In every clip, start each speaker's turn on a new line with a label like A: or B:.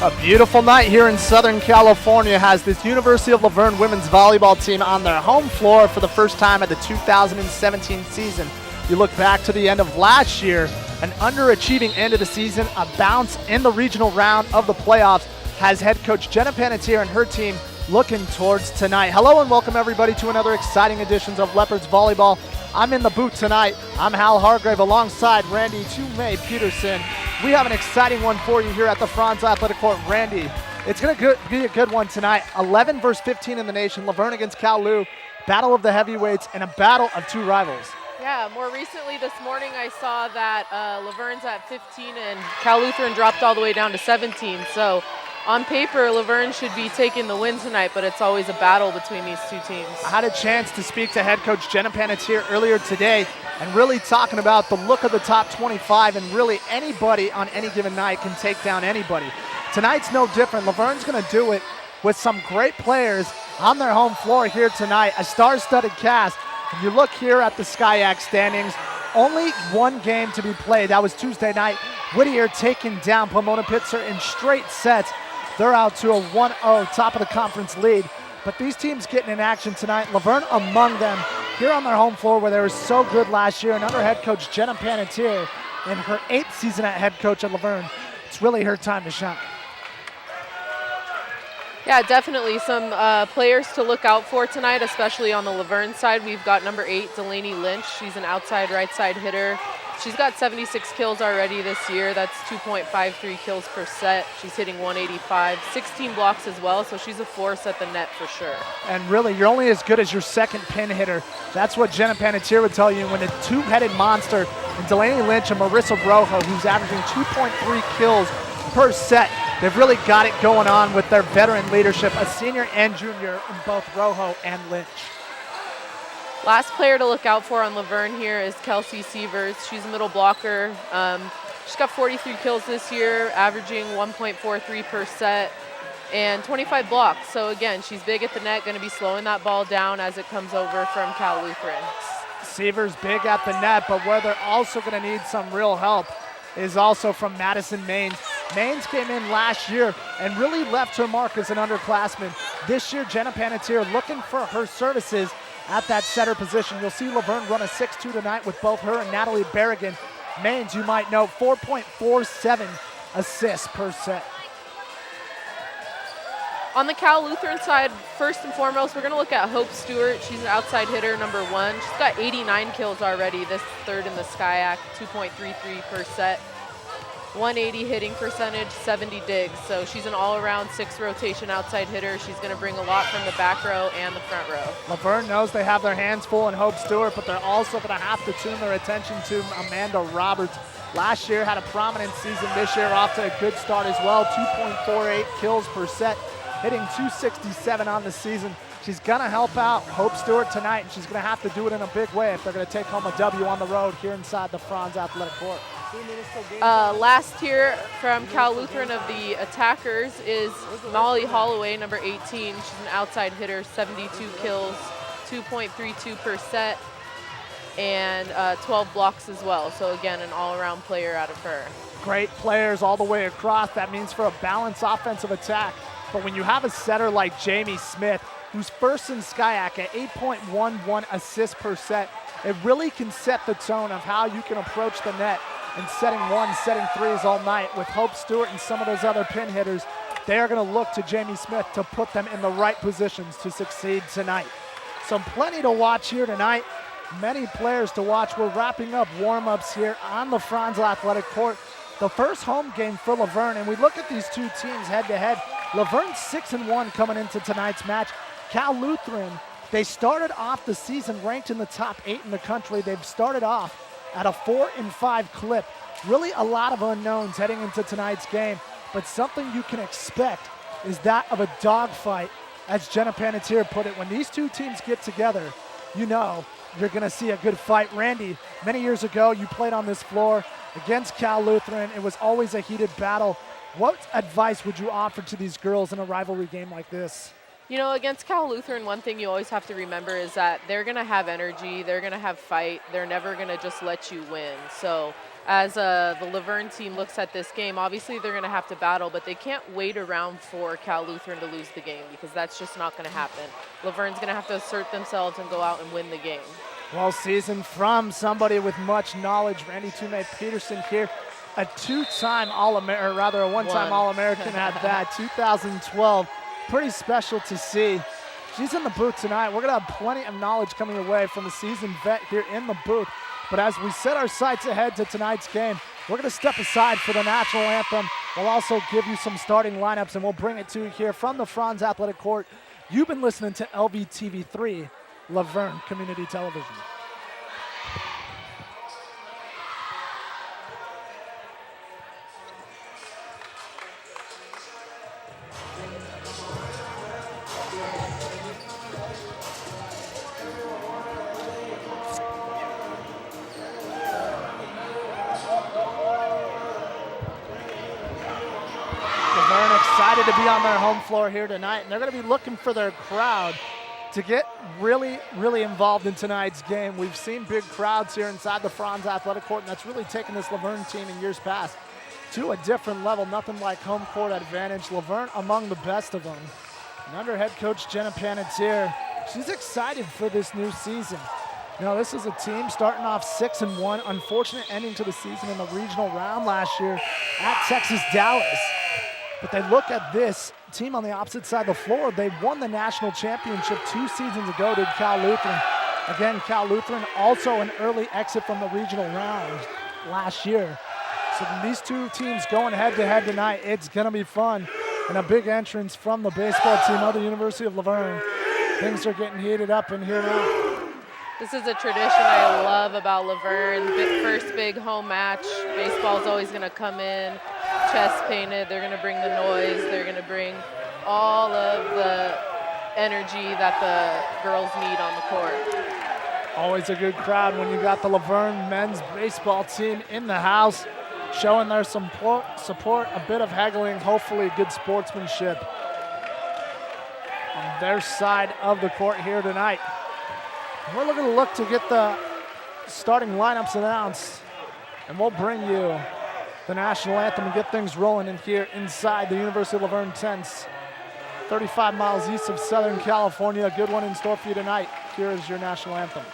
A: A beautiful night here in Southern California has this University of La Verne women's volleyball team on their home floor for the first time of the 2017 season. You look back to the end of last year, an underachieving end of the season, a bounce in the regional round of the playoffs has head coach Jenna Panettiere and her team looking towards tonight. Hello and welcome everybody to another exciting edition of Leopards Volleyball. I'm in the booth tonight. I'm Hal Hargrave alongside Randy Tumay Peterson. We have an exciting one for you here at the Franz Athletic Court. Randy, it's going to be a good one tonight. 11 versus 15 in the nation. La Verne against Cal Lu. Battle of the heavyweights and a battle of two rivals.
B: Yeah, more recently this morning I saw that La Verne's at 15 and Cal Lutheran dropped all the way down to 17. So on paper, La Verne should be taking the win tonight, but it's always a battle between these two teams.
A: I had a chance to speak to head coach Jenna Panettiere earlier today and really talking about the look of the top 25, and really anybody on any given night can take down anybody. Tonight's no different. La Verne's going to do it with some great players on their home floor here tonight, a star-studded cast. If you look here at the SCIAC standings, only one game to be played. That was Tuesday night. Whittier taking down Pomona Pitzer in straight sets. They're out to a 1-0 top of the conference lead. But these teams getting in action tonight, La Verne among them, here on their home floor where they were so good last year, and under head coach Jenna Panettiere in her 8th season at head coach at La Verne. It's really her time to shine.
B: Yeah, definitely some players to look out for tonight, especially on the La Verne side. We've got number 8, Delaney Lynch. She's an outside right side hitter. She's got 76 kills already this year. That's 2.53 kills per set. She's hitting 185, 16 blocks as well, so she's a force at the net for sure.
A: And really, you're only as good as your second pin hitter. That's what Jenna Panettiere would tell you when a two-headed monster in Delaney Lynch and Marissa Rojo, who's averaging 2.3 kills per set. They've really got it going on with their veteran leadership, a senior and junior in both Rojo and Lynch.
B: Last player to look out for on La Verne here is Kelsey Sievers. She's a middle blocker. She's got 43 kills this year, averaging 1.43 per set and 25 blocks. So again, she's big at the net, going to be slowing that ball down as it comes over from Cal Lutheran.
A: Sievers big at the net, but where they're also going to need some real help is also from Madison Maines. Maines came in last year and really left her mark as an underclassman. This year, Jenna Panettiere looking for her services at that setter position. You'll see La Verne run a 6-2 tonight with both her and Natalie Berrigan. Maines, you might know, 4.47 assists per set.
B: On the Cal Lutheran side, first and foremost, we're going to look at Hope Stewart. She's an outside hitter, number 1. She's got 89 kills already, this third in the SCIAC, 2.33 per set. 180 hitting percentage, 70 digs. So she's an all-around 6 rotation outside hitter. She's going to bring a lot from the back row and the front row. La
A: Verne knows they have their hands full in Hope Stewart, but they're also going to have to tune their attention to Amanda Roberts. Last year had a prominent season. This year off to a good start as well. 2.48 kills per set, hitting 267 on the season. She's going to help out Hope Stewart tonight, and she's going to have to do it in a big way if they're going to take home a W on the road here inside the Franz Athletic Court.
B: Last here from Cal Lutheran of the attackers is Molly Holloway, number 18. She's an outside hitter, 72 kills, 2.32 per set, and 12 blocks as well. So again, an all-around player out of her.
A: Great players all the way across. That means for a balanced offensive attack. But when you have a setter like Jamie Smith, who's first in SCIAC at 8.11 assists per set, it really can set the tone of how you can approach the net and setting 1s, setting 3s all night. With Hope Stewart and some of those other pin hitters, they are going to look to Jamie Smith to put them in the right positions to succeed tonight. So plenty to watch here tonight. Many players to watch. We're wrapping up warm-ups here on the Franz Athletic Court. The first home game for La Verne, and we look at these two teams head-to-head. La Verne's 6-1 coming into tonight's match. Cal Lutheran, they started off the season ranked in the top 8 in the country. They've started off at a 4-5 clip. Really a lot of unknowns heading into tonight's game, but something you can expect is that of a dogfight, as Jenna Panettiere put it. When these two teams get together, you know you're going to see a good fight. Randy, many years ago, you played on this floor against Cal Lutheran. It was always a heated battle. What advice would you offer to these girls in a rivalry game like this?
B: You know, against Cal Lutheran, one thing you always have to remember is that they're going to have energy, they're going to have fight, they're never going to just let you win. So as the Laverne team looks at this game, obviously they're going to have to battle, but they can't wait around for Cal Lutheran to lose the game because that's just not going to happen. Laverne's going to have to assert themselves and go out and win the game.
A: Well seasoned from somebody with much knowledge, Randy Toomey Peterson here, a two-time All-American, or rather a one-time All-American at that, 2012. Pretty special to see. She's in the booth tonight. We're going to have plenty of knowledge coming away from the seasoned vet here in the booth. But as we set our sights ahead to tonight's game, we're going to step aside for the national anthem. We'll also give you some starting lineups, and we'll bring it to you here from the Franz Athletic Court. You've been listening to LVTV3, Laverne Community Television. Excited to be on their home floor here tonight, and they're going to be looking for their crowd to get really, really involved in tonight's game. We've seen big crowds here inside the Franz Athletic Court, and that's really taken this Laverne team in years past to a different level. Nothing like home court advantage. Laverne among the best of them. And under head coach Jenna Panettiere, she's excited for this new season. You know, this is a team starting off 6-1, unfortunate ending to the season in the regional round last year at Texas Dallas. But they look at this team on the opposite side of the floor. They won the national championship 2 seasons ago to Cal Lutheran. Again, Cal Lutheran also an early exit from the regional round last year. So these two teams going head-to-head tonight, it's going to be fun. And a big entrance from the baseball team of the University of Laverne. Things are getting heated up in here now.
B: This is a tradition I love about Laverne. First big home match. Baseball's always going to come in, chest painted. They're going to bring the noise. They're going to bring all of the energy that the girls need on the court.
A: Always a good crowd when you got the Laverne men's baseball team in the house, showing their support, a bit of haggling, hopefully good sportsmanship on their side of the court here tonight. We're going to look to get the starting lineups announced, and we'll bring you the national anthem and get things rolling in here inside the University of Laverne tents, 35 miles east of Southern California. A good one in store for you tonight. Here is your national anthem.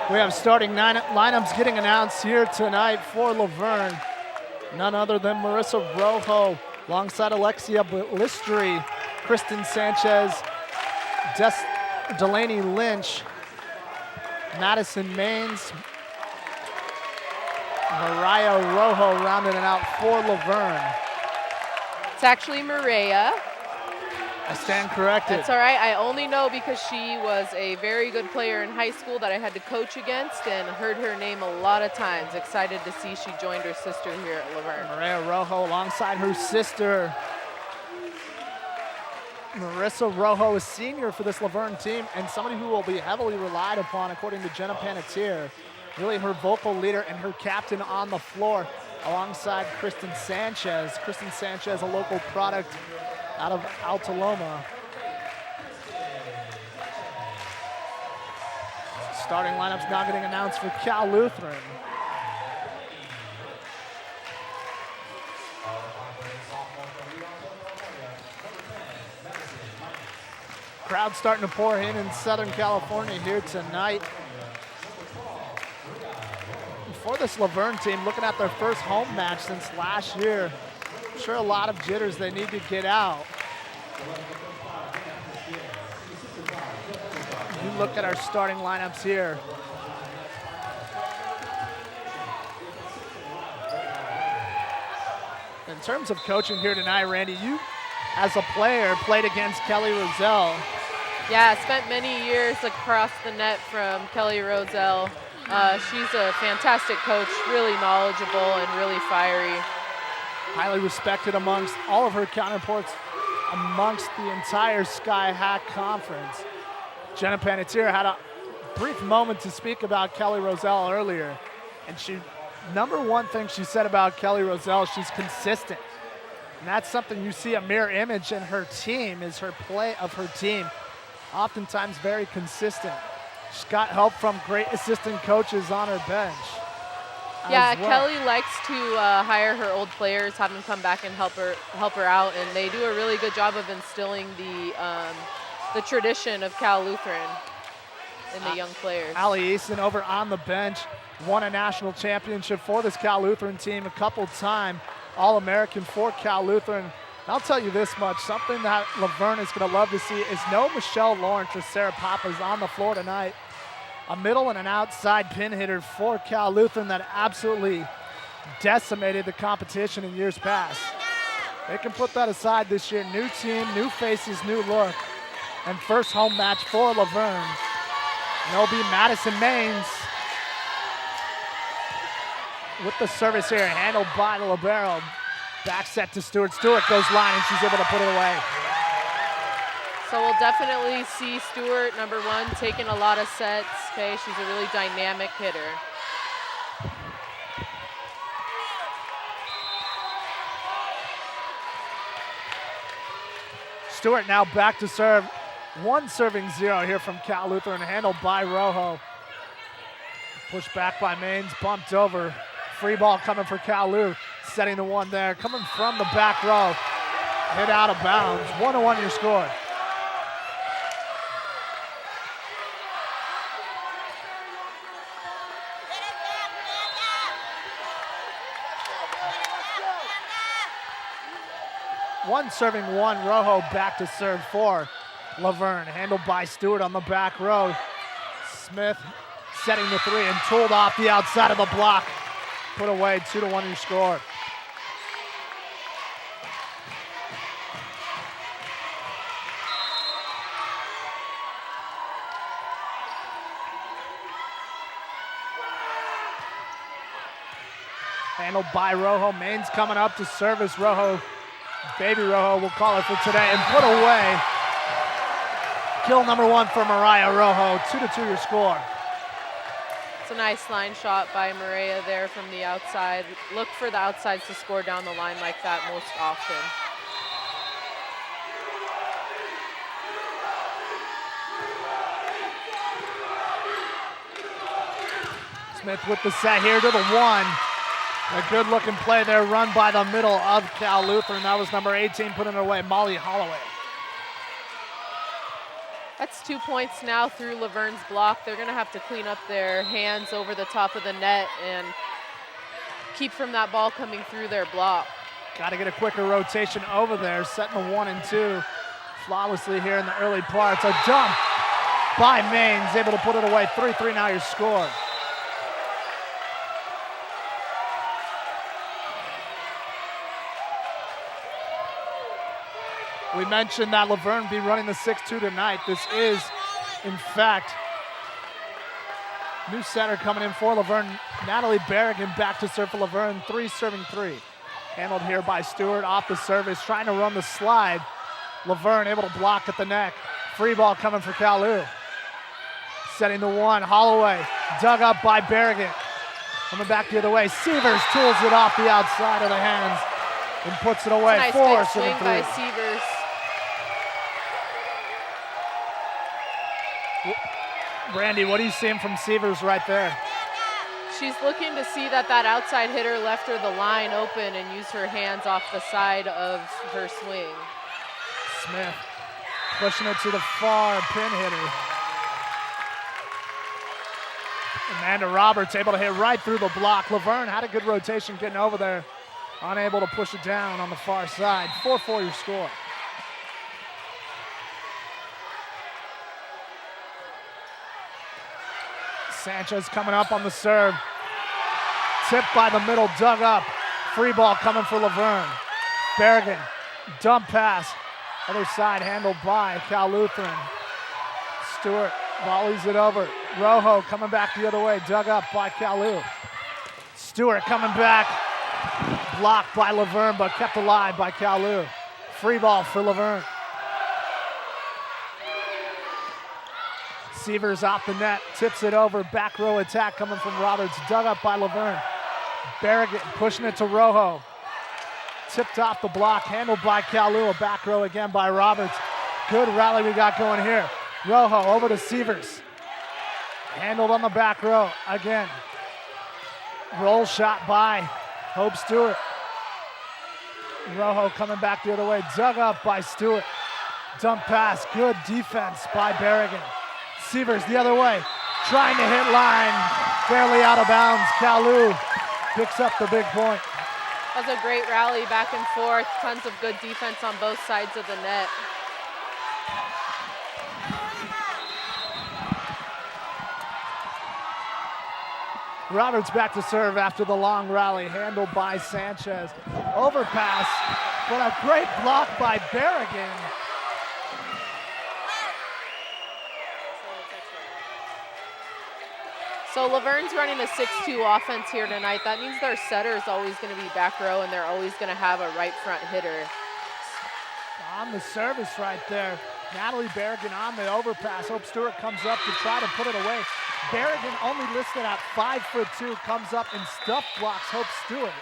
A: We have starting lineups getting announced here tonight for Laverne. None other than Marissa Rojo alongside Alexia Ballistri, Kristen Sanchez, Delaney Lynch, Madison Maines, Mariah Rojo rounding it out for Laverne.
B: It's actually Maria.
A: I stand corrected.
B: That's all right. I only know because she was a very good player in high school that I had to coach against and heard her name a lot of times. Excited to see she joined her sister here at Laverne.
A: Maria Rojo alongside her sister. Marissa Rojo, a senior for this Laverne team and somebody who will be heavily relied upon according to Jenna Panettiere. Really her vocal leader and her captain on the floor alongside Kristen Sanchez. Kristen Sanchez, a local product out of Alta Loma. Starting lineups now getting announced for Cal Lutheran. Crowd starting to pour in Southern California here tonight. For this Laverne team, looking at their first home match since last year, I'm sure a lot of jitters they need to get out. You look at our starting lineups here. In terms of coaching here tonight, Randy, you as a player played against Kelly Roselle.
B: Yeah, I spent many years across the net from Kelly Roselle. She's a fantastic coach, really knowledgeable and really fiery.
A: Highly respected amongst all of her counterparts amongst the entire Sky Hack Conference. Jenna Panettiere had a brief moment to speak about Kelly Roselle earlier, and number one thing she said about Kelly Roselle, she's consistent. And that's something you see a mirror image in her team, is her play of her team. Oftentimes very consistent. She's got help from great assistant coaches on her bench.
B: Yeah,
A: well.
B: Kelly likes to hire her old players, have them come back and help her out, and they do a really good job of instilling the tradition of Cal Lutheran in the young players.
A: Allie Easton over on the bench, won a national championship for this Cal Lutheran team a couple times, All-American for Cal Lutheran. And I'll tell you this much, something that Laverne is going to love to see is no Michelle Lawrence or Sarah Papas on the floor tonight. A middle and an outside pin hitter for Cal Lutheran that absolutely decimated the competition in years past. They can put that aside this year. New team, new faces, new look. And first home match for Laverne. And it'll be Madison Maines with the service here, handled by the libero. Back set to Stewart. Stewart goes line and she's able to put it away.
B: So we'll definitely see Stewart, number one, taking a lot of sets. Okay, she's a really dynamic hitter.
A: Stewart now back to serve. One serving zero here from Cal Lutheran, handled by Rojo. Pushed back by Maines, bumped over. Free ball coming for Cal Lu, setting the one there. Coming from the back row, hit out of bounds. 1-1 your score. One serving one, Rojo back to serve for Laverne, handled by Stewart on the back row. Smith setting the three and tooled off the outside of the block. Put away, 2-1 your score. Handled by Rojo. Maines coming up to service. Rojo, baby Rojo, we'll call it for today, and put away. Kill number one for Mariah Rojo. 2-2 your score.
B: It's a nice line shot by Maria there from the outside. Look for the outsides to score down the line like that most often.
A: Smith with the set here to the one. A good looking play there, run by the middle of Cal Lutheran. That was number 18 putting it away, Molly Holloway.
B: That's 2 points now through Laverne's block. They're going to have to clean up their hands over the top of the net and keep from that ball coming through their block.
A: Got to get a quicker rotation over there, setting the 1 and 2 flawlessly here in the early parts. A jump by Maines, able to put it away. 3-3 now your score. We mentioned that Laverne be running the 6-2 tonight. This is, in fact, new setter coming in for Laverne. Natalie Berrigan back to serve for Laverne. 3 serving 3. Handled here by Stewart off the service, trying to run the slide. Laverne able to block at the neck. Free ball coming for Cal Lu. Setting the 1, Holloway, dug up by Berrigan. Coming back the other way. Sievers tools it off the outside of the hands and puts it away.
B: Nice
A: 4
B: big
A: serving
B: swing
A: 3.
B: by Sievers.
A: Brandy, what are you seeing from Sievers right there?
B: She's looking to see that outside hitter left her the line open and use her hands off the side of her swing.
A: Smith pushing it to the far pin hitter. Amanda Roberts able to hit right through the block. Laverne had a good rotation getting over there. Unable to push it down on the far side. 4-4 your score. Sanchez coming up on the serve. Tipped by the middle, dug up. Free ball coming for Laverne. Berrigan, dump pass. Other side handled by Cal Lutheran. Stewart volleys it over. Rojo coming back the other way, dug up by Cal Lu. Stewart coming back. Blocked by Laverne, but kept alive by Cal Lu. Free ball for Laverne. Sievers off the net, tips it over. Back row attack coming from Roberts, dug up by Laverne. Berrigan pushing it to Rojo. Tipped off the block, handled by Cal Lu. A back row again by Roberts. Good rally we got going here. Rojo over to Sievers. Handled on the back row again. Roll shot by Hope Stewart. Rojo coming back the other way, dug up by Stewart. Dump pass, good defense by Berrigan. Sievers the other way, trying to hit line, barely out of bounds. Cal Lu picks up the big point.
B: That was a great rally back and forth, tons of good defense on both sides of the net.
A: Roberts back to serve after the long rally, handled by Sanchez. Overpass, but a great block by Berrigan.
B: So Laverne's running a 6-2 offense here tonight. That means their setter is always going to be back row and they're always going to have a right front hitter.
A: On the service right there. Natalie Berrigan on the overpass. Hope Stewart comes up to try to put it away. Berrigan only listed at 5'2", comes up and stuff blocks Hope Stewart.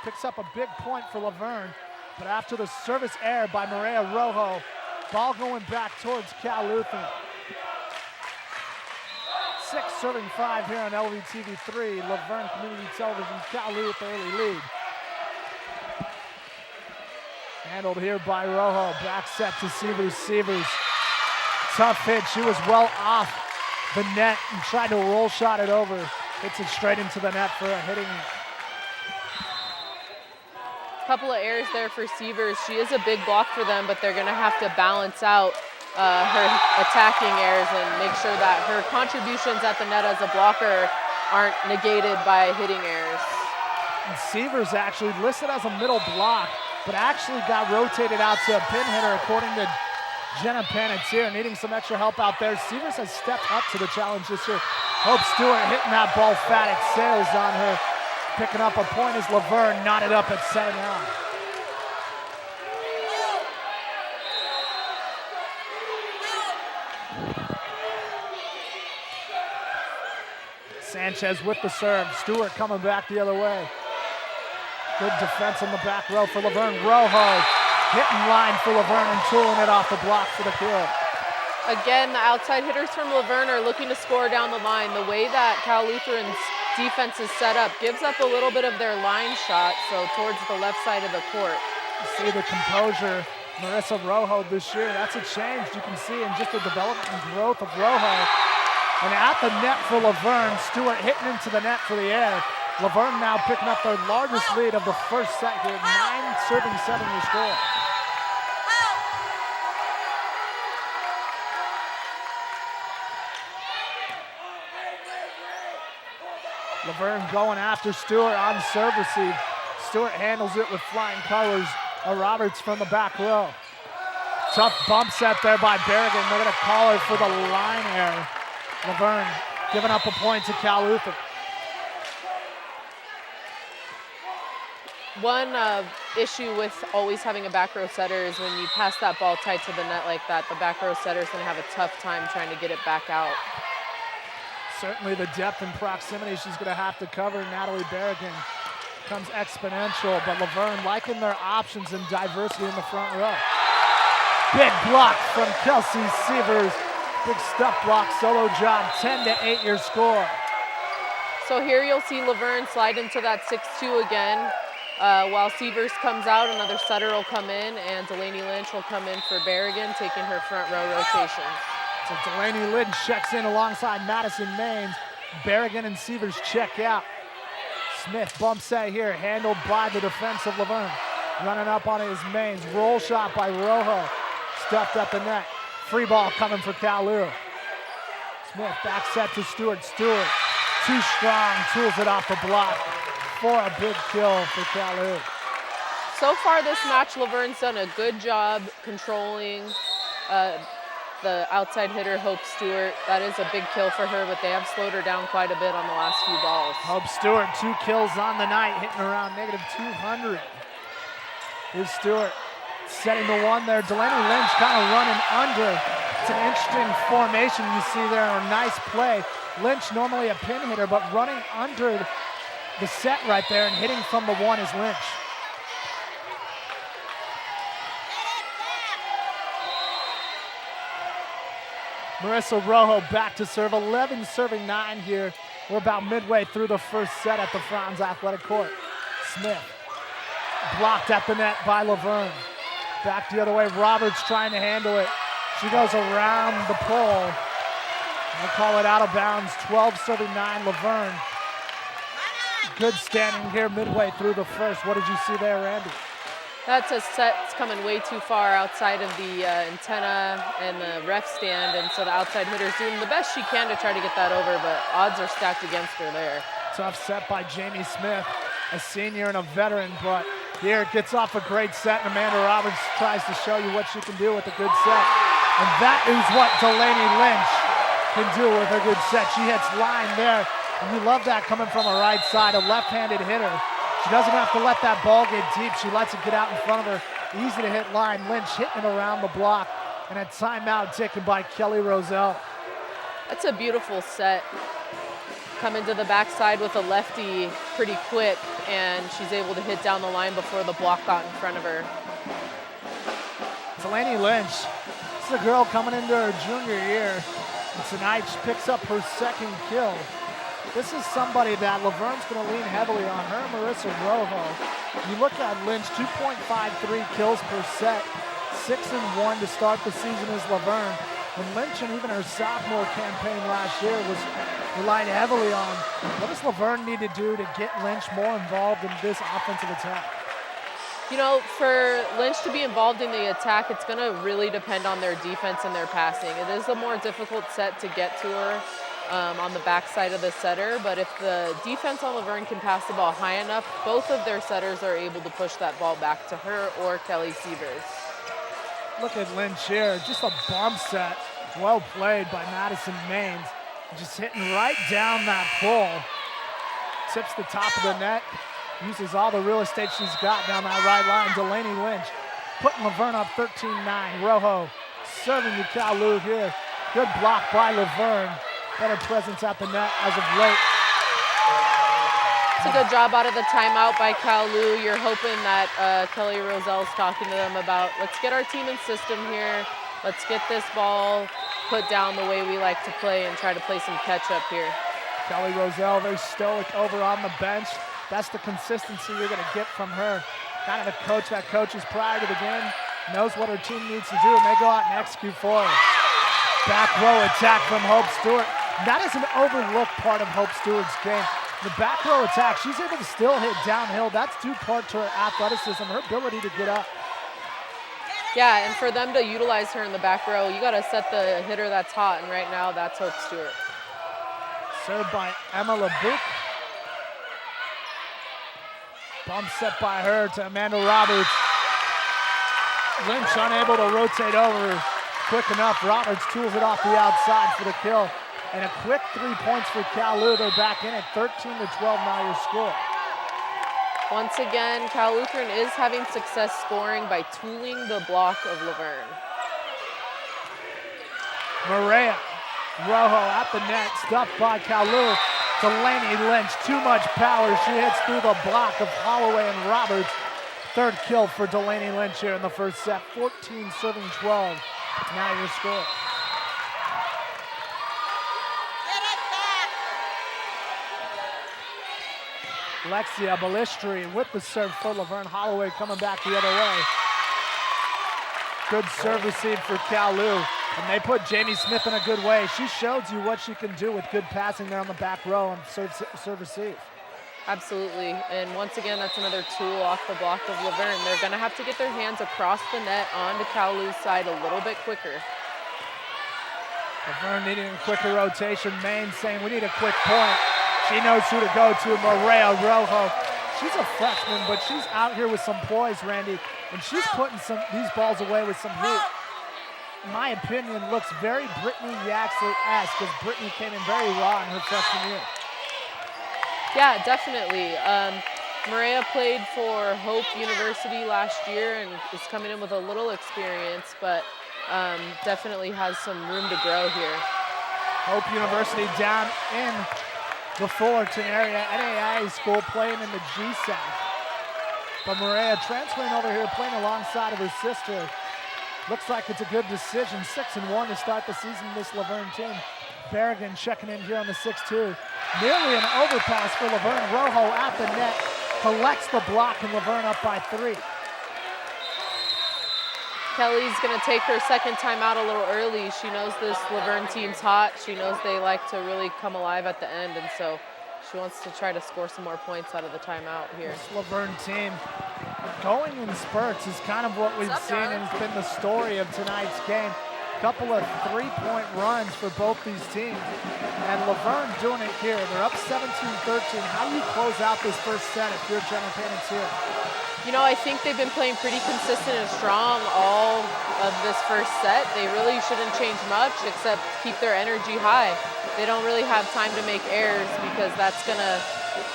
A: Picks up a big point for Laverne, but after the service error by Maria Rojo, ball going back towards Cal Lutheran. 6 serving 5 here on LVTV3, Laverne Community Television, Cal Lu with the early lead. Handled here by Rojo, back set to Sievers. Sievers, tough hit, she was well off the net and tried to roll shot it over. Hits it straight into the net for a hitting.
B: Couple of errors there for Sievers. She is a big block for them, but they're gonna have to balance out her attacking errors and make sure that her contributions at the net as a blocker aren't negated by hitting errors.
A: And Sievers actually listed as a middle block, but actually got rotated out to a pin hitter according to Jenna Panettiere, needing some extra help out there. Sievers has stepped up to the challenge this year. Hope Stewart hitting that ball fat, it sails on her. Picking up a point as Laverne knotted up at 7-9. Sanchez with the serve. Stewart coming back the other way. Good defense on the back row for Laverne. Rojo hitting line for Laverne and tooling it off the block for the kill.
B: Again, the outside hitters from Laverne are looking to score down the line. The way that Cal Lutheran's defense is set up gives up a little bit of their line shot, so towards the left side of the court.
A: You see the composure, Marissa Rojo this year. That's a change you can see in just the development and growth of Rojo. And at the net for Laverne, Stewart hitting into the net for the air. Laverne now picking up their largest lead of the first set here, 9 serving 7 to score. Laverne going after Stewart on serve receive. Stewart handles it with flying colors. Roberts from the back row. Tough bump set there by Berrigan. They're going to call her for the line error. Laverne giving up a point to Cal Lutheran.
B: One issue with always having a back row setter is when you pass that ball tight to the net like that, the back row setter is going to have a tough time trying to get it back out.
A: Certainly the depth and proximity she's going to have to cover. Natalie Berrigan comes exponential, but Laverne liking their options and diversity in the front row. Big block from Kelsey Sievers. Big stuff block, solo job, 10-8 your score.
B: So here you'll see Laverne slide into that 6-2 again. While Sievers comes out, another setter will come in, and Delaney Lynch will come in for Berrigan, taking her front row rotation.
A: So Delaney Lynch checks in alongside Madison Maines. Berrigan and Sievers check out. Smith bump set here, handled by the defense of Laverne. Running up on it is Maines. Roll shot by Rojo. Stuffed at the net. Free ball coming for Cal Lu. Smith back set to Stewart. Stewart, too strong, tools it off the block for a big kill for Cal Lu.
B: So far this match, Laverne's done a good job controlling the outside hitter, Hope Stewart. That is a big kill for her, but they have slowed her down quite a bit on the last few balls.
A: Hope Stewart, 2 kills on the night, hitting around -200. Here's Stewart setting the one there. Delaney Lynch kind of running under. It's an interesting formation you see there, a nice play. Lynch normally a pin hitter, but running under the set right there and hitting from the one is Lynch. Marissa Rojo back to serve, 11 serving 9 here. We're about midway through the first set at the Franz Athletic Court. Smith blocked at the net by Laverne. Back the other way, Roberts trying to handle it. She goes around the pole. They'll call it out of bounds, 12 serving 9, Laverne. Good standing here midway through the first. What did you see there, Randy?
B: That's a set that's coming way too far outside of the antenna and the ref stand, and so the outside hitter's doing the best she can to try to get that over, but odds are stacked against her there. Tough
A: set by Jamie Smith, a senior and a veteran, but here it gets off a great set, and Amanda Roberts tries to show you what she can do with a good set. And that is what Delaney Lynch can do with a good set. She hits line there, and you love that coming from a right side, a left-handed hitter. She doesn't have to let that ball get deep. She lets it get out in front of her. Easy to hit line. Lynch hitting it around the block. And a timeout taken by Kelly Roselle.
B: That's a beautiful set. Coming to the backside with a lefty pretty quick, and she's able to hit down the line before the block got in front of her.
A: Delaney Lynch, this is a girl coming into her junior year. And tonight she picks up her second kill. This is somebody that Laverne's going to lean heavily on, her and Marissa Rojo. You look at Lynch, 2.53 kills per set, 6-1 to start the season as Laverne. When Lynch and even her sophomore campaign last year was relied heavily on, what does Laverne need to do to get Lynch more involved in this offensive attack?
B: You know, for Lynch to be involved in the attack, it's going to really depend on their defense and their passing. It is a more difficult set to get to her. On the backside of the setter, but if the defense on Laverne can pass the ball high enough, both of their setters are able to push that ball back to her or Kelly Sievers.
A: Look at Lynch here, just a bump set, well played by Madison Maines, just hitting right down that pole. Tips the top of the net, uses all the real estate she's got down that right line. Delaney Lynch putting Laverne up 13-9. Rojo serving to Cal Lu here. Good block by Laverne. Better presence at the net as of late.
B: It's a good job out of the timeout by Cal Lu. You're hoping that Kelly Roselle's talking to them about, let's get our team in system here. Let's get this ball put down the way we like to play and try to play some catch up here.
A: Kelly Roselle, very stoic over on the bench. That's the consistency you're going to get from her. Kind of a coach that coaches prior to the game, knows what her team needs to do, and they go out and execute for her. Back row attack from Hope Stewart. That is an overlooked part of Hope Stewart's game. The back row attack, she's able to still hit downhill. That's due part to her athleticism, her ability to get up.
B: Yeah, and for them to utilize her in the back row, you got to set the hitter that's hot, and right now that's Hope Stewart.
A: Served by Emma LeBouc. Bump set by her to Amanda Roberts. Lynch unable to rotate over quick enough. Roberts tools it off the outside for the kill. And a quick 3 points for Cal Lu. They're back in at 13-12 now your score.
B: Once again, Cal Lutheran is having success scoring by tooling the block of Laverne.
A: Maria Rojo at the net, stuffed by Cal Lu. Delaney Lynch, too much power. She hits through the block of Holloway and Roberts. Third kill for Delaney Lynch here in the first set. 14-12. Now your score. Alexia Ballistri with the serve for Laverne. Holloway coming back the other way. Good serve receive for Cal Lu. And they put Jamie Smith in a good way. She shows you what she can do with good passing there on the back row and serve receive.
B: Absolutely, and once again, that's another tool off the block of Laverne. They're gonna have to get their hands across the net onto Cal Lu's side a little bit quicker.
A: Laverne needing a quicker rotation. Maine saying we need a quick point. She knows who to go to, Maria Rojo. She's a freshman, but she's out here with some poise, Randy, and she's putting these balls away with some heat. In my opinion, looks very Brittany Yaxley-esque, because Brittany came in very raw in her freshman year.
B: Yeah, definitely. Maria played for Hope University last year and is coming in with a little experience, but definitely has some room to grow here.
A: Hope University down in the Fullerton area, NAIA school, playing in the GSAC. But Maria transferring over here, playing alongside of her sister. Looks like it's a good decision. 6-1 to start the season, this Laverne team. Berrigan checking in here on the 6-2. Nearly an overpass for Laverne. Rojo at the net, collects the block, and Laverne up by 3.
B: Kelly's going to take her second time out a little early. She knows this Laverne team's hot. She knows they like to really come alive at the end, and so she wants to try to score some more points out of the timeout here.
A: This Laverne team going in spurts is kind of what we've seen, and it's been the story of tonight's game. Couple of 3-point runs for both these teams, and Laverne doing it here. They're up 17-13. How do you close out this first set if you're Jenna Panettiere?
B: You know, I think they've been playing pretty consistent and strong all of this first set. They really shouldn't change much except keep their energy high. They don't really have time to make errors because that's going to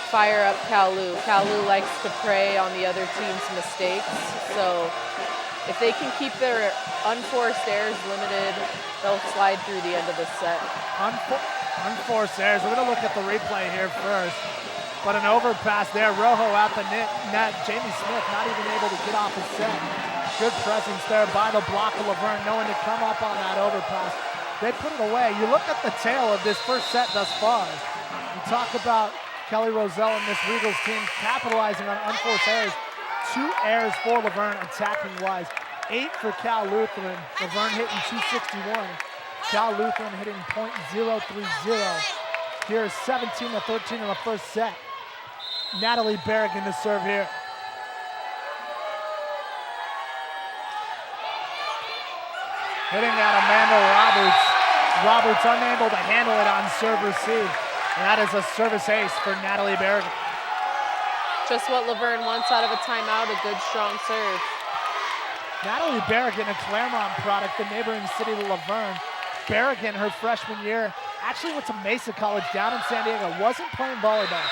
B: fire up Cal Lu. Cal Lu likes to prey on the other team's mistakes. So if they can keep their unforced errors limited, they'll slide through the end of the set.
A: Unforced errors. We're going to look at the replay here first. But an overpass there. Rojo at the net. Jamie Smith not even able to get off his set. Good presence there by the block of Laverne, knowing to come up on that overpass. They put it away. You look at the tail of this first set thus far. You talk about Kelly Roselle and this Regals team capitalizing on unforced errors. 2 errors for Laverne attacking-wise. 8 for Cal Lutheran. Laverne hitting .261. Cal Lutheran hitting .030. Here's 17-13 in the first set. Natalie Berrigan to serve here. Hitting at Amanda Roberts. Roberts unable to handle it on serve receive. And that is a service ace for Natalie Berrigan.
B: Just what Laverne wants out of a timeout, a good strong serve.
A: Natalie Berrigan, a Claremont product, the neighboring city to Laverne. Berrigan, her freshman year, actually went to Mesa College down in San Diego, wasn't playing volleyball.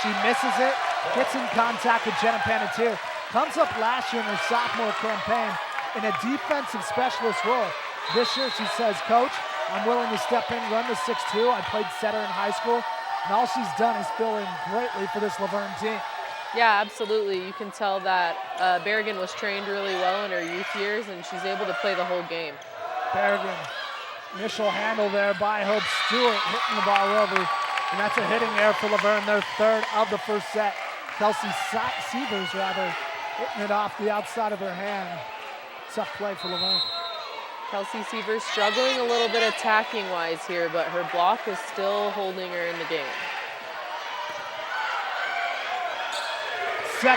A: She misses it, gets in contact with Jenna Panettiere, comes up last year in her sophomore campaign in a defensive specialist role. This year she says, Coach, I'm willing to step in, run the 6-2. I played setter in high school, and all she's done is fill in greatly for this Laverne team.
B: Yeah, absolutely. You can tell that Berrigan was trained really well in her youth years, and she's able to play the whole game.
A: Berrigan, initial handle there by Hope Stewart, hitting the ball over. And that's a hitting error for Laverne, their third of the first set. Kelsey Severs, hitting it off the outside of her hand. Tough play for Laverne.
B: Kelsey Severs struggling a little bit attacking-wise here, but her block is still holding her in the game.
A: 7-1.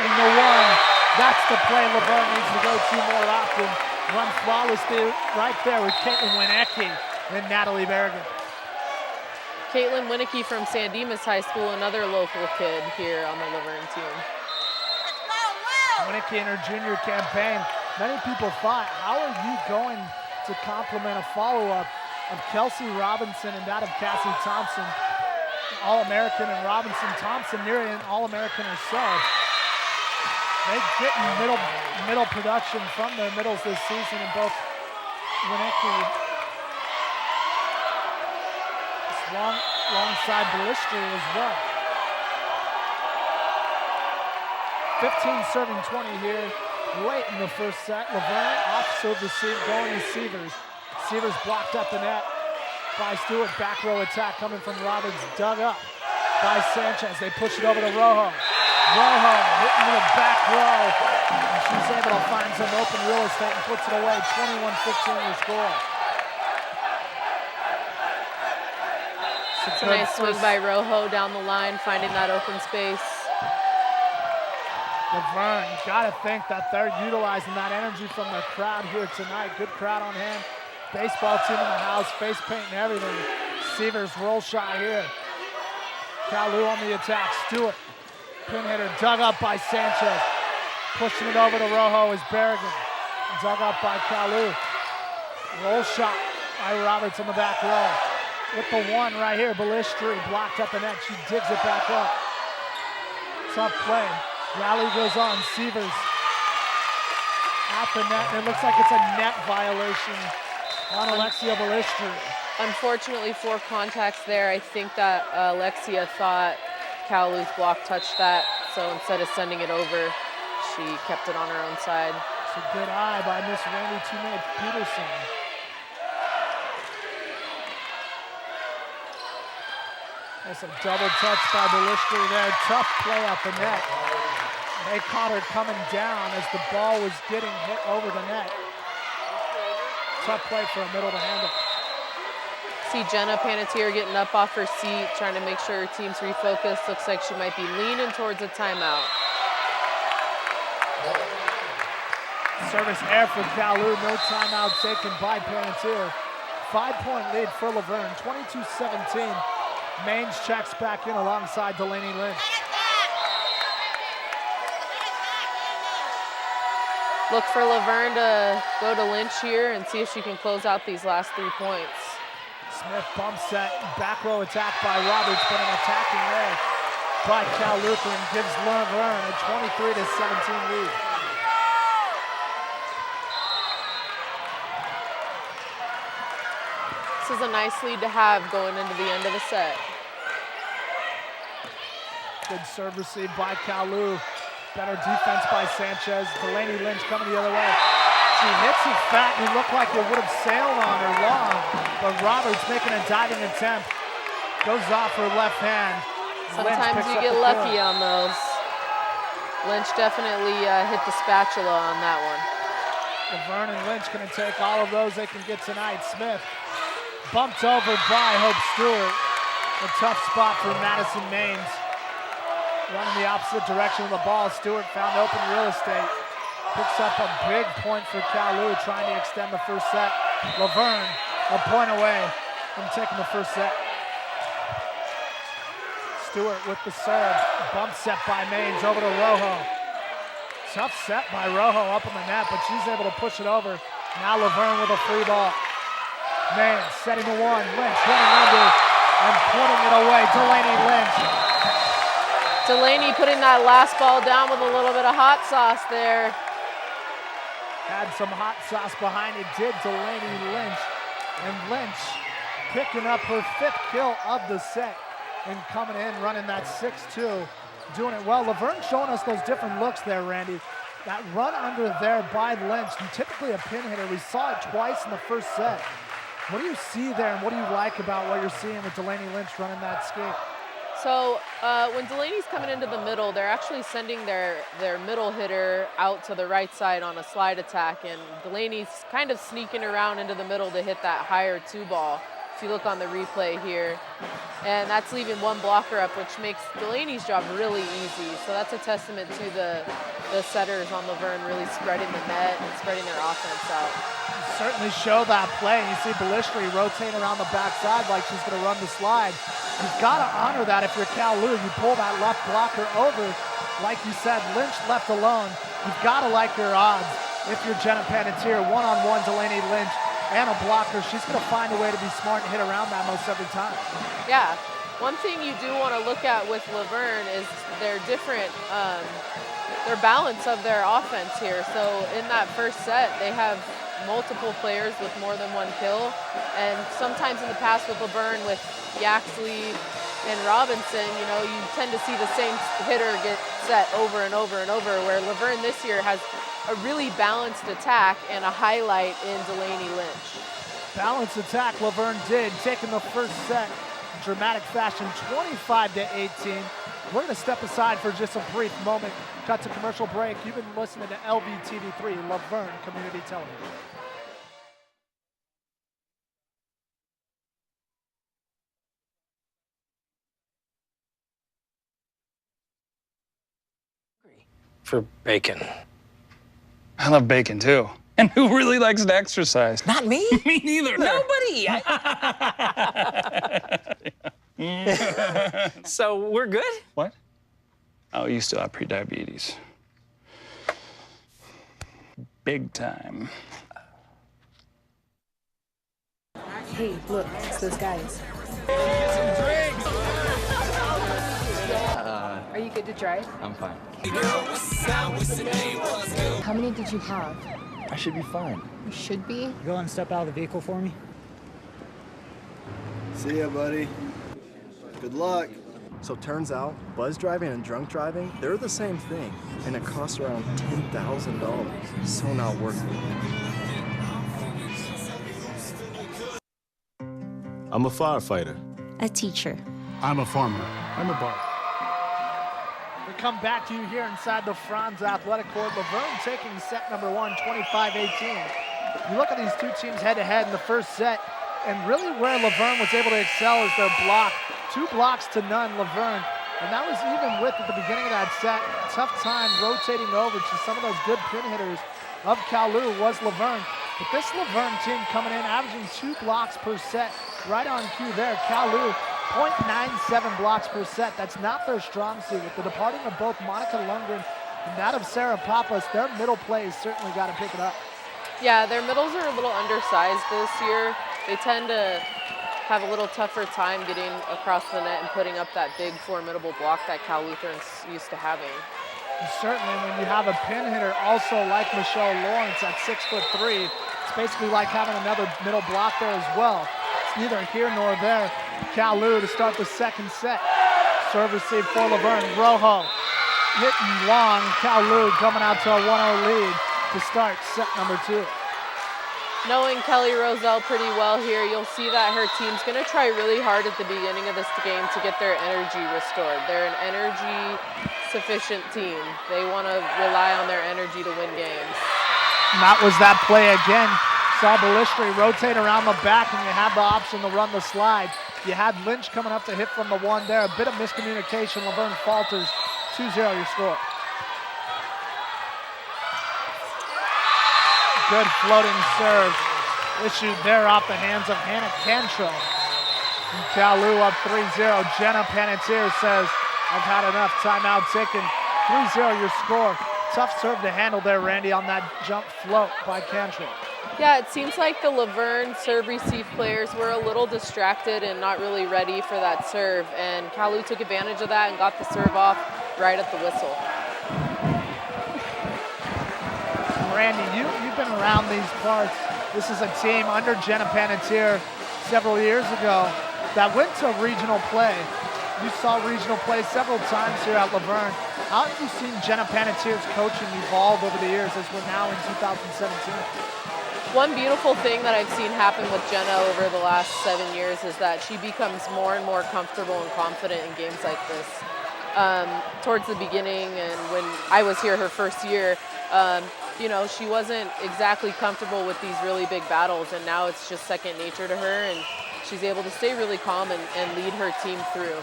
A: That's the play Laverne needs to go to more often. Run flawlessly right there with Caitlin Winnecke and Natalie Berrigan.
B: Caitlin Winnecke from San Dimas High School, another local kid here on the Laverne team.
A: Winnecke in her junior campaign Many people thought, how are you going to complement a follow-up of Kelsey Robinson and that of Cassie Thompson, All-American, and Robinson Thompson nearly an All-American herself. They're getting middle production from their middles this season in both Winnicki, alongside Ballistri as well. 15 serving 20 here, late in the first set. Laverne off serve receive, going to Sievers. Sievers blocked up the net by Stewart. Back row attack coming from Roberts, dug up by Sanchez. They push it over to Rojo. Rojo hitting the back row. And she's able to find some open real estate and puts it away. 21-15 the score.
B: It's a nice swing by Rojo down the line, finding that open space.
A: Verne, you gotta think that they're utilizing that energy from the crowd here tonight. Good crowd on hand. Baseball team in the house, face paint and everything. Sievers roll shot here. Cal Lu on the attack. Stewart, pin hitter, dug up by Sanchez. Pushing it over to Rojo is Berrigan. Dug up by Cal Lu. Roll shot by Roberts on the back row. With the one right here, Ballistri blocked up the net. She digs it back up. Tough play. Rally goes on. Sievers at the net, and it looks like it's a net violation on Alexia Ballistri.
B: Unfortunately, 4 contacts there. I think that Alexia thought Cal Lu's block touched that, so instead of sending it over, she kept it on her own side.
A: It's a good eye by Miss Randy Toomey Peterson. That's a double touch by Ballistri there. Tough play out the net. They caught her coming down as the ball was getting hit over the net. Tough play for a middle to handle.
B: See Jenna Panettiere getting up off her seat, trying to make sure her team's refocused. Looks like she might be leaning towards a timeout.
A: Service air for Cal Lu. No timeout taken by Panettiere. 5-point lead for Laverne, 22-17. Maines checks back in alongside Delaney Lynch.
B: Look for Laverne to go to Lynch here and see if she can close out these last 3 points.
A: Smith bump set, back row attack by Roberts, but an attacking there by Cal Lutheran gives Laverne a 23-17 lead.
B: This is a nice lead to have going into the end of the set.
A: Good serve receive by Cal Lu. Better defense by Sanchez. Delaney Lynch coming the other way. She hits it fat and it looked like it would have sailed on her long, but Roberts making a diving attempt. Goes off her left hand.
B: Sometimes you get lucky on those. Lynch definitely hit the spatula on that one.
A: Verne and Lynch gonna take all of those they can get tonight. Smith bumped over by Hope Stewart. A tough spot for Madison Maines. Running the opposite direction of the ball. Stewart found open real estate. Picks up a big point for Cal Lu, trying to extend the first set. Laverne a point away from taking the first set. Stewart with the serve. Bump set by Maines over to Rojo. Tough set by Rojo up in the net, but she's able to push it over. Now Laverne with a free ball. Maines setting the one. Lynch running under and putting it away. Delaney Lynch.
B: Delaney putting that last ball down with a little bit of hot sauce there.
A: Had some hot sauce behind it, did Delaney Lynch. And Lynch picking up her 5th kill of the set and coming in, running that 6-2. Doing it well. Laverne showing us those different looks there, Randy. That run under there by Lynch, and typically a pin hitter. We saw it twice in the first set. What do you see there, and what do you like about what you're seeing with Delaney Lynch running that skate?
B: So when Delaney's coming into the middle, they're actually sending their middle hitter out to the right side on a slide attack, and Delaney's kind of sneaking around into the middle to hit that higher 2 ball, if you look on the replay here. And that's leaving one blocker up, which makes Delaney's job really easy. So that's a testament to the setters on Laverne really spreading the net and spreading their offense out.
A: Certainly show that play. You see Ballistri rotate around the backside like she's going to run the slide. You've got to honor that if you're Cal Lu. You pull that left blocker over. Like you said, Lynch left alone. You've got to like your odds. if you're Jenna Panettiere, one-on-one Delaney Lynch and a blocker, she's going to find a way to be smart and hit around that most every time.
B: Yeah. One thing you do want to look at with Laverne is their different, their balance of their offense here. So in that first set, they have multiple players with more than one kill. And sometimes in the past with Laverne, with Yaxley and Robinson, you know, you tend to see the same hitter get set over and over and over, where Laverne this year has a really balanced attack and a highlight in Delaney Lynch.
A: Balanced attack, Laverne did, taking the first set in dramatic fashion, 25-18. We're going to step aside for just a brief moment, cut to commercial break. You've been listening to LVTV3, Laverne Community Television.
C: For bacon.
D: I love bacon too. And who really likes to exercise?
C: Not me.
D: Me neither.
C: Nobody. So we're good?
D: What? Oh, you still have prediabetes. Big time.
E: Hey, look, it's those guys. Are you good to drive?
F: I'm fine.
E: How many did you have?
F: I should be fine.
E: You should be.
G: Go and step out of the vehicle for me.
H: See ya, buddy. Good luck. So turns out, buzz driving and drunk driving, they're the same thing, and it costs around $10,000. So not worth it.
I: I'm a firefighter.
J: A teacher.
I: I'm a farmer. I'm a barber.
A: We come back to you here inside the Franz Athletic Court. Laverne taking set number one, 25-18. You look at these two teams head-to-head in the first set, and really where Laverne was able to excel is their block. 2 blocks to none, Laverne. And that was even with, at the beginning of that set, tough time rotating over to some of those good pin hitters of Cal Lu was Laverne. But this Laverne team coming in, averaging 2 blocks per set, right on cue there. Cal Lu, 0.97 blocks per set. That's not their strong suit. With the departing of both Monica Lundgren and that of Sarah Pappas, their middle plays certainly got to pick it up.
B: Yeah, their middles are a little undersized this year. They tend to have a little tougher time getting across the net and putting up that big, formidable block that Cal Lutheran's used to having.
A: And certainly when you have a pin hitter also like Michelle Lawrence at 6'3", it's basically like having another middle block there as well. It's neither here nor there. Cal Lu to start the second set. Serve receive for Laverne. Rojo hitting long. Cal Lu coming out to a 1-0 lead to start set number 2.
B: Knowing Kelly Roselle pretty well here, you'll see that her team's going to try really hard at the beginning of this game to get their energy restored. They're an energy-sufficient team. They want to rely on their energy to win games.
A: And that was that play again. Saw Ballistri rotate around the back, and you had the option to run the slide. You had Lynch coming up to hit from the one there. A bit of miscommunication. Laverne falters. 2-0 your score. Good floating serve issued there off the hands of Hannah Cantrell. And Cal Lu up 3-0. Jenna Panettiere says, I've had enough. Timeout taken. 3-0 your score. Tough serve to handle there, Randy, on that jump float by Cantrell.
B: Yeah, it seems like the Laverne serve-receive players were a little distracted and not really ready for that serve. And Cal Lu took advantage of that and got the serve off right at the whistle.
A: Randy, you've been around these parts. This is a team under Jenna Panettiere several years ago that went to regional play. You saw regional play several times here at Laverne. How have you seen Jenna Panettiere's coaching evolve over the years as we're now in 2017?
B: One beautiful thing that I've seen happen with Jenna over the last 7 years is that she becomes more and more comfortable and confident in games like this. Towards the beginning and when I was here her first year, you know, she wasn't exactly comfortable with these really big battles, and now it's just second nature to her, and she's able to stay really calm and lead her team through.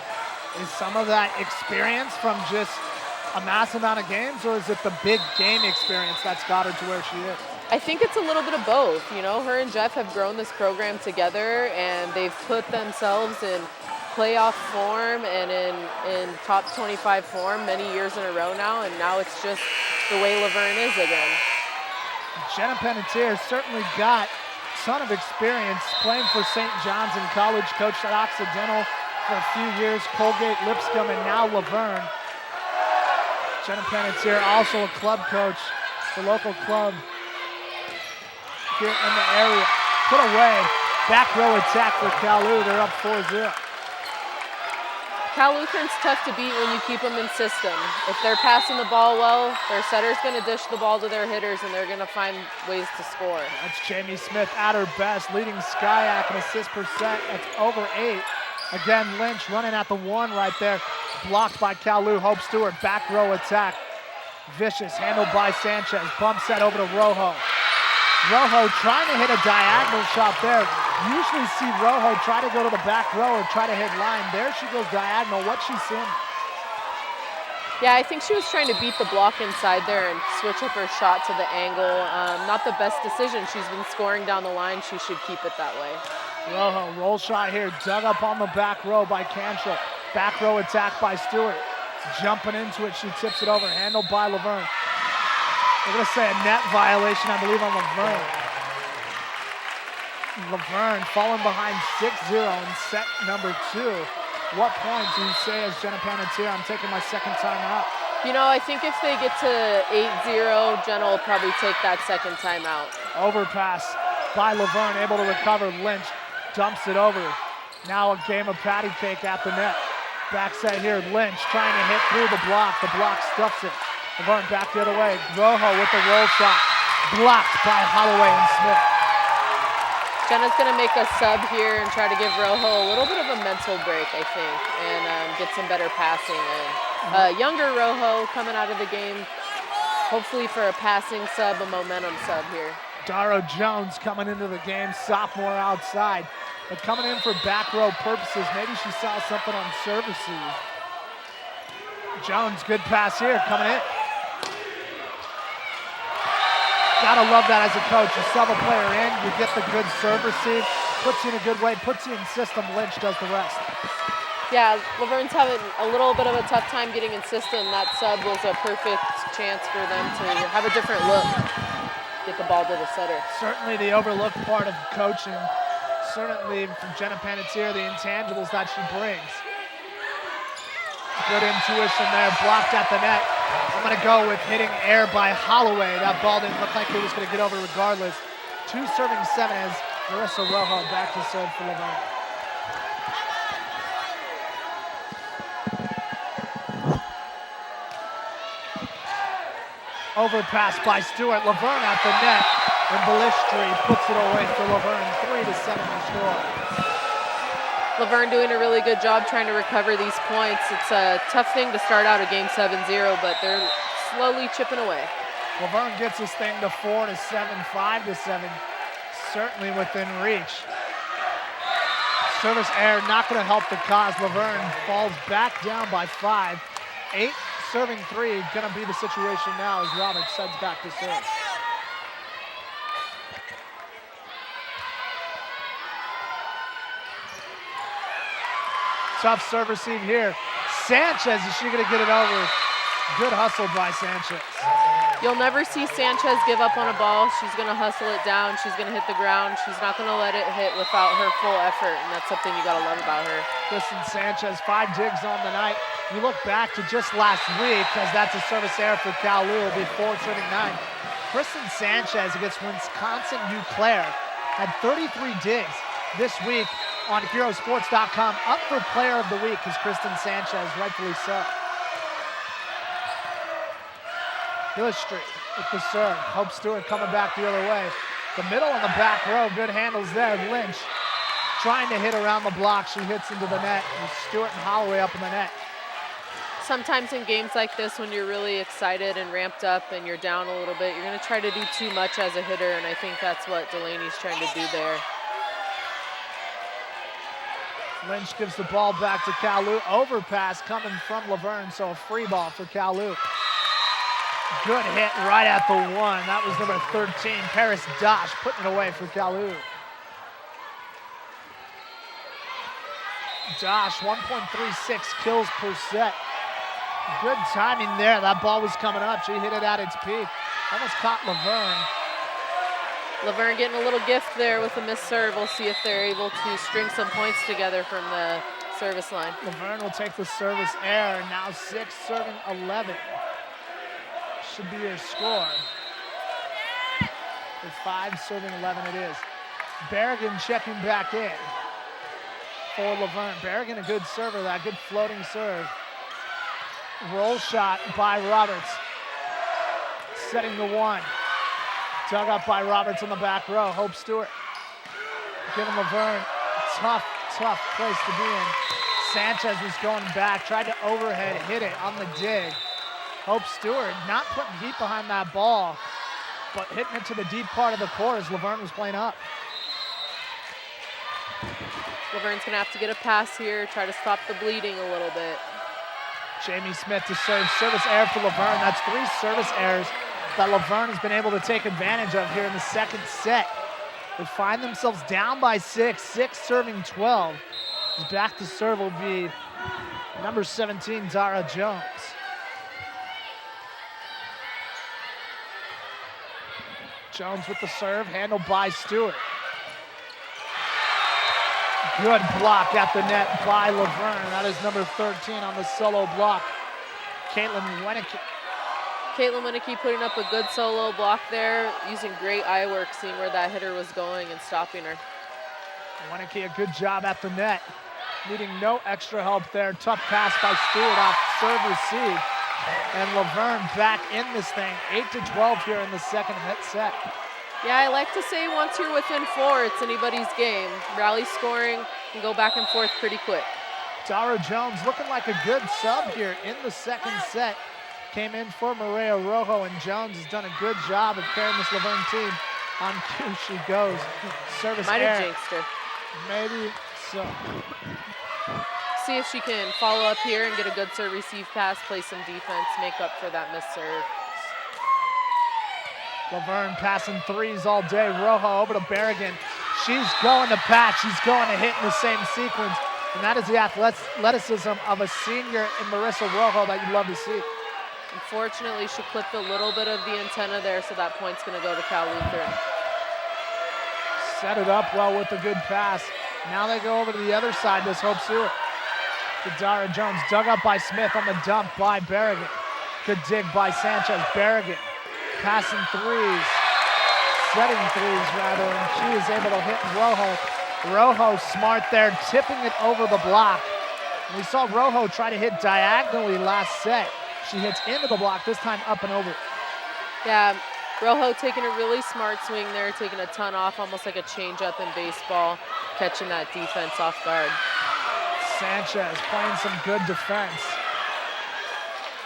A: Is some of that experience from just a mass amount of games, or is it the big game experience that's got her to where she is?
B: I think it's a little bit of both. You know, her and Jeff have grown this program together, and they've put themselves in playoff form and in top 25 form many years in a row now, and now it's just the way Laverne is again.
A: Jenna Panettiere certainly got a ton of experience playing for St. John's in college, coached at Occidental for a few years, Colgate, Lipscomb, and now Laverne. Jenna Panettiere, also a club coach, the local club here in the area. Put away, back row attack for Cal Lu. They're up 4-0.
B: Cal Lutheran's tough to beat when you keep them in system. If they're passing the ball well, their setter's going to dish the ball to their hitters, and they're going to find ways to score.
A: That's Jamie Smith at her best, leading SCIAC in assist percent. That's over 8. Again, Lynch running at the 1 right there. Blocked by Cal Lu. Hope Stewart, back row attack. Vicious, handled by Sanchez. Bump set over to Rojo. Rojo trying to hit a diagonal shot there. Usually see Rojo try to go to the back row or try to hit line. There she goes diagonal. What's she seeing?
B: Yeah, I think she was trying to beat the block inside there and switch up her shot to the angle. Not the best decision. She's been scoring down the line. She should keep it that way.
A: Rojo, roll shot here, dug up on the back row by Cantrell. Back row attack by Stewart. Jumping into it, she tips it over, handled by Laverne. They're gonna say a net violation, I believe, on Laverne. Laverne falling behind 6-0 in set number 2. What point do you say as Jenna Panettiere, I'm taking my second time out?
B: You know, I think if they get to 8-0, Jenna will probably take that second time out.
A: Overpass by Laverne, able to recover. Lynch dumps it over. Now a game of patty cake at the net. Back set here, Lynch trying to hit through the block. The block stuffs it. Laverne back the other way. Rojo with the roll shot. Blocked by Holloway and Smith.
B: Jenna's going to make a sub here and try to give Rojo a little bit of a mental break, I think, and get some better passing. And younger Rojo coming out of the game, hopefully for a passing sub, a momentum sub here.
A: Daro Jones coming into the game, sophomore outside. But coming in for back row purposes, maybe she saw something on services. Jones, good pass here, coming in. Gotta love that as a coach. You sub a player in, you get the good serve receive, puts you in a good way, puts you in system. Lynch does the rest.
B: Yeah, Laverne's having a little bit of a tough time getting in system. That sub was a perfect chance for them to have a different look, get the ball to the setter.
A: Certainly the overlooked part of coaching. Certainly from Jenna Panettiere, the intangibles that she brings. Good intuition there, blocked at the net. I'm gonna go with hitting air by Holloway. That ball didn't look like it was gonna get over regardless. 2 serving 7 as Marissa Rojo back to serve for Laverne. Overpass by Stewart. Laverne at the net. And Ballistri puts it away for Laverne. 3-7 to score.
B: Laverne doing a really good job trying to recover these points. It's a tough thing to start out a game 7-0, but they're slowly chipping away.
A: Laverne gets this thing to 4-7, 5-7. Certainly within reach. Service error not going to help the cause. Laverne falls back down by 5. 8 serving 3, going to be the situation now as Roberts heads back to serve. Tough serve receive here. Sanchez, is she going to get it over? Good hustle by Sanchez.
B: You'll never see Sanchez give up on a ball. She's going to hustle it down. She's going to hit the ground. She's not going to let it hit without her full effort, and that's something you got to love about her.
A: Kristen Sanchez, 5 digs on the night. You look back to just last week, as that's a service error for Cal Lu. It'll be 4 serving 9. Kristen Sanchez against Wisconsin Eau Claire had 33 digs this week on HeroSports.com. Up for player of the week is Kristen Sanchez, rightfully so. Billistri with the serve. Hope Stewart coming back the other way. The middle and the back row, good handles there. Lynch trying to hit around the block. She hits into the net. And Stewart and Holloway up in the net.
B: Sometimes in games like this, when you're really excited and ramped up and you're down a little bit, you're going to try to do too much as a hitter, and I think that's what Delaney's trying to do there.
A: Lynch gives the ball back to Cal Lu. Overpass coming from Laverne, so a free ball for Cal Lu. Good hit right at the 1. That was number 13, Paris Dosh, putting it away for Cal Lu. Dosh, 1.36 kills per set. Good timing there. That ball was coming up. She hit it at its peak. Almost caught Laverne.
B: Laverne getting a little gift there with a missed serve. We'll see if they're able to string some points together from the service line.
A: Laverne will take the service error. Now 6 serving 11. Should be your score. With 5 serving 11 it is. Berrigan checking back in for Laverne. Berrigan a good server, that good floating serve. Roll shot by Roberts. Setting the 1. Dug up by Roberts on the back row. Hope Stewart giving Laverne a tough place to be in. Sanchez was going back, tried to overhead, hit it on the dig. Hope Stewart not putting heat behind that ball, but hitting it to the deep part of the court as Laverne was playing up.
B: Laverne's gonna have to get a pass here, try to stop the bleeding a little bit.
A: Jamie Smith to serve. Service error for Laverne. That's 3 service errors that Laverne has been able to take advantage of here in the second set. They find themselves down by 6 serving 12. Back to serve will be number 17, Dara Jones. Jones with the serve, handled by Stewart. Good block at the net by Laverne. That is number 13 on the solo block, Caitlin Wenick.
B: Caitlin Winicky putting up a good solo block there, using great eye work, seeing where that hitter was going and stopping her.
A: Winicky, a good job at the net. Needing no extra help there. Tough pass by Stewart off serve receive. And Laverne back in this thing, 8-12 here in the second set.
B: Yeah, I like to say once you're within 4, it's anybody's game. Rally scoring can go back and forth pretty quick.
A: Dara Jones looking like a good sub here in the second set. Came in for Maria Rojo, and Jones has done a good job of carrying this Laverne team. On cue she goes. Service
B: Might
A: error.
B: have jinxed her.
A: Maybe so.
B: See if she can follow up here and get a good serve receive pass, play some defense, make up for that missed serve.
A: Laverne passing 3s all day. Rojo over to Berrigan. She's going to pat. She's going to hit in the same sequence. And that is the athleticism of a senior in Marissa Rojo that you love to see.
B: Unfortunately, she clipped a little bit of the antenna there, so that point's going to go to Cal Lutheran.
A: Set it up well with a good pass. Now they go over to the other side, this Hope Stewart. To Dara Jones, dug up by Smith on the dump by Berrigan. Good dig by Sanchez. Berrigan passing 3s, setting 3s rather, and she is able to hit Rojo. Rojo smart there, tipping it over the block. And we saw Rojo try to hit diagonally last set. She hits into the block, this time up and over.
B: Yeah, Rojo taking a really smart swing there, taking a ton off, almost like a change-up in baseball, catching that defense off guard.
A: Sanchez playing some good defense.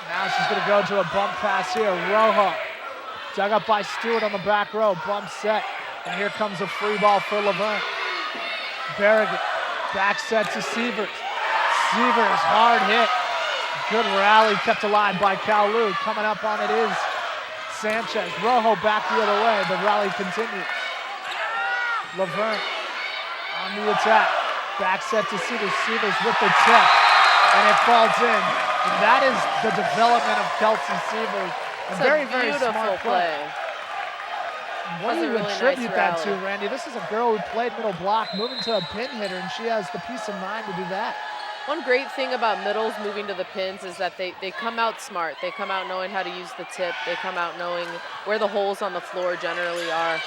A: Now she's going to go to a bump pass here. Rojo dug up by Stewart on the back row, bump set. And here comes a free ball for Laverne. Berrigan, back set to Sievers. Sievers, hard hit. Good rally kept alive by Cal Lu. Coming up on it is Sanchez. Rojo back the other way. The rally continues. Laverne on the attack. Back set to Sievers. Sievers with the tip. And it falls in. And that is the development of Kelsey Sievers.
B: It's
A: very,
B: a
A: very
B: beautiful
A: smart play. What do you
B: really
A: attribute
B: nice
A: that to, Randy? This is a girl who played middle block, moving to a pin hitter, and she has the peace of mind to do that.
B: One great thing about middles moving to the pins is that they come out smart. They come out knowing how to use the tip. They come out knowing where the holes on the floor generally are.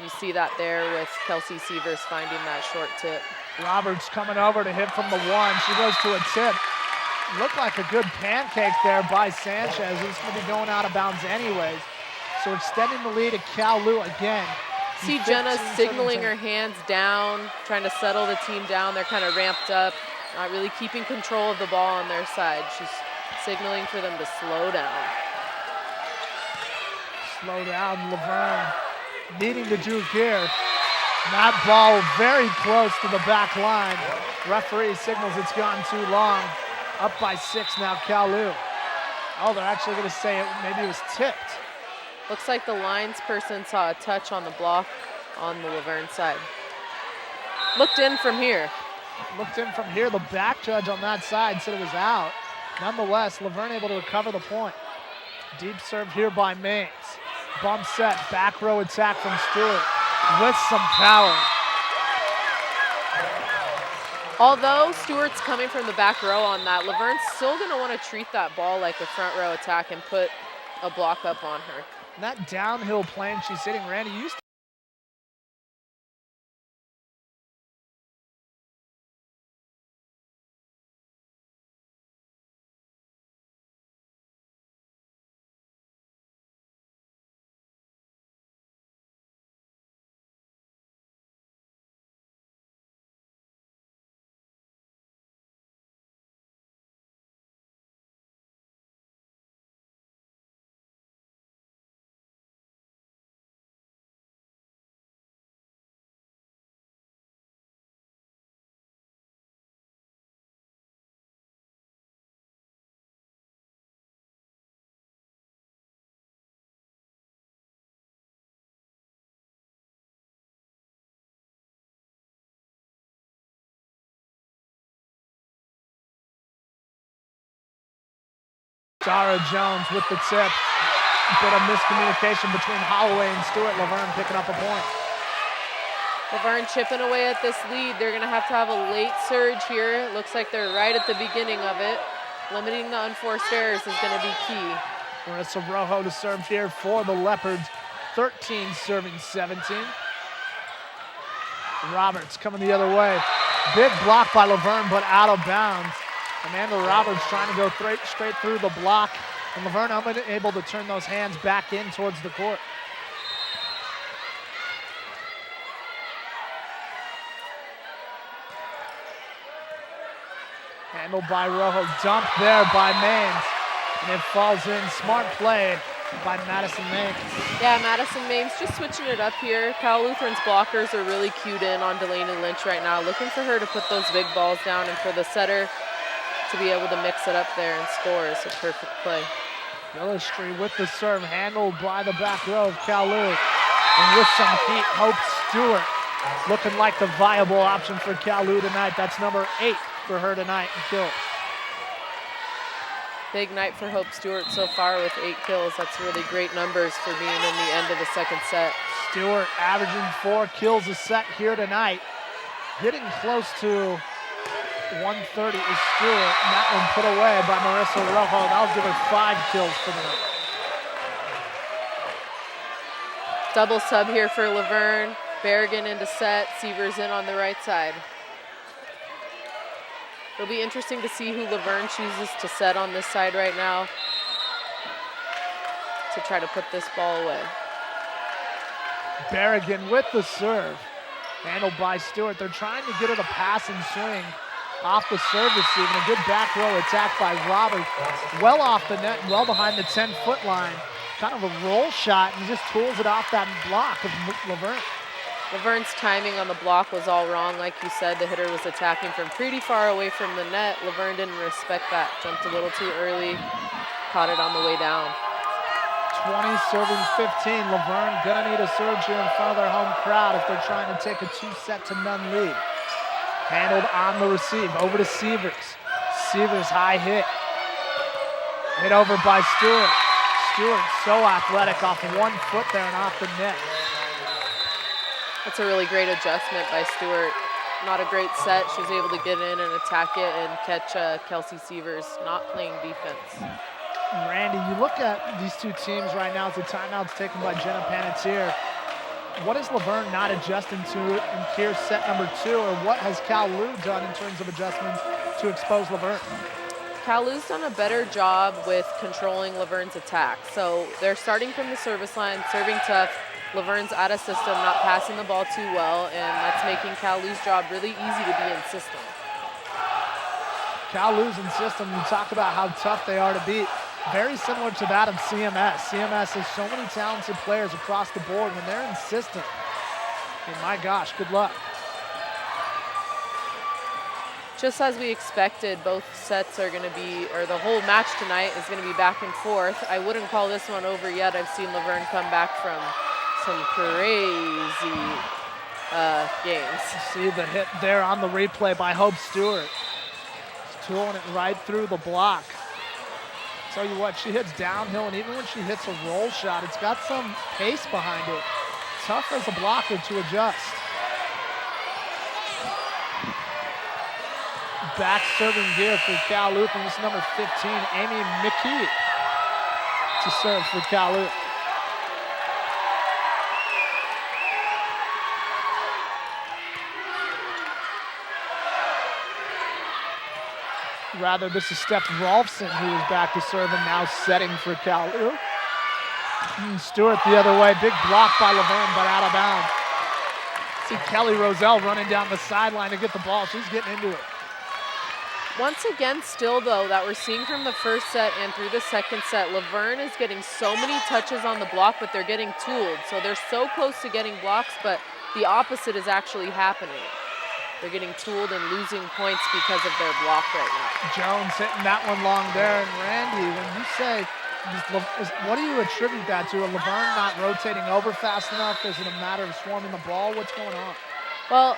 B: You see that there with Kelsey Sievers finding that short tip.
A: Roberts coming over to hit from the 1. She goes to a tip. Looked like a good pancake there by Sanchez. It's going to be going out of bounds anyways. So extending the lead to Cal Lu again.
B: See Jenna signaling her hands down, trying to settle the team down. They're kind of ramped up, not really keeping control of the ball on their side. She's signaling for them to slow down.
A: Slow down, Laverne. Needing to juke here. That ball very close to the back line. Referee signals it's gone too long. Up by 6 now, Cal Lu. Oh, they're actually going to say it maybe it was tipped.
B: Looks like the lines person saw a touch on the block on the Laverne side. Looked in from here.
A: Looked in from here. The back judge on that side said it was out. Nonetheless, Laverne able to recover the point. Deep serve here by Maines. Bump set, back row attack from Stewart with some power.
B: Although Stewart's coming from the back row on that, Laverne's still going to want to treat that ball like a front row attack and put a block up on her.
A: And that downhill plane she's hitting, Randy, used to Dara Jones with the tip. Bit of miscommunication between Holloway and Stewart. Laverne picking up a point.
B: Laverne chipping away at this lead. They're going to have a late surge here. It looks like they're right at the beginning of it. Limiting the unforced errors is going to be key.
A: Marissa Rojo to serve here for the Leopards. 13 serving 17. Roberts coming the other way. Big block by Laverne, but out of bounds. Amanda Roberts trying to go straight through the block, and Laverne unable to turn those hands back in towards the court. Handled by Rojo, dumped there by Maines, and it falls in. Smart play by Madison Maines.
B: Yeah, Madison Maines just switching it up here. Cal Lutheran's blockers are really cued in on Delaney Lynch right now, looking for her to put those big balls down and for the setter to be able to mix it up there and score. It's a perfect play.
A: Gillistry with the serve, handled by the back row of Cal Lu. And with some heat, Hope Stewart looking like the viable option for Cal Lu tonight. That's number 8 for her tonight in kills.
B: Big night for Hope Stewart so far with 8 kills. That's really great numbers for being in the end of the second set.
A: Stewart averaging 4 kills a set here tonight. Getting close to 130 is Stewart, and that one put away by Marissa Rojo. That'll give her 5 kills for the night.
B: Double sub here for Laverne. Berrigan into set, Sievers in on the right side. It'll be interesting to see who Laverne chooses to set on this side right now to try to put this ball away.
A: Berrigan with the serve, handled by Stewart. They're trying to get her to pass and swing off the serve receive, and a good back row attack by Roberts. Well off the net, well behind the 10-foot line. Kind of a roll shot, and just tools it off that block of Laverne.
B: Laverne's timing on the block was all wrong. Like you said, the hitter was attacking from pretty far away from the net. Laverne didn't respect that. Jumped a little too early, caught it on the way down.
A: 20 serving 15. Laverne gonna need a surge here in front of their home crowd if they're trying to take a 2-0 lead. Handled on the receive, over to Sievers. Sievers high hit. Hit over by Stewart. Stewart so athletic off 1 foot there and off the net.
B: That's a really great adjustment by Stewart. Not a great set. She was able to get in and attack it and catch Kelsey Sievers not playing defense.
A: Randy, you look at these two teams right now as the timeout's taken by Jenna Panettiere. What is Laverne not adjusting to in Kier's set number 2, or what has Cal Lu done in terms of adjustments to expose Laverne?
B: Cal Lu's done a better job with controlling Laverne's attack. So they're starting from the service line, serving tough. Laverne's out of system, not passing the ball too well, and that's making Cal Lu's job really easy to be in system.
A: Cal Lu's in system, you talk about how tough they are to beat. Very similar to that of CMS. CMS has so many talented players across the board. When they're in system, and my gosh, good luck.
B: Just as we expected, both sets are going to be, or the whole match tonight is going to be back and forth. I wouldn't call this one over yet. I've seen Laverne come back from some crazy games.
A: See the hit there on the replay by Hope Stewart. Just tooling it right through the block. Tell you what, she hits downhill, and even when she hits a roll shot, it's got some pace behind it. Tough as a blocker to adjust. Back serving gear for Cal Lutheran. This is number 15, Amy McKee, to serve for Cal Lutheran. Rather, this is Steph Rolfson, who is back to serve and now setting for Cal Lutheran. Stewart the other way. Big block by Laverne, but out of bounds. See Kelly Roselle running down the sideline to get the ball. She's getting into it.
B: Once again, still though, that we're seeing from the first set and through the second set, Laverne is getting so many touches on the block, but they're getting tooled. So they're so close to getting blocks, but the opposite is actually happening. They're getting tooled and losing points because of their block right now.
A: Jones hitting that one long there. And Randy, when you say, what do you attribute that to? Laverne not rotating over fast enough? Is it a matter of swarming the ball? What's going on?
B: Well,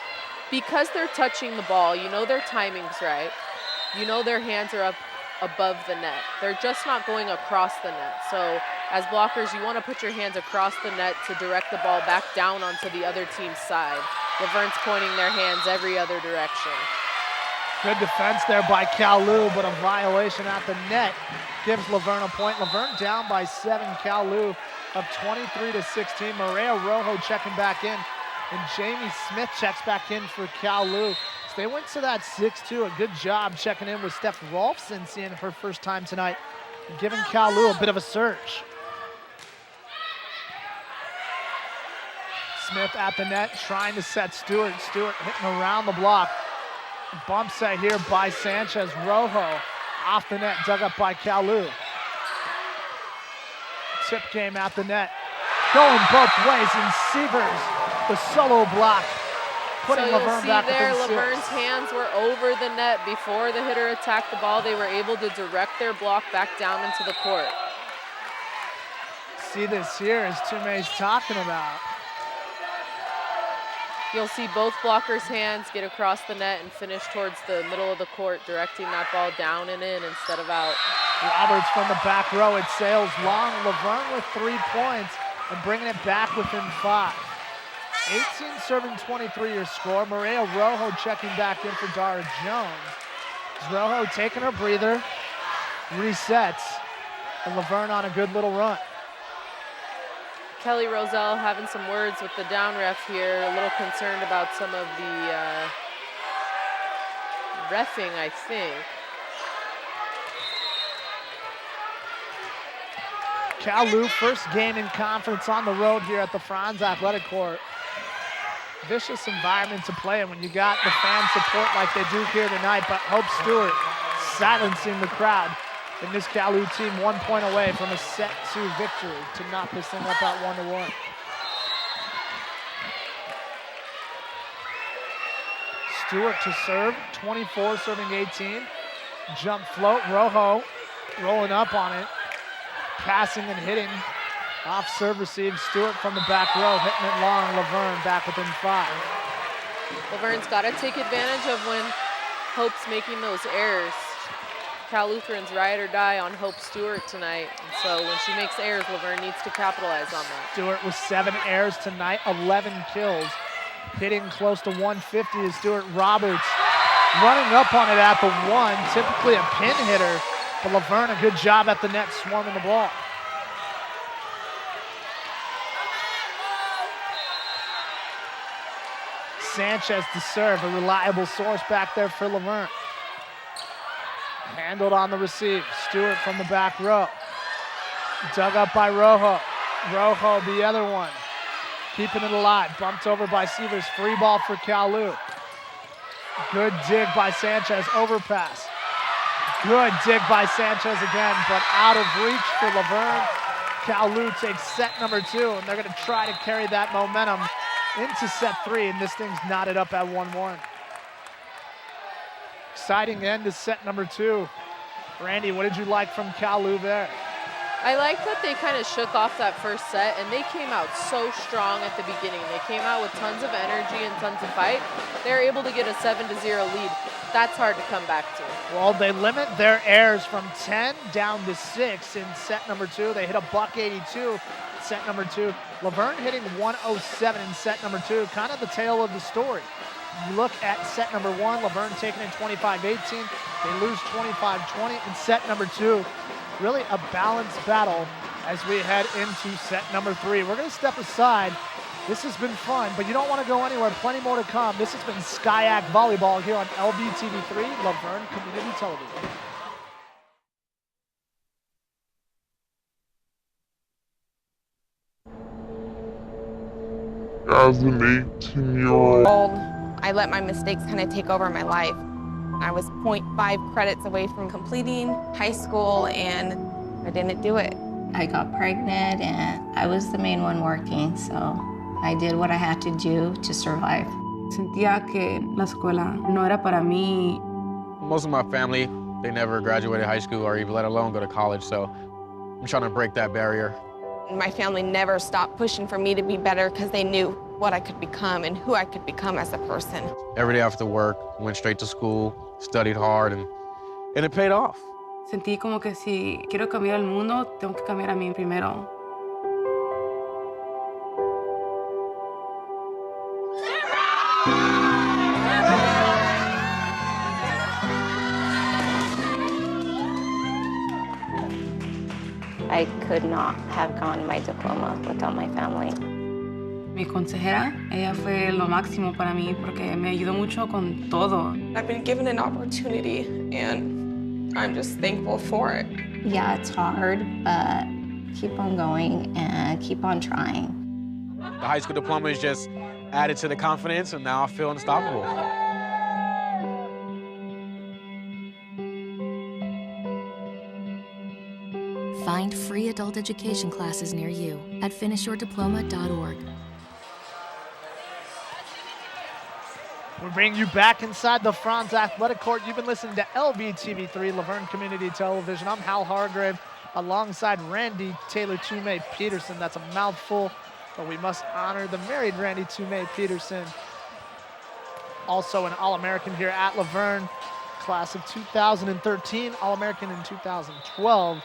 B: because they're touching the ball, you know their timing's right. You know their hands are up above the net. They're just not going across the net. So as blockers, you want to put your hands across the net to direct the ball back down onto the other team's side. Laverne's pointing their hands every other direction.
A: Good defense there by Cal Lu, but a violation at the net gives Laverne a point. Laverne down by 7. Cal Lu up 23-16. Maria Rojo checking back in, and Jamie Smith checks back in for Cal Lu. So they went to that 6-2. A good job checking in with Steph Rolfson, seeing her first time tonight, and giving Cal Lu a bit of a surge. Smith at the net, trying to set Stewart. Stewart hitting around the block. Bump set here by Sanchez. Rojo off the net, dug up by Cal Lu. Tip game at the net. Going both ways, and Sievers, the solo block, putting Laverne back within 6.
B: Laverne's hands were over the net before the hitter attacked the ball. They were able to direct their block back down into the court.
A: See this here, as Tume's talking about.
B: You'll see both blockers' hands get across the net and finish towards the middle of the court, directing that ball down and in instead of out.
A: Roberts from the back row, it sails long. Laverne with 3 points and bringing it back within 5. 18 serving 23 your score. Maria Rojo checking back in for Dara Jones. Rojo taking her breather, resets, and Laverne on a good little run.
B: Kelly Roselle having some words with the down ref here, a little concerned about some of the reffing, I think.
A: Cal Lu, first game in conference on the road here at the Franz Athletic Court. Vicious environment to play in when you got the fan support like they do here tonight, but Hope Stewart silencing the crowd. And this Cal Lu team 1 point away from a set 2 victory to knock this thing up at 1-1. Stewart to serve, 24 serving 18. Jump float, Rojo rolling up on it. Passing and hitting. Off serve receive, Stewart from the back row, hitting it long. Laverne back within 5.
B: Laverne's got to take advantage of when Hope's making those errors. Cal Lutheran's ride or die on Hope Stewart tonight. And so when she makes errors, Laverne needs to capitalize on that.
A: Stewart with 7 errors tonight, 11 kills. Hitting close to 150 is Stewart. Roberts running up on it at the 1. Typically a pin hitter, but Laverne a good job at the net swarming the ball. Sanchez to serve, a reliable source back there for Laverne. Handled on the receive. Stewart from the back row. Dug up by Rojo. Rojo, the other one. Keeping it alive. Bumped over by Sievers. Free ball for Cal Lu. Good dig by Sanchez. Overpass. Good dig by Sanchez again, but out of reach for Laverne. Cal Lu takes set number 2, and they're going to try to carry that momentum into set 3, and this thing's knotted up at 1-1. Exciting end to set number 2. Randy, what did you like from Cal Lu there?
B: I like that they kind of shook off that first set, and they came out so strong at the beginning. They came out with tons of energy and tons of fight. They were able to get a 7-0 lead. That's hard to come back to.
A: Well, they limit their errors from 10 down to 6 in set number 2. They hit a $182 set number 2. Laverne hitting 107 in set number 2, kind of the tale of the story. You look at set number 1, Laverne taking it 25-18. They lose 25-20 in set number 2. Really a balanced battle as we head into set number 3. We're going to step aside. This has been fun, but you don't want to go anywhere. Plenty more to come. This has been SCIAC Volleyball here on LVTV3, Laverne Community Television.
F: As an 18-year-old,
J: I let my mistakes kind of take over my life. I was 0.5 credits away from completing high school, and I didn't do it.
K: I got pregnant, and I was the main one working, so I did what I had to do to survive.
L: Sentía que la escuela no era para mí.
M: Most of my family, they never graduated high school or even let alone go to college, so I'm trying to break that barrier.
J: My family never stopped pushing for me to be better because they knew what I could become and who I could become as a person.
M: Every day after work, went straight to school, studied hard, and it paid off.
L: Sentí como que si quiero cambiar el mundo, tengo que cambiar a mí primero.
K: I could not have gotten my diploma without my family.
L: Mi consejera, ella fue lo máximo para mí porque me ayudó mucho con todo.
J: I've been given an opportunity, and I'm just thankful for it.
K: Yeah, it's hard, but keep on going and keep on trying.
M: The high school diploma is just added to the confidence, and now I feel unstoppable.
N: Find free adult education classes near you at finishyourdiploma.org.
A: We're bringing you back inside the Franz Athletic Court. You've been listening to LVTV3, Laverne Community Television. I'm Hal Hargrave alongside Randy Taylor Tume Peterson. That's a mouthful, but we must honor the married Randy Tume Peterson. Also an All-American here at Laverne, class of 2013, All-American in 2012.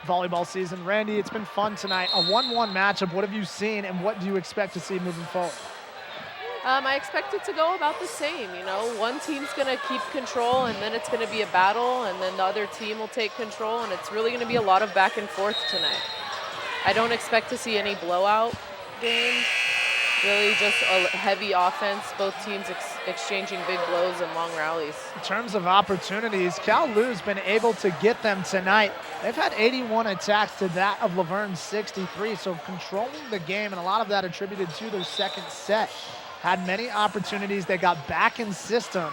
A: Volleyball season. Randy, it's been fun tonight. A 1-1 matchup. What have you seen, and what do you expect to see moving forward?
B: I expect it to go about the same. You know, one team's going to keep control, and then it's going to be a battle, and then the other team will take control, and it's really going to be a lot of back and forth tonight. I don't expect to see any blowout games. Really just a heavy offense, both teams exchanging big blows and long rallies.
A: In terms of opportunities, Cal Lu's been able to get them tonight. They've had 81 attacks to that of Laverne's 63, so controlling the game, and a lot of that attributed to their second set. Had many opportunities. They got back in system,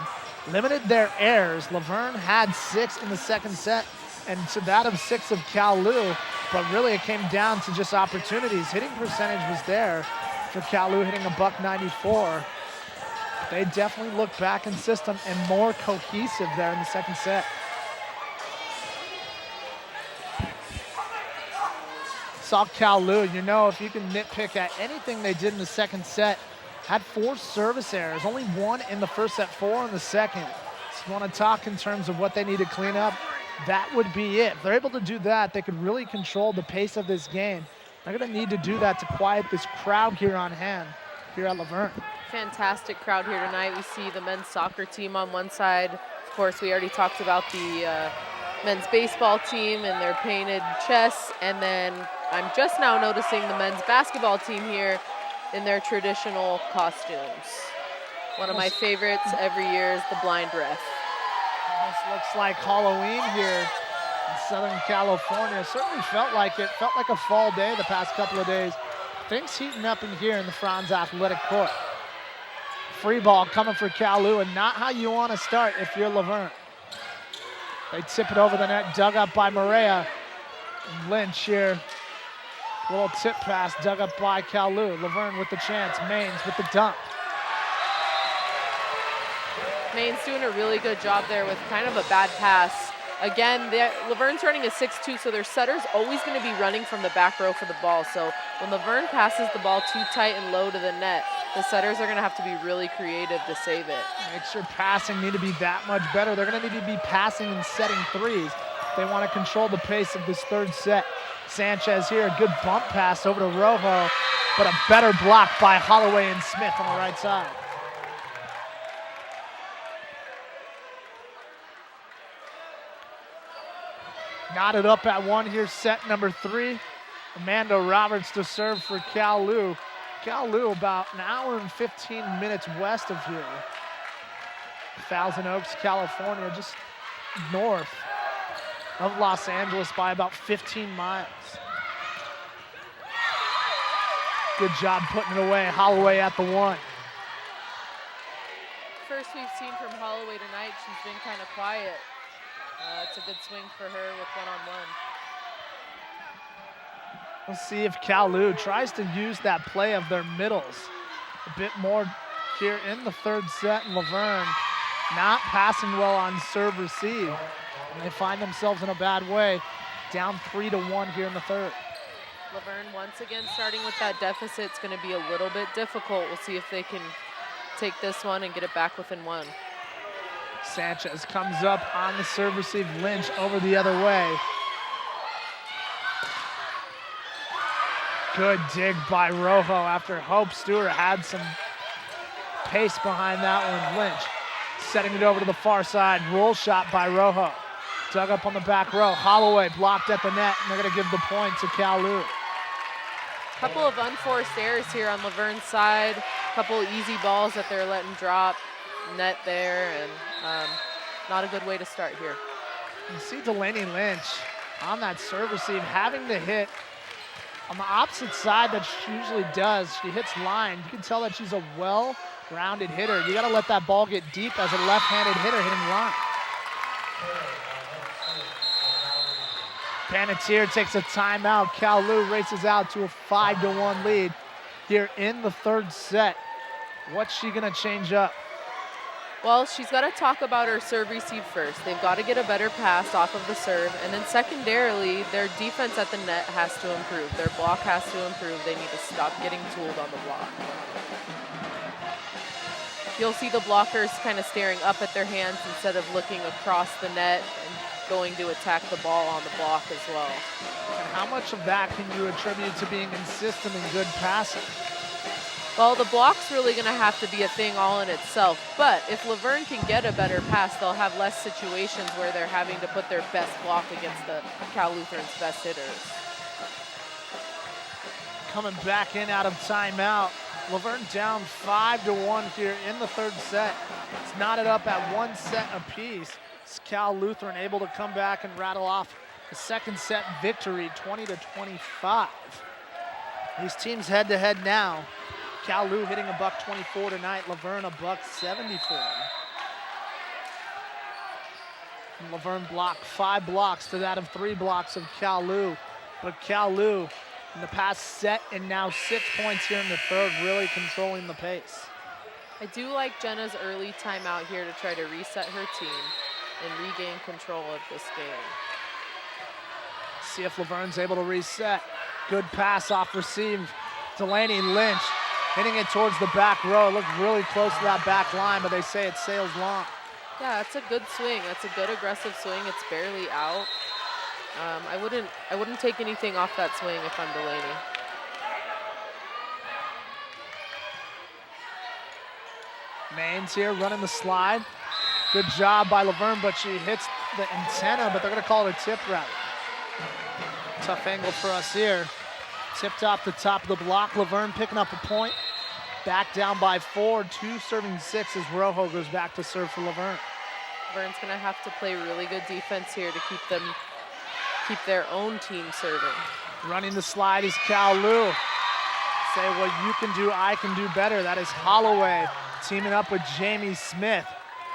A: limited their errors. Laverne had 6 in the second set, and to that of 6 of Cal Lu, but really it came down to just opportunities. Hitting percentage was there for Cal Lu, hitting a $194. They definitely looked back in system and more cohesive there in the second set. Saw Cal Lu, you know, if you can nitpick at anything they did in the second set, had 4 service errors, only 1 in the first set, 4 in the second. So if you want to talk in terms of what they need to clean up, that would be it. If they're able to do that, they could really control the pace of this game. They're going to need to do that to quiet this crowd here on hand, here at Laverne.
B: Fantastic crowd here tonight. We see the men's soccer team on one side. Of course, we already talked about the men's baseball team and their painted chests. And then I'm just now noticing the men's basketball team here in their traditional costumes. One of my favorites every year is the blind ref.
A: Almost looks like Halloween here in Southern California. Certainly felt like it. Felt like a fall day the past couple of days. Things heating up in here in the Franz Athletic Court. Free ball coming for Cal Lu, and not how you want to start if you're Laverne. They tip it over the net, dug up by Maria. Lynch here. Little tip pass dug up by Cal Lu. Laverne with the chance. Maines with the dump.
B: Maine's doing a really good job there with kind of a bad pass Again, Laverne's running a 6-2, so their setter's always going to be running from the back row for the ball. So when Laverne passes the ball too tight and low to the net, the setters are going to have to be really creative to save it.
A: Makes your passing need to be that much better. They're going to need to be passing and setting threes if they want to control the pace of this third set. Sanchez here, a good bump pass over to Rojo, but a better block by Holloway and Smith on the right side. Knotted up at 1 here, set number 3. Amanda Roberts to serve for Cal Lu. Cal Lu about an hour and 15 minutes west of here. Thousand Oaks, California, just north of Los Angeles by about 15 miles. Good job putting it away. Holloway at the 1.
B: First we've seen from Holloway tonight, she's been kind of quiet. It's a good swing for her with one-on-one.
A: We'll see if Cal Lu tries to use that play of their middles a bit more here in the third set. And Laverne not passing well on serve receive. And they find themselves in a bad way, down 3-1 here in the third.
B: Laverne once again starting with that deficit. It's going to be a little bit difficult. We'll see if they can take this one and get it back within 1.
A: Sanchez comes up on the serve receive. Lynch over the other way. Good dig by Rojo after Hope Stewart had some pace behind that one. Lynch setting it over to the far side. Roll shot by Rojo. Dug up on the back row. Holloway blocked at the net, and they're going to give the point to Cal Lu.
B: Couple of unforced errors here on Laverne's side. Couple easy balls that they're letting drop. Net there, and not a good way to start here.
A: You see Delaney Lynch on that serve receive having to hit on the opposite side that she usually does. She hits line. You can tell that she's a well-rounded hitter. You got to let that ball get deep as a left-handed hitter hitting line. Panettiere takes a timeout. Cal Lu races out to a 5-1 lead here in the third set. What's she going to change up?
B: Well, she's got to talk about her serve receive first. They've got to get a better pass off of the serve. And then secondarily, their defense at the net has to improve. Their block has to improve. They need to stop getting tooled on the block. You'll see the blockers kind of staring up at their hands instead of looking across the net and going to attack the ball on the block as well.
A: And how much of that can you attribute to being consistent and good passing?
B: Well, the block's really going to have to be a thing all in itself, but if Laverne can get a better pass, they'll have less situations where they're having to put their best block against the Cal Lutheran's best hitters.
A: Coming back in out of timeout. Laverne down 5-1 here in the third set. It's knotted up at 1 set apiece. It's Cal Lutheran able to come back and rattle off a second set victory, 20-25. These teams head to head now. Cal Lu hitting $124 tonight. Laverne $174. And Laverne blocked 5 blocks to that of 3 blocks of Cal Lu. But Cal Lu in the past set and now 6 points here in the third, really controlling the pace.
B: I do like Jenna's early timeout here to try to reset her team and regain control of this game.
A: See if Laverne's able to reset. Good pass off receive. Delaney Lynch hitting it towards the back row. Looked really close to that back line, but they say it sails long.
B: Yeah, that's a good swing. That's a good aggressive swing. It's barely out. I wouldn't take anything off that swing if I'm Delaney.
A: Maines here running the slide. Good job by Laverne, but she hits the antenna, but they're going to call it a tip route. Tough angle for us here. Tipped off the top of the block. Laverne picking up a point. Back down by 4, 2 serving 6 as Rojo goes back to serve for Laverne.
B: Laverne's going to have to play really good defense here to keep their own team serving.
A: Running the slide is Cal Lu. Say what you can do, I can do better. That is Holloway teaming up with Jamie Smith.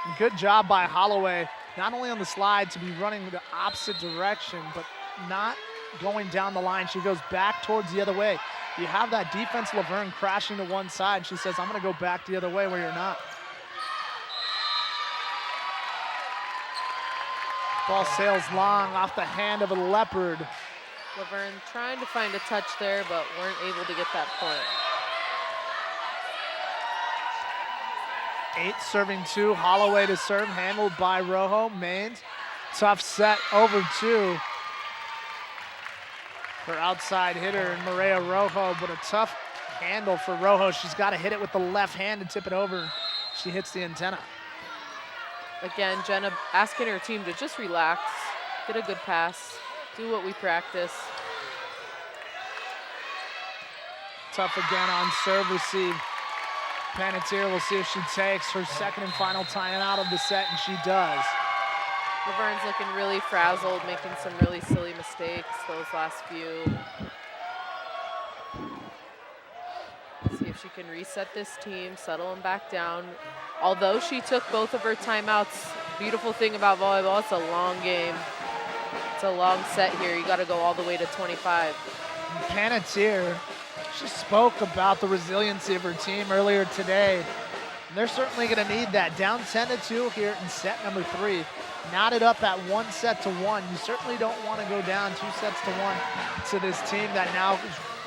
A: And good job by Holloway, not only on the slide to be running the opposite direction, but not going down the line. She goes back towards the other way. You have that defense, Laverne, crashing to one side. She says, I'm going to go back the other way where you're not. Ball sails long off the hand of a Leopard.
B: Laverne trying to find a touch there, but weren't able to get that point.
A: 8 serving 2, Holloway to serve, handled by Rojo, Mains. Tough set over 2. Her outside hitter, Maria Rojo, but a tough handle for Rojo. She's got to hit it with the left hand and tip it over. She hits the antenna.
B: Again, Jenna asking her team to just relax, get a good pass, do what we practice.
A: Tough again on serve receive. Panettiere will see if she takes her second and final timeout of the set, and she does.
B: Laverne's looking really frazzled, making some really silly mistakes those last few. See if she can reset this team, settle them back down. Although she took both of her timeouts, beautiful thing about volleyball, it's a long game. It's a long set here. You got to go all the way to 25.
A: Panettiere, she spoke about the resiliency of her team earlier today. And they're certainly going to need that. Down 10-2 here in set number 3. Knotted up at 1-1. You certainly don't want to go down 2-1 to this team that now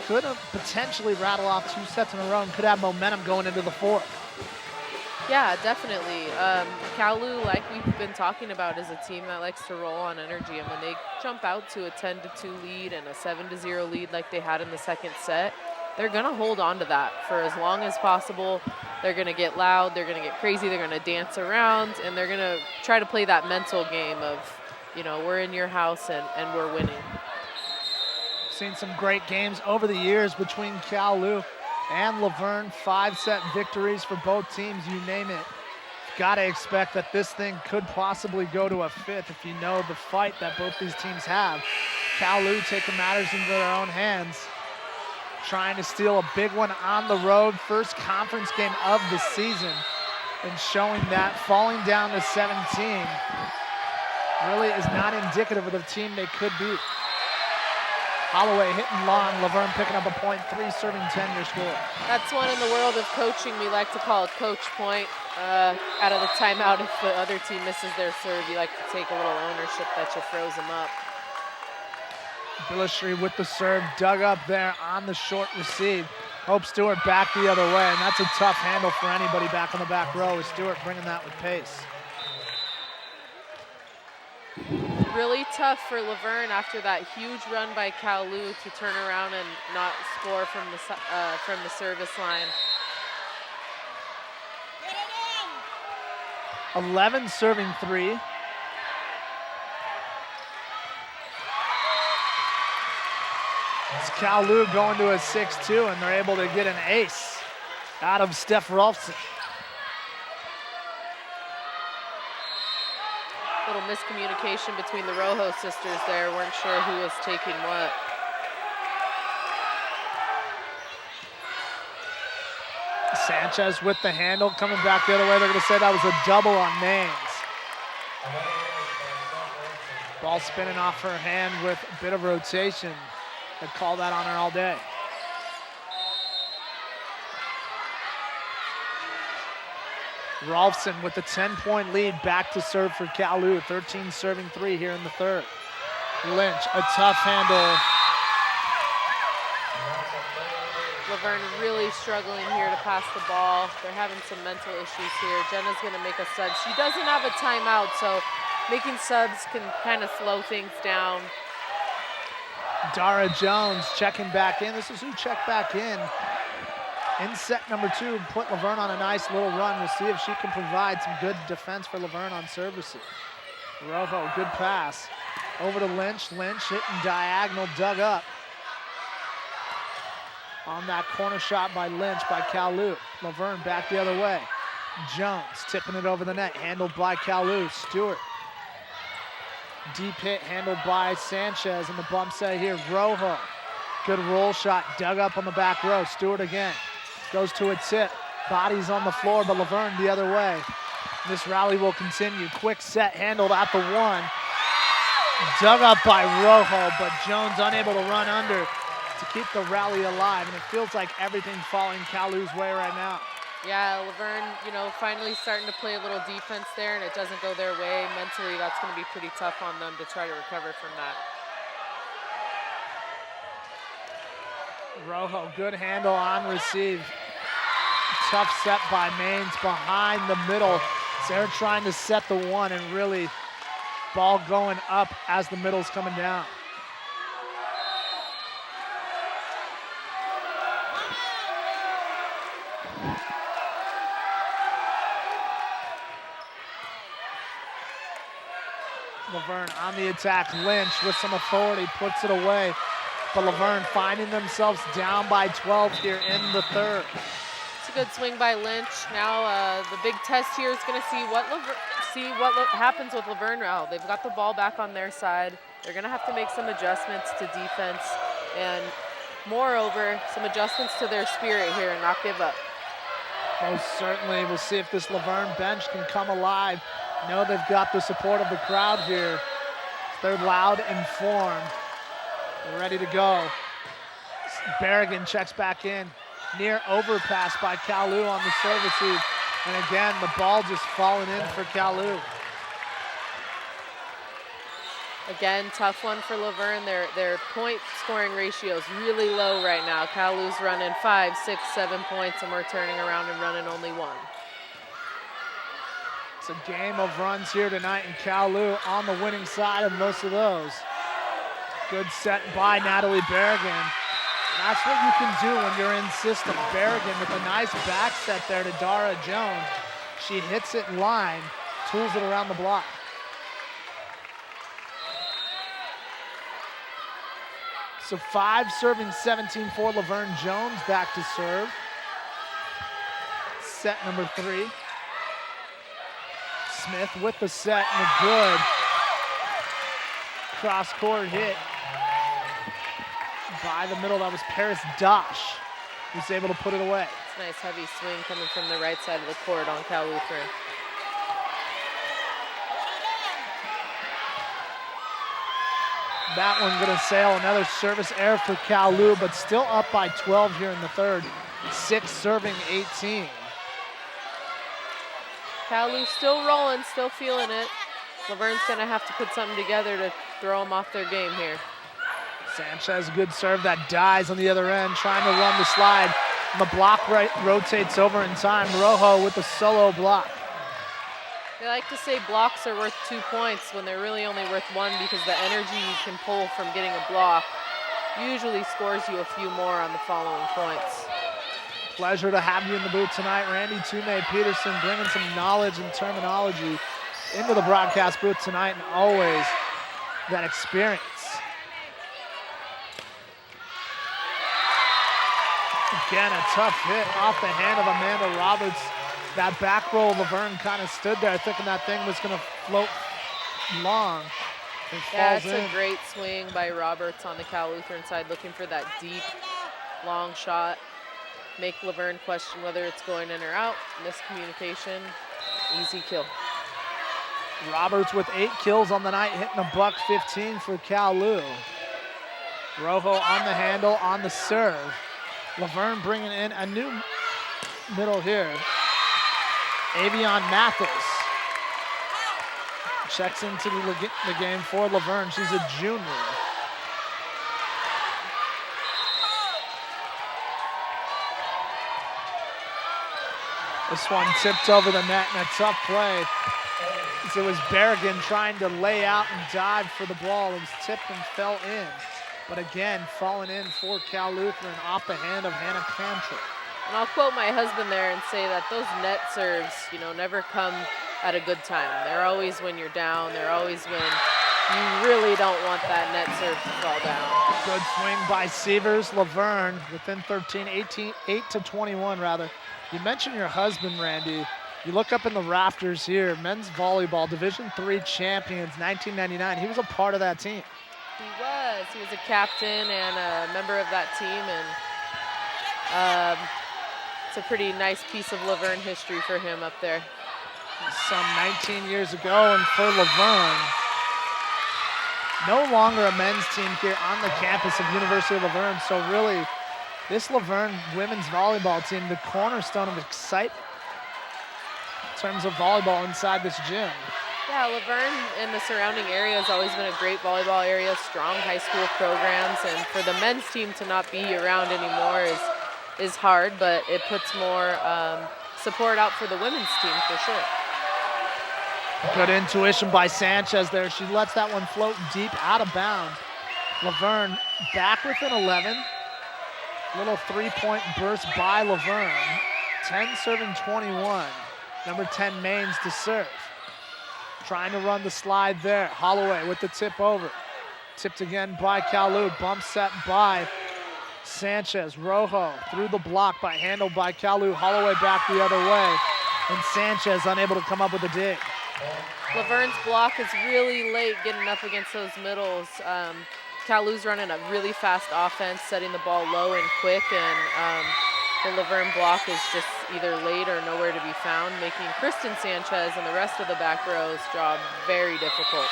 A: could have potentially rattle off 2 sets in a row and could have momentum going into the 4th.
B: Yeah, definitely. Cal Lu, like we've been talking about, is a team that likes to roll on energy. And when they jump out to a 10-2 lead and a 7-0 lead like they had in the second set, they're going to hold on to that for as long as possible. They're going to get loud, they're going to get crazy, they're going to dance around, and they're going to try to play that mental game of, you know, we're in your house and we're winning.
A: Seen some great games over the years between Cal Lu and Laverne. 5-set victories for both teams, you name it. Got to expect that this thing could possibly go to a 5th if you know the fight that both these teams have. Cal Lu taking matters into their own hands, trying to steal a big one on the road. First conference game of the season, and showing that falling down to 17 really is not indicative of the team they could be. Holloway hitting long, Laverne picking up a point, 3 serving 10 your score.
B: That's one in the world of coaching we like to call a coach point. Out of the timeout, if the other team misses their serve, you like to take a little ownership that you froze them up.
A: Billistry with the serve, dug up there on the short receive. Hope Stewart back the other way, and that's a tough handle for anybody back on the back row. Stewart bringing that with pace.
B: Really tough for Laverne after that huge run by Cal Lu to turn around and not score from the service line.
A: 11 serving 3. It's Cal Lu going to a 6-2, and they're able to get an ace out of Steph Rolfson.
B: Little miscommunication between the Rojo sisters there. Weren't sure who was taking what.
A: Sanchez with the handle, coming back the other way. They're going to say that was a double on Mains. Ball spinning off her hand with a bit of rotation. I'd call that on her all day. Rolfson with the 10-point lead, back to serve for Cal Lu. 13 serving 3 here in the 3rd. Lynch, a tough handle.
B: Laverne really struggling here to pass the ball. They're having some mental issues here. Jenna's going to make a sub. She doesn't have a timeout, so making subs can kind of slow things down.
A: Dara Jones checking back in. This is who checked back in set number 2, put Laverne on a nice little run. We'll see if she can provide some good defense for Laverne on services. Rojo, good pass. Over to Lynch. Lynch hitting diagonal, dug up. On that corner shot by Lynch by Cal Lu. Laverne back the other way. Jones tipping it over the net, handled by Cal Lu. Stewart. Deep hit handled by Sanchez, and the bump set here. Rojo. Good roll shot, dug up on the back row. Stewart again. Goes to a tip. Bodies on the floor, but Laverne the other way. This rally will continue. Quick set handled at the 1. Dug up by Rojo, but Jones unable to run under to keep the rally alive. And it feels like everything's falling Cal Lu's way right now.
B: Yeah, Laverne, finally starting to play a little defense there, and it doesn't go their way. Mentally, that's going to be pretty tough on them to try to recover from that.
A: Rojo, good handle on receive. Tough set by Maines behind the middle. So they're trying to set the one, and really ball going up as the middle's coming down. Laverne on the attack. Lynch with some authority puts it away. But Laverne finding themselves down by 12 here in the third.
B: It's a good swing by Lynch. Now the big test here is going to see what happens with Laverne now. They've got the ball back on their side. They're going to have to make some adjustments to defense and, moreover, some adjustments to their spirit here and not give up.
A: Most certainly. We'll see if this Laverne bench can come alive. Know they've got the support of the crowd here. They're loud and formed. They're ready to go. Berrigan checks back in. Near overpass by Cal Lu on the service receive. And again, the ball just falling in for Cal Lu.
B: Again, tough one for Laverne. Their point scoring ratio is really low right now. Cal Lu's running 5, 6, 7 points, and we're turning around and running only 1.
A: It's a game of runs here tonight, and Cal Lu on the winning side of most of those. Good set by Natalie Berrigan. That's what you can do when you're in system. Berrigan with a nice back set there to Dara Jones. She hits it in line, tools it around the block. So 5 serving 17 for Laverne Jones back to serve. Set number 3. Smith with the set and a good cross-court hit by the middle. That was Paris Dosh who's able to put it away.
B: It's a nice heavy swing coming from the right side of the court on Cal Lutheran.
A: That one gonna sail. Another service error for Cal Lu, but still up by 12 here in the third. 6 serving 18.
B: Cal Lu still rolling, still feeling it. Laverne's gonna have to put something together to throw them off their game here.
A: Sanchez, good serve that dies on the other end, trying to run the slide. And the block rotates over in time. Rojo with the solo block.
B: They like to say blocks are worth 2 points when they're really only worth 1, because the energy you can pull from getting a block usually scores you a few more on the following points.
A: Pleasure to have you in the booth tonight. Randy Toomey-Peterson bringing some knowledge and terminology into the broadcast booth tonight, and always that experience. Again, a tough hit off the hand of Amanda Roberts. That back roll, Laverne kind of stood there thinking that thing was going to float long. It
B: Yeah,
A: falls
B: it's
A: in.
B: a great swing by Roberts on the Cal Lutheran side, looking for that deep, long shot. Make Laverne question whether it's going in or out. Miscommunication, easy kill.
A: Roberts with 8 kills on the night, hitting a $115 for Cal Lu. Rojo on the handle, on the serve. Laverne bringing in a new middle here. Avion Mathis checks into the game for Laverne. She's a junior. This one tipped over the net and a tough play. It was Berrigan trying to lay out and dive for the ball. It was tipped and fell in. But again, falling in for Cal Lutheran off the hand of Hannah Cantrip.
B: And I'll quote my husband there and say that those net serves, never come at a good time. They're always when you're down. They're always when you really don't want that net serve to fall down.
A: Good swing by Severs. Laverne within 13, 8-21 rather. You mentioned your husband, Randy. You look up in the rafters here, men's volleyball, Division III champions, 1999. He was a part of that team.
B: He was. He was a captain and a member of that team, and it's a pretty nice piece of Laverne history for him up there.
A: Some 19 years ago, and for Laverne, no longer a men's team here on the campus of University of Laverne, so really This Laverne women's volleyball team, the cornerstone of excitement in terms of volleyball inside this gym.
B: Yeah, Laverne and the surrounding area has always been a great volleyball area, strong high school programs, and for the men's team to not be around anymore is hard, but it puts more support out for the women's team for sure.
A: Good intuition by Sanchez there. She lets that one float deep out of bounds. Laverne back within 11. Little three-point burst by Laverne. 10 serving 21. Number 10 Maines to serve. Trying to run the slide there. Holloway with the tip over. Tipped again by Cal Lutheran. Bump set by Sanchez. Rojo through the block by handled by Cal Lutheran. Holloway back the other way. And Sanchez unable to come up with a dig.
B: Laverne's block is really late getting up against those middles. Cal Lutheran's running a really fast offense, setting the ball low and quick, and the Laverne block is just either late or nowhere to be found, making Kristen Sanchez and the rest of the back row's job very difficult.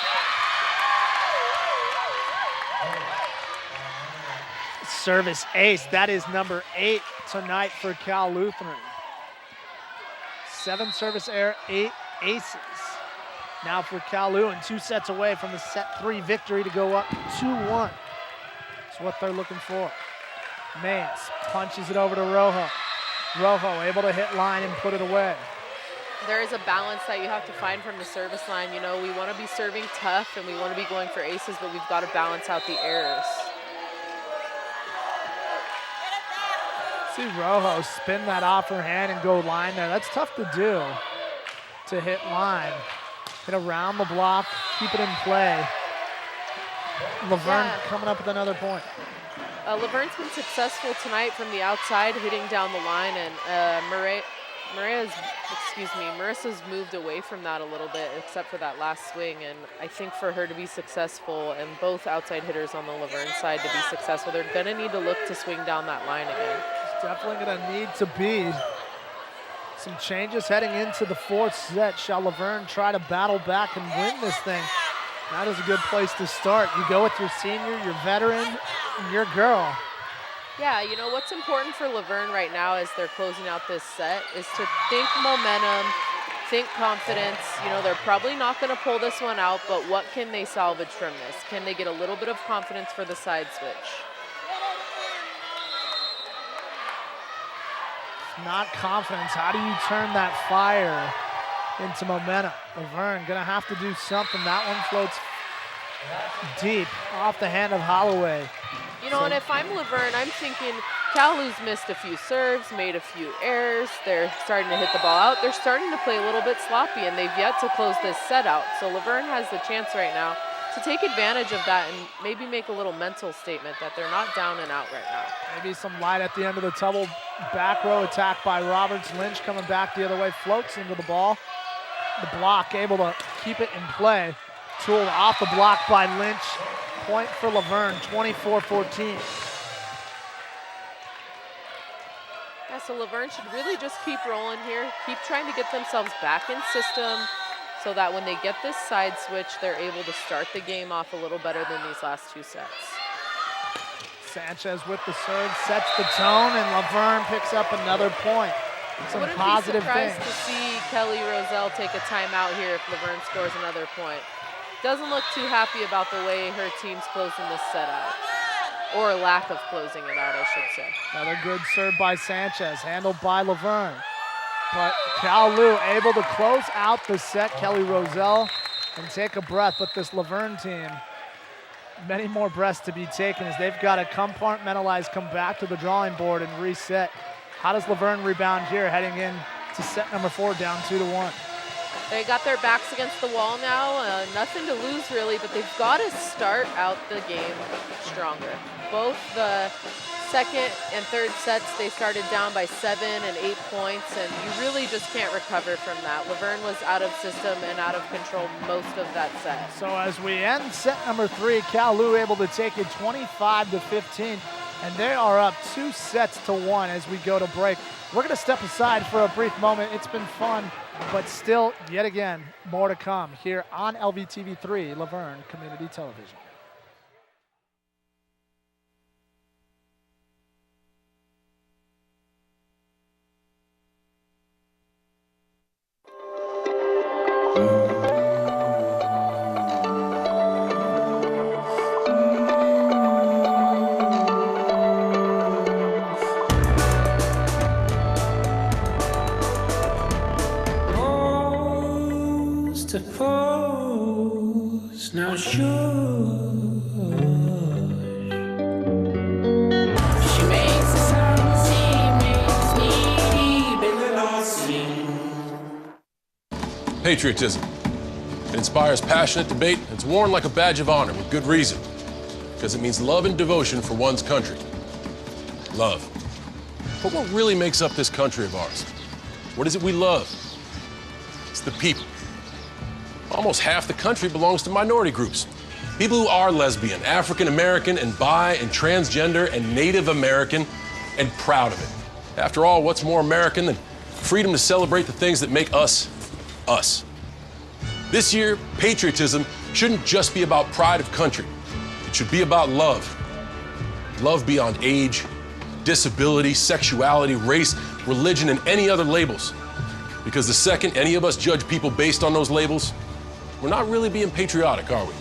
A: Service ace, that is number 8 tonight for Cal Lutheran. 7 service error, 8 aces. Now for Cal Lutheran, 2 sets away from the set 3 victory to go up 2-1. That's what they're looking for. Maines punches it over to Rojo. Rojo able to hit line and put it away.
B: There is a balance that you have to find from the service line. You know, we want to be serving tough and we want to be going for aces, but we've got to balance out the errors.
A: See Rojo spin that off her hand and go line there. That's tough to do, to hit line. Hit around the block, keep it in play. Laverne coming up with another point.
B: Laverne's been successful tonight from the outside, hitting down the line, and Marissa's moved away from that a little bit, except for that last swing. And I think for her to be successful, and both outside hitters on the Laverne side to be successful, they're going to need to look to swing down that line again.
A: It's definitely going to need to be some changes heading into the 4th set. Shall Laverne try to battle back and win this thing? That is a good place to start. You go with your senior, your veteran, and your girl.
B: Yeah, you know, what's important for Laverne right now as they're closing out this set is to think momentum, think confidence. You know, they're probably not going to pull this one out, but what can they salvage from this? Can they get a little bit of confidence for the side switch?
A: Not confidence. How do you turn that fire into momentum? Laverne gonna have to do something. That one floats deep off the hand of Holloway.
B: You know, and if I'm Laverne, I'm thinking Calhoun's missed a few serves, made a few errors. They're starting to hit the ball out. They're starting to play a little bit sloppy, and they've yet to close this set out. So Laverne has the chance right now to take advantage of that and maybe make a little mental statement that they're not down and out right now.
A: Maybe some light at the end of the double back row attack by Roberts. Lynch coming back the other way, floats into the ball. The block able to keep it in play. Tooled off the block by Lynch. Point for Laverne, 24-14.
B: Yeah, so Laverne should really just keep rolling here, keep trying to get themselves back in system so that when they get this side switch, they're able to start the game off a little better than these last 2 sets.
A: Sanchez with the serve, sets the tone, and Laverne picks up another point. Some positive things.
B: Wouldn't be surprised to see Kelly Roselle take a timeout here if Laverne scores another point. Doesn't look too happy about the way her team's closing this set out. Or lack of closing it out, I should say.
A: Another good serve by Sanchez, handled by Laverne. But Cal Lu able to close out the set, Kelly Roselle, and take a breath. But this Laverne team, many more breaths to be taken as they've got to compartmentalize, come back to the drawing board and reset. How does Laverne rebound here heading in to set number 4 down 2-1?
B: They got their backs against the wall now, nothing to lose really, but they've got to start out the game stronger. Both the second and third sets, they started down by 7 and 8 points, and you really just can't recover from that. Laverne was out of system and out of control most of that set.
A: So as we end set number 3, Cal Lu able to take it 25-15, and they are up 2 sets to 1 as we go to break. We're gonna step aside for a brief moment. It's been fun, but still, yet again, more to come here on LVTV3, Laverne Community Television.
O: It's not sure. She makes the sun seem deep in the North Sea.
P: Patriotism. It inspires passionate debate. It's worn like a badge of honor with good reason. Because it means love and devotion for one's country. Love. But what really makes up this country of ours? What is it we love? It's the people. Almost half the country belongs to minority groups. People who are lesbian, African American, and bi and transgender and Native American, and proud of it. After all, what's more American than freedom to celebrate the things that make us, us? This year, patriotism shouldn't just be about pride of country. It should be about love. Love beyond age, disability, sexuality, race, religion, and any other labels. Because the second any of us judge people based on those labels, we're not really being patriotic, are we?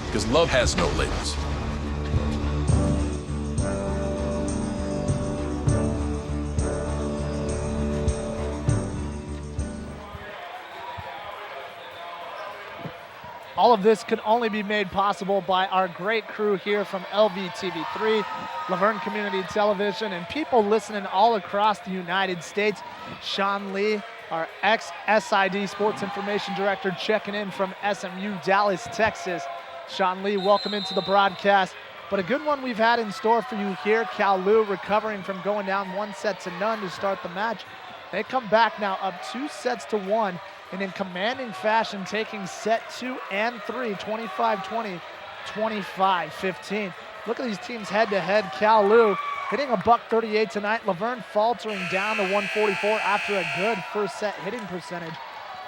P: Because love has no labels.
A: All of this could only be made possible by our great crew here from LVTV3, Laverne Community Television, and people listening all across the United States. Sean Lee, our ex-SID Sports Information Director, checking in from SMU, Dallas, Texas. Sean Lee, welcome into the broadcast. But a good one we've had in store for you here. Cal Lu recovering from going down 1-0 to start the match. They come back now up 2-1. And in commanding fashion, taking set 2 and 3, 25-20, 25-15. Look at these teams head-to-head. Cal Lu hitting a $138 tonight. Laverne faltering down to 144 after a good first set hitting percentage.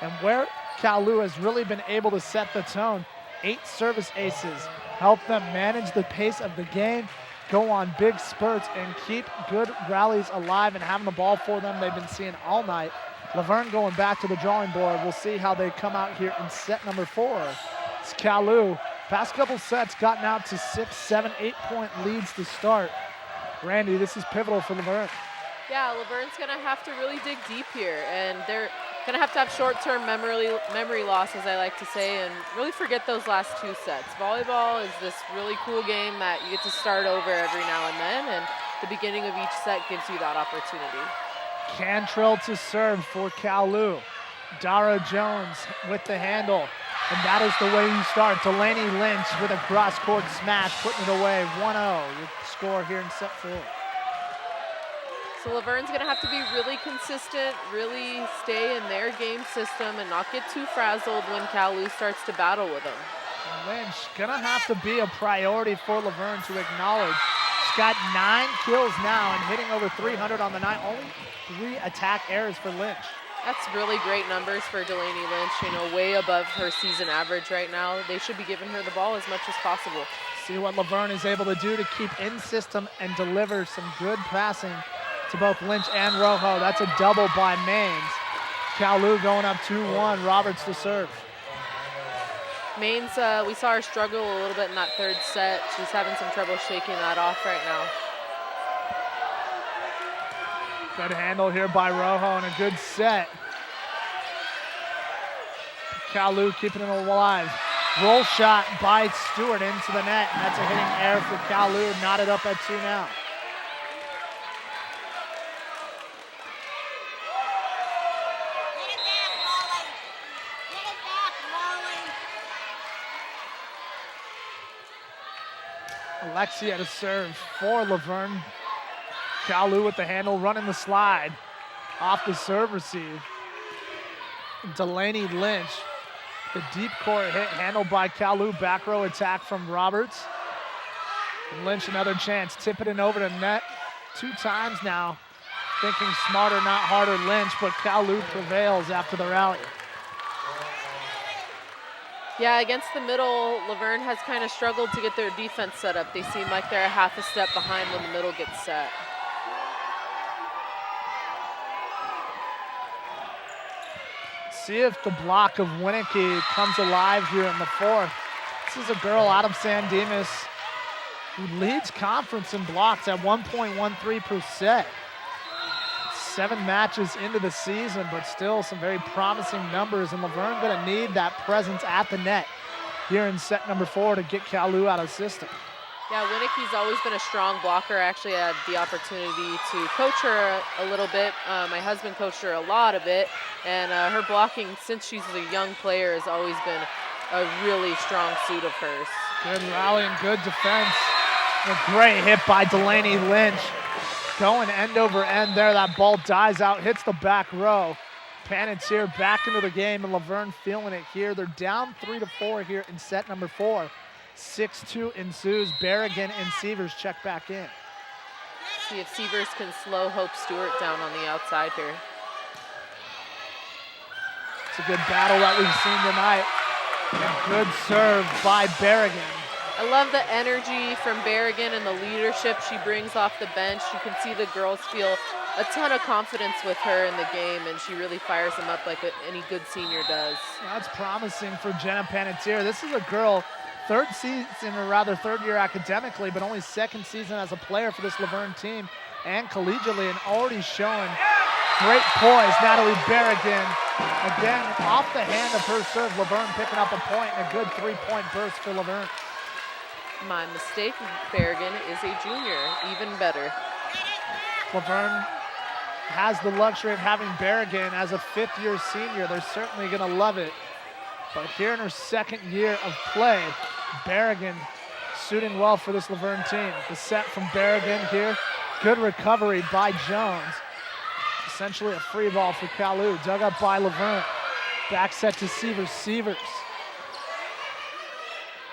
A: And where Cal Lu has really been able to set the tone, 8 service aces, help them manage the pace of the game, go on big spurts, and keep good rallies alive and having the ball for them they've been seeing all night. Laverne going back to the drawing board. We'll see how they come out here in set number 4. It's Cal Lu. Past couple sets gotten out to 6, 7, 8-point leads to start. Randy, this is pivotal for Laverne.
B: Yeah, Laverne's going to have to really dig deep here, and they're going to have short-term memory loss, as I like to say, and really forget those last 2 sets. Volleyball is this really cool game that you get to start over every now and then, and the beginning of each set gives you that opportunity.
A: Cantrell to serve for Cal Lu. Dara Jones with the handle. And that is the way you start. Delaney Lynch with a cross-court smash, putting it away. 1-0, your score here in set 4.
B: So Laverne's going to have to be really consistent, really stay in their game system, and not get too frazzled when Cal Lu starts to battle with them.
A: Lynch going to have to be a priority for Laverne to acknowledge. She's got 9 kills now and hitting over 300 on the night. Only 3 attack errors for Lynch.
B: That's really great numbers for Delaney Lynch, you know, way above her season average right now. They should be giving her the ball as much as possible.
A: See what Laverne is able to do to keep in system and deliver some good passing to both Lynch and Rojo. That's a double by Maines. Cal Lu going up 2-1, Roberts to serve.
B: Maines, we saw her struggle a little bit in that 3rd set. She's having some trouble shaking that off right now.
A: Good handle here by Rojo and a good set. Cal Lu keeping it alive. Roll shot by Stewart into the net, and that's a hitting error for Cal Lu, knotted up at 2 now. Alexia to serve for Laverne. Cal Lu with the handle, running the slide. Off the serve receive. Delaney Lynch. The deep court hit handled by Cal Lu. Back row attack from Roberts. And Lynch another chance. Tip it in over to net 2 times now. Thinking smarter, not harder Lynch, but Cal Lu prevails after the rally.
B: Yeah, against the middle, Laverne has kind of struggled to get their defense set up. They seem like they're a half a step behind when the middle gets set.
A: See if the block of Winicky comes alive here in the 4th. This is a girl out of San Dimas who leads conference in blocks at 1.13 per set. 7 matches into the season, but still some very promising numbers, and Laverne gonna need that presence at the net. here in set number 4 to get Cal Lu out of system.
B: Yeah, Winnicke's always been a strong blocker. I actually had the opportunity to coach her a little bit. My husband coached her a lot of it, and her blocking since she's a young player has always been a really strong suit of hers.
A: Good rally and good defense. A great hit by Delaney Lynch. Going end over end there. That ball dies out, hits the back row. Panettiere back into the game, and Laverne feeling it here. They're down 3-4 here in set number 4. 6-2 ensues. Berrigan and Sievers check back in.
B: See if Sievers can slow Hope Stewart down on the outside here.
A: It's a good battle that we've seen tonight. A good serve by Berrigan.
B: I love the energy from Berrigan and the leadership she brings off the bench. You can see the girls feel a ton of confidence with her in the game, and she really fires them up like any good senior does.
A: That's promising for Jenna Panettiere. This is a girl, third year academically, but only second season as a player for this Laverne team and collegiately, and already showing great poise. Natalie Berrigan, again, off the hand of her serve, Laverne picking up a point and a good 3-point burst for Laverne.
B: My mistake, Berrigan is a junior, even better.
A: Laverne has the luxury of having Berrigan as a fifth-year senior. They're certainly going to love it. But here in her second year of play, Berrigan suiting well for this Laverne team. The set from Berrigan here. Good recovery by Jones. Essentially a free ball for Cal Lu. Dug up by Laverne. Back set to Sievers. Sievers.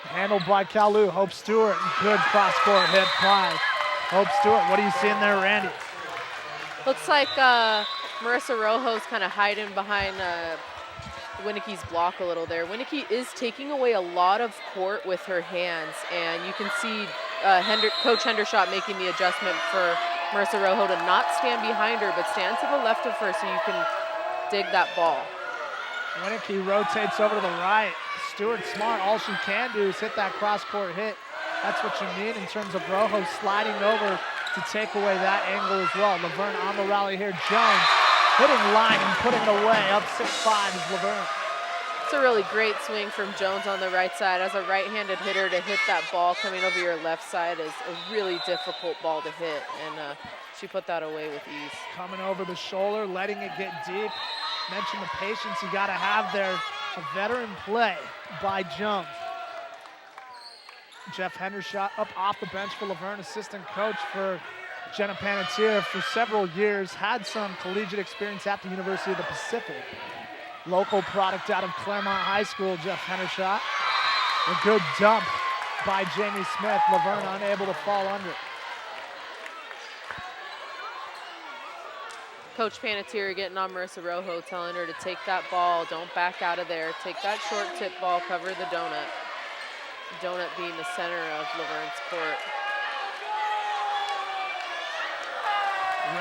A: Handled by Cal Lu. Hope Stewart. Good cross-court hit by Hope Stewart. What are you seeing there, Randy?
B: Looks like Marissa Rojo's kind of hiding behind Winnicke's block a little there. Winnicke is taking away a lot of court with her hands, and you can see Coach Hendershot making the adjustment for Marissa Rojo to not stand behind her, but stand to the left of her so you can dig that ball.
A: Winnicke rotates over to the right. Stewart smart. All she can do is hit that cross-court hit. That's what you need in terms of Rojo sliding over to take away that angle as well. Laverne on the rally here. Jones hitting line and putting it away. Up 6-5 is Laverne.
B: It's a really great swing from Jones on the right side. As a right-handed hitter, to hit that ball coming over your left side is a really difficult ball to hit, and she put that away with ease.
A: Coming over the shoulder, letting it get deep. Mentioned the patience you got to have there. A veteran play by Jones. Jeff Hendershot up off the bench for Laverne, assistant coach for Jenna Panettiere for several years. Had some collegiate experience at the University of the Pacific. Local product out of Claremont High School, Jeff Hendershot. A good dump by Jamie Smith. Laverne unable to fall under.
B: Coach Panettiere getting on Marissa Rojo, telling her to take that ball, don't back out of there, take that short tip ball, cover the donut. Donut being the center of Laverne's court.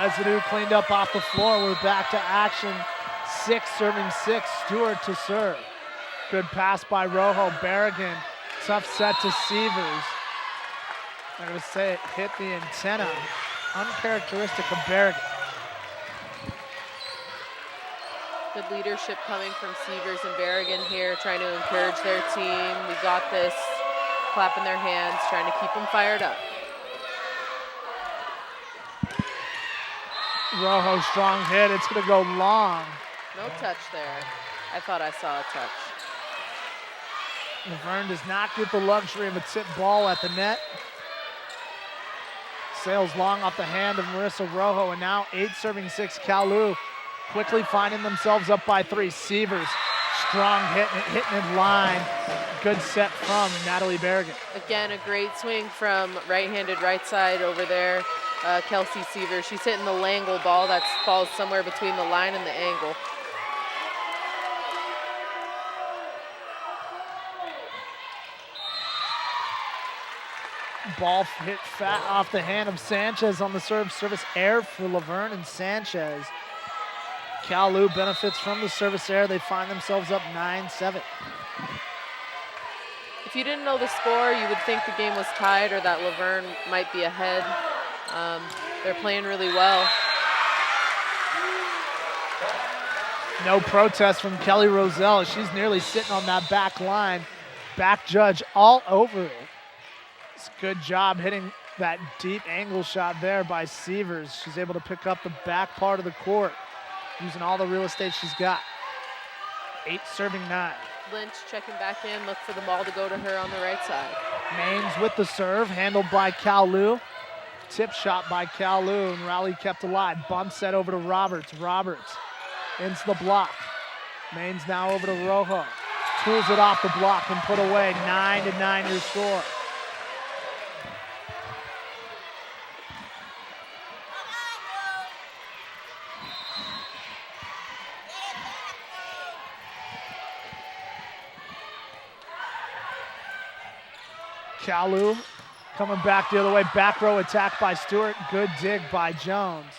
A: Residue cleaned up off the floor. We're back to action. 6 serving 6, Stewart to serve. Good pass by Rojo. Berrigan, tough set to Sievers. I'm going to say it hit the antenna. Uncharacteristic of Berrigan.
B: Good leadership coming from Sievers and Berrigan here, trying to encourage their team. We got this, clapping their hands, trying to keep them fired up.
A: Rojo, strong hit. It's going to go long.
B: No touch there. I thought I saw a touch.
A: Laverne does not get the luxury of a tip ball at the net. Sails long off the hand of Marissa Rojo, and now 8 serving 6, Cal Lu. Quickly finding themselves up by 3. Sievers, strong hit, hitting in line. Good set from Natalie Berrigan.
B: Again, a great swing from right-handed right side over there. Kelsey Sievers, she's hitting the Langle ball that falls somewhere between the line and the angle.
A: Ball hit fat off the hand of Sanchez on the service error for Laverne and Sanchez. Cal Lu benefits from the service error. They find themselves up 9-7.
B: If you didn't know the score, you would think the game was tied or that Laverne might be ahead. They're playing really well.
A: No protest from Kelly Roselle. She's nearly sitting on that back line. Back judge all over it. It's a good job hitting that deep angle shot there by Severs. She's able to pick up the back part of the court using all the real estate she's got. 8 serving 9.
B: Lynch checking back in, look for the ball to go to her on the right side.
A: Maines with the serve, handled by Cal Lu. Tip shot by Cal Lu, and rally kept alive. Bump set over to Roberts. Roberts into the block. Maines now over to Rojo. Tools it off the block and put away. 9-9 your score. Cal Lu coming back the other way. Back row attack by Stewart. Good dig by Jones.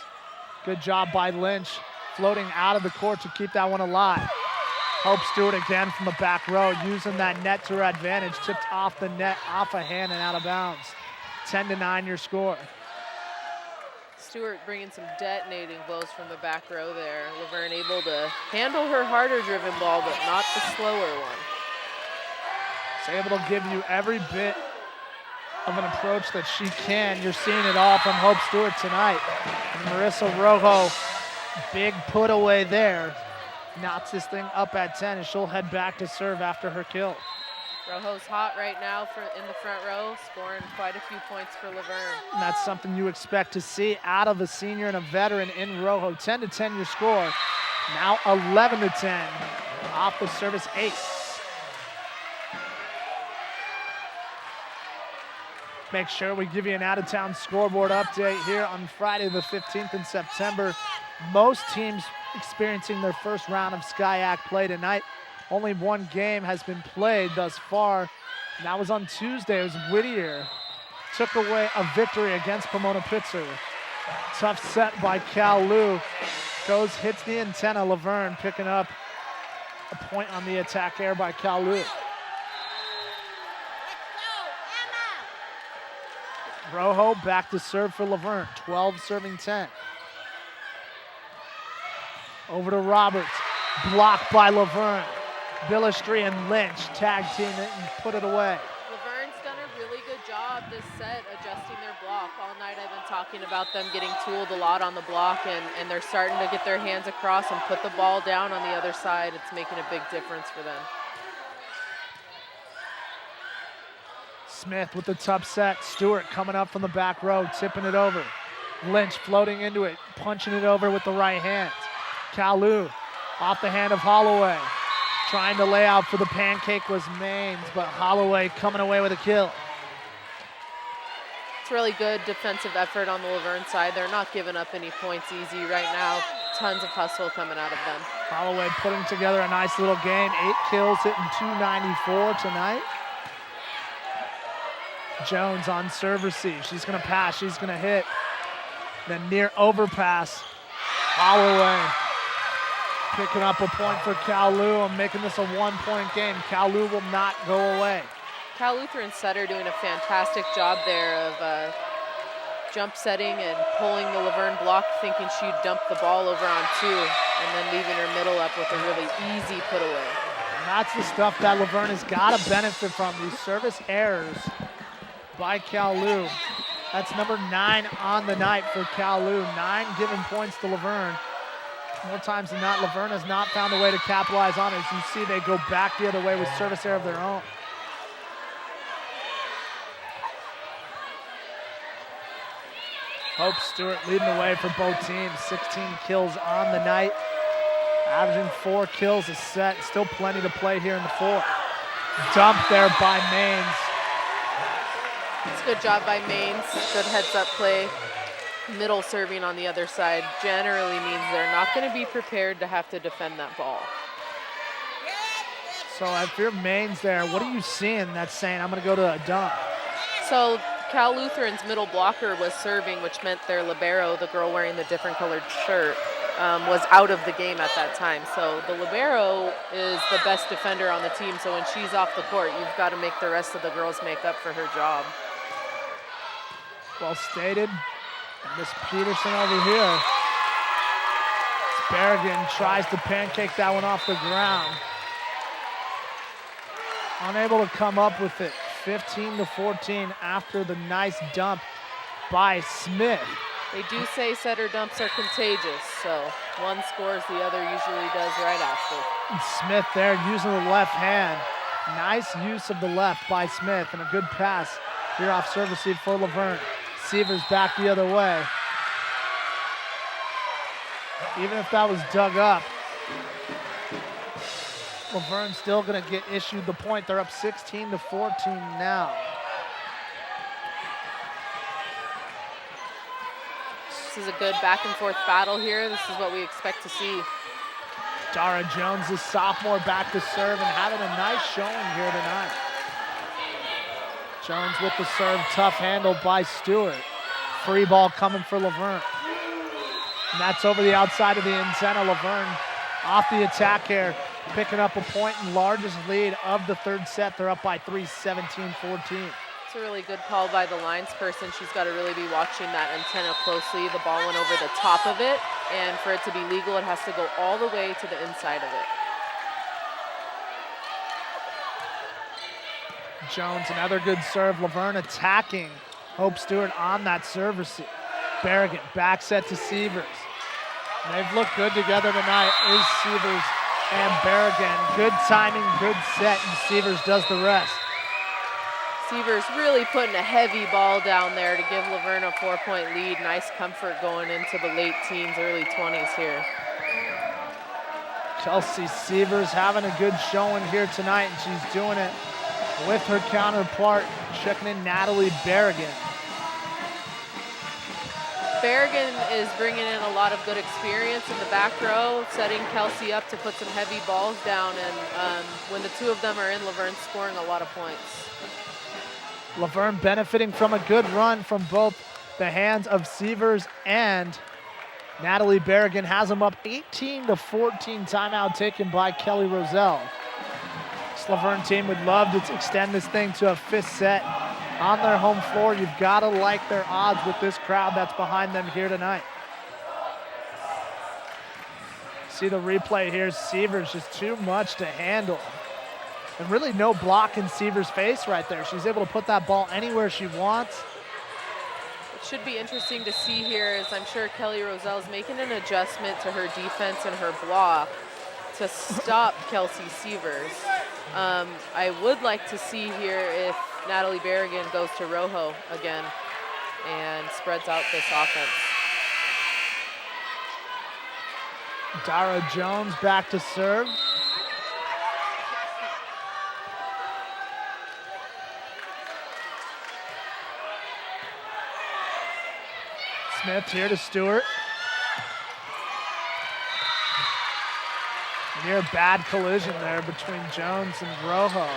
A: Good job by Lynch. Floating out of the court to keep that one alive. Hope Stewart again from the back row, using that net to her advantage. Tipped off the net, off a hand and out of bounds. 10-9 your score.
B: Stewart bringing some detonating blows from the back row there. Laverne able to handle her harder driven ball, but not the slower one.
A: She's able to give you every bit of an approach that she can. You're seeing it all from Hope Stewart tonight. And Marissa Rojo, big put away there. Knocks this thing up at 10, and she'll head back to serve after her kill.
B: Rojo's hot right now in the front row, scoring quite a few points for Laverne.
A: And that's something you expect to see out of a senior and a veteran in Rojo. 10-10 your score. Now 11-10 off the service ace. Make sure we give you an out-of-town scoreboard update here on Friday the 15th in September. Most teams experiencing their first round of SCIAC play tonight. Only one game has been played thus far, and that was on Tuesday. It was Whittier. Took away a victory against Pomona-Pitzer. Tough set by Cal Lu. Hits the antenna. Laverne picking up a point on the attack there by Cal Lu. Rojo back to serve for Laverne. 12 serving 10. Over to Roberts. Blocked by Laverne. Billistry and Lynch tag team it and put it away.
B: Laverne's done a really good job this set adjusting their block. All night I've been talking about them getting tooled a lot on the block, and they're starting to get their hands across and put the ball down on the other side. It's making a big difference for them.
A: Smith with the tough set. Stewart coming up from the back row, tipping it over. Lynch floating into it, punching it over with the right hand. Cal Lu off the hand of Holloway. Trying to lay out for the pancake was Maines, but Holloway coming away with a kill.
B: It's really good defensive effort on the Laverne side. They're not giving up any points easy right now. Tons of hustle coming out of them.
A: Holloway putting together a nice little game. 8 kills, hitting 294 tonight. Jones on serve receive. She's going to pass. She's going to hit. Then near overpass. Holloway picking up a point for Cal Lu and making this a 1-point game. Cal Lu will not go away.
B: Cal Lutheran setter doing a fantastic job there of jump setting and pulling the Laverne block, thinking she'd dump the ball over on 2, and then leaving her middle up with a really easy put away.
A: And that's the stuff that Laverne has got to benefit from, these service errors by Cal Lu. That's number 9 on the night for Cal Lu. 9 given points to Laverne. More times than not, Laverne has not found a way to capitalize on it. As you see, they go back the other way with service error of their own. Hope Stewart leading the way for both teams. 16 kills on the night, averaging 4 kills a set. Still plenty to play here in the fourth. Dump there by Maines.
B: It's a good job by Maines. Good heads-up play. Middle serving on the other side generally means they're not going to be prepared to have to defend that ball.
A: So if you're Maines there, what are you seeing that's saying, I'm going to go to a dunk?
B: So Cal Lutheran's middle blocker was serving, which meant their libero, the girl wearing the different colored shirt, was out of the game at that time. So the libero is the best defender on the team. So when she's off the court, you've got to make the rest of the girls make up for her job.
A: Well stated. And Miss Peterson over here. Sparrigan tries to pancake that one off the ground. unable to come up with it. 15-14 after the nice dump by Smith.
B: They do say setter dumps are contagious, so one scores, the other usually does right after.
A: And Smith there using the left hand. Nice use of the left by Smith, and a good pass here off serve receive for Laverne. Sievers back the other way. Even if that was dug up, Laverne's still going to get issued the point. They're up 16-14 now.
B: This is a good back and forth battle here. This is what we expect to see.
A: Dara Jones, the sophomore, back to serve and having a nice showing here tonight. Jones with the serve, tough handle by Stewart. Free ball coming for Laverne. And that's over the outside of the antenna. Laverne off the attack here, picking up a point and largest lead of the third set. They're up by 3, 17-14.
B: It's a really good call by the lines person. She's got to really be watching that antenna closely. The ball went over the top of it, and for it to be legal, it has to go all the way to the inside of it.
A: Jones, another good serve. Laverne attacking Hope Stewart on that serve receive. Berrigan, back set to Sievers. And they've looked good together tonight, is Sievers and Berrigan. Good timing, good set, and Sievers does the rest.
B: Sievers really putting a heavy ball down there to give Laverne a 4-point lead. Nice comfort going into the late teens, early 20s here.
A: Kelsey Sievers having a good showing here tonight, and she's doing it with her counterpart, checking in Natalie Berrigan.
B: Berrigan is bringing in a lot of good experience in the back row, setting Kelsey up to put some heavy balls down, and when the two of them are in, Laverne's scoring a lot of points.
A: Laverne benefiting from a good run from both the hands of Sievers and Natalie Berrigan. Has them up 18-14, timeout taken by Kelly Roselle. This Laverne team would love to extend this thing to a fifth set on their home floor. You've got to like their odds with this crowd that's behind them here tonight. See the replay here. Sievers just too much to handle. And really no block in Sievers' face right there. She's able to put that ball anywhere she wants.
B: It should be interesting to see here, as I'm sure Kelly Roselle is making an adjustment to her defense and her block to stop Kelsey Sievers. I would like to see here if Natalie Berrigan goes to Rojo again and spreads out this offense.
A: Dara Jones back to serve. Smith here to Stewart. Near bad collision there between Jones and Rojo.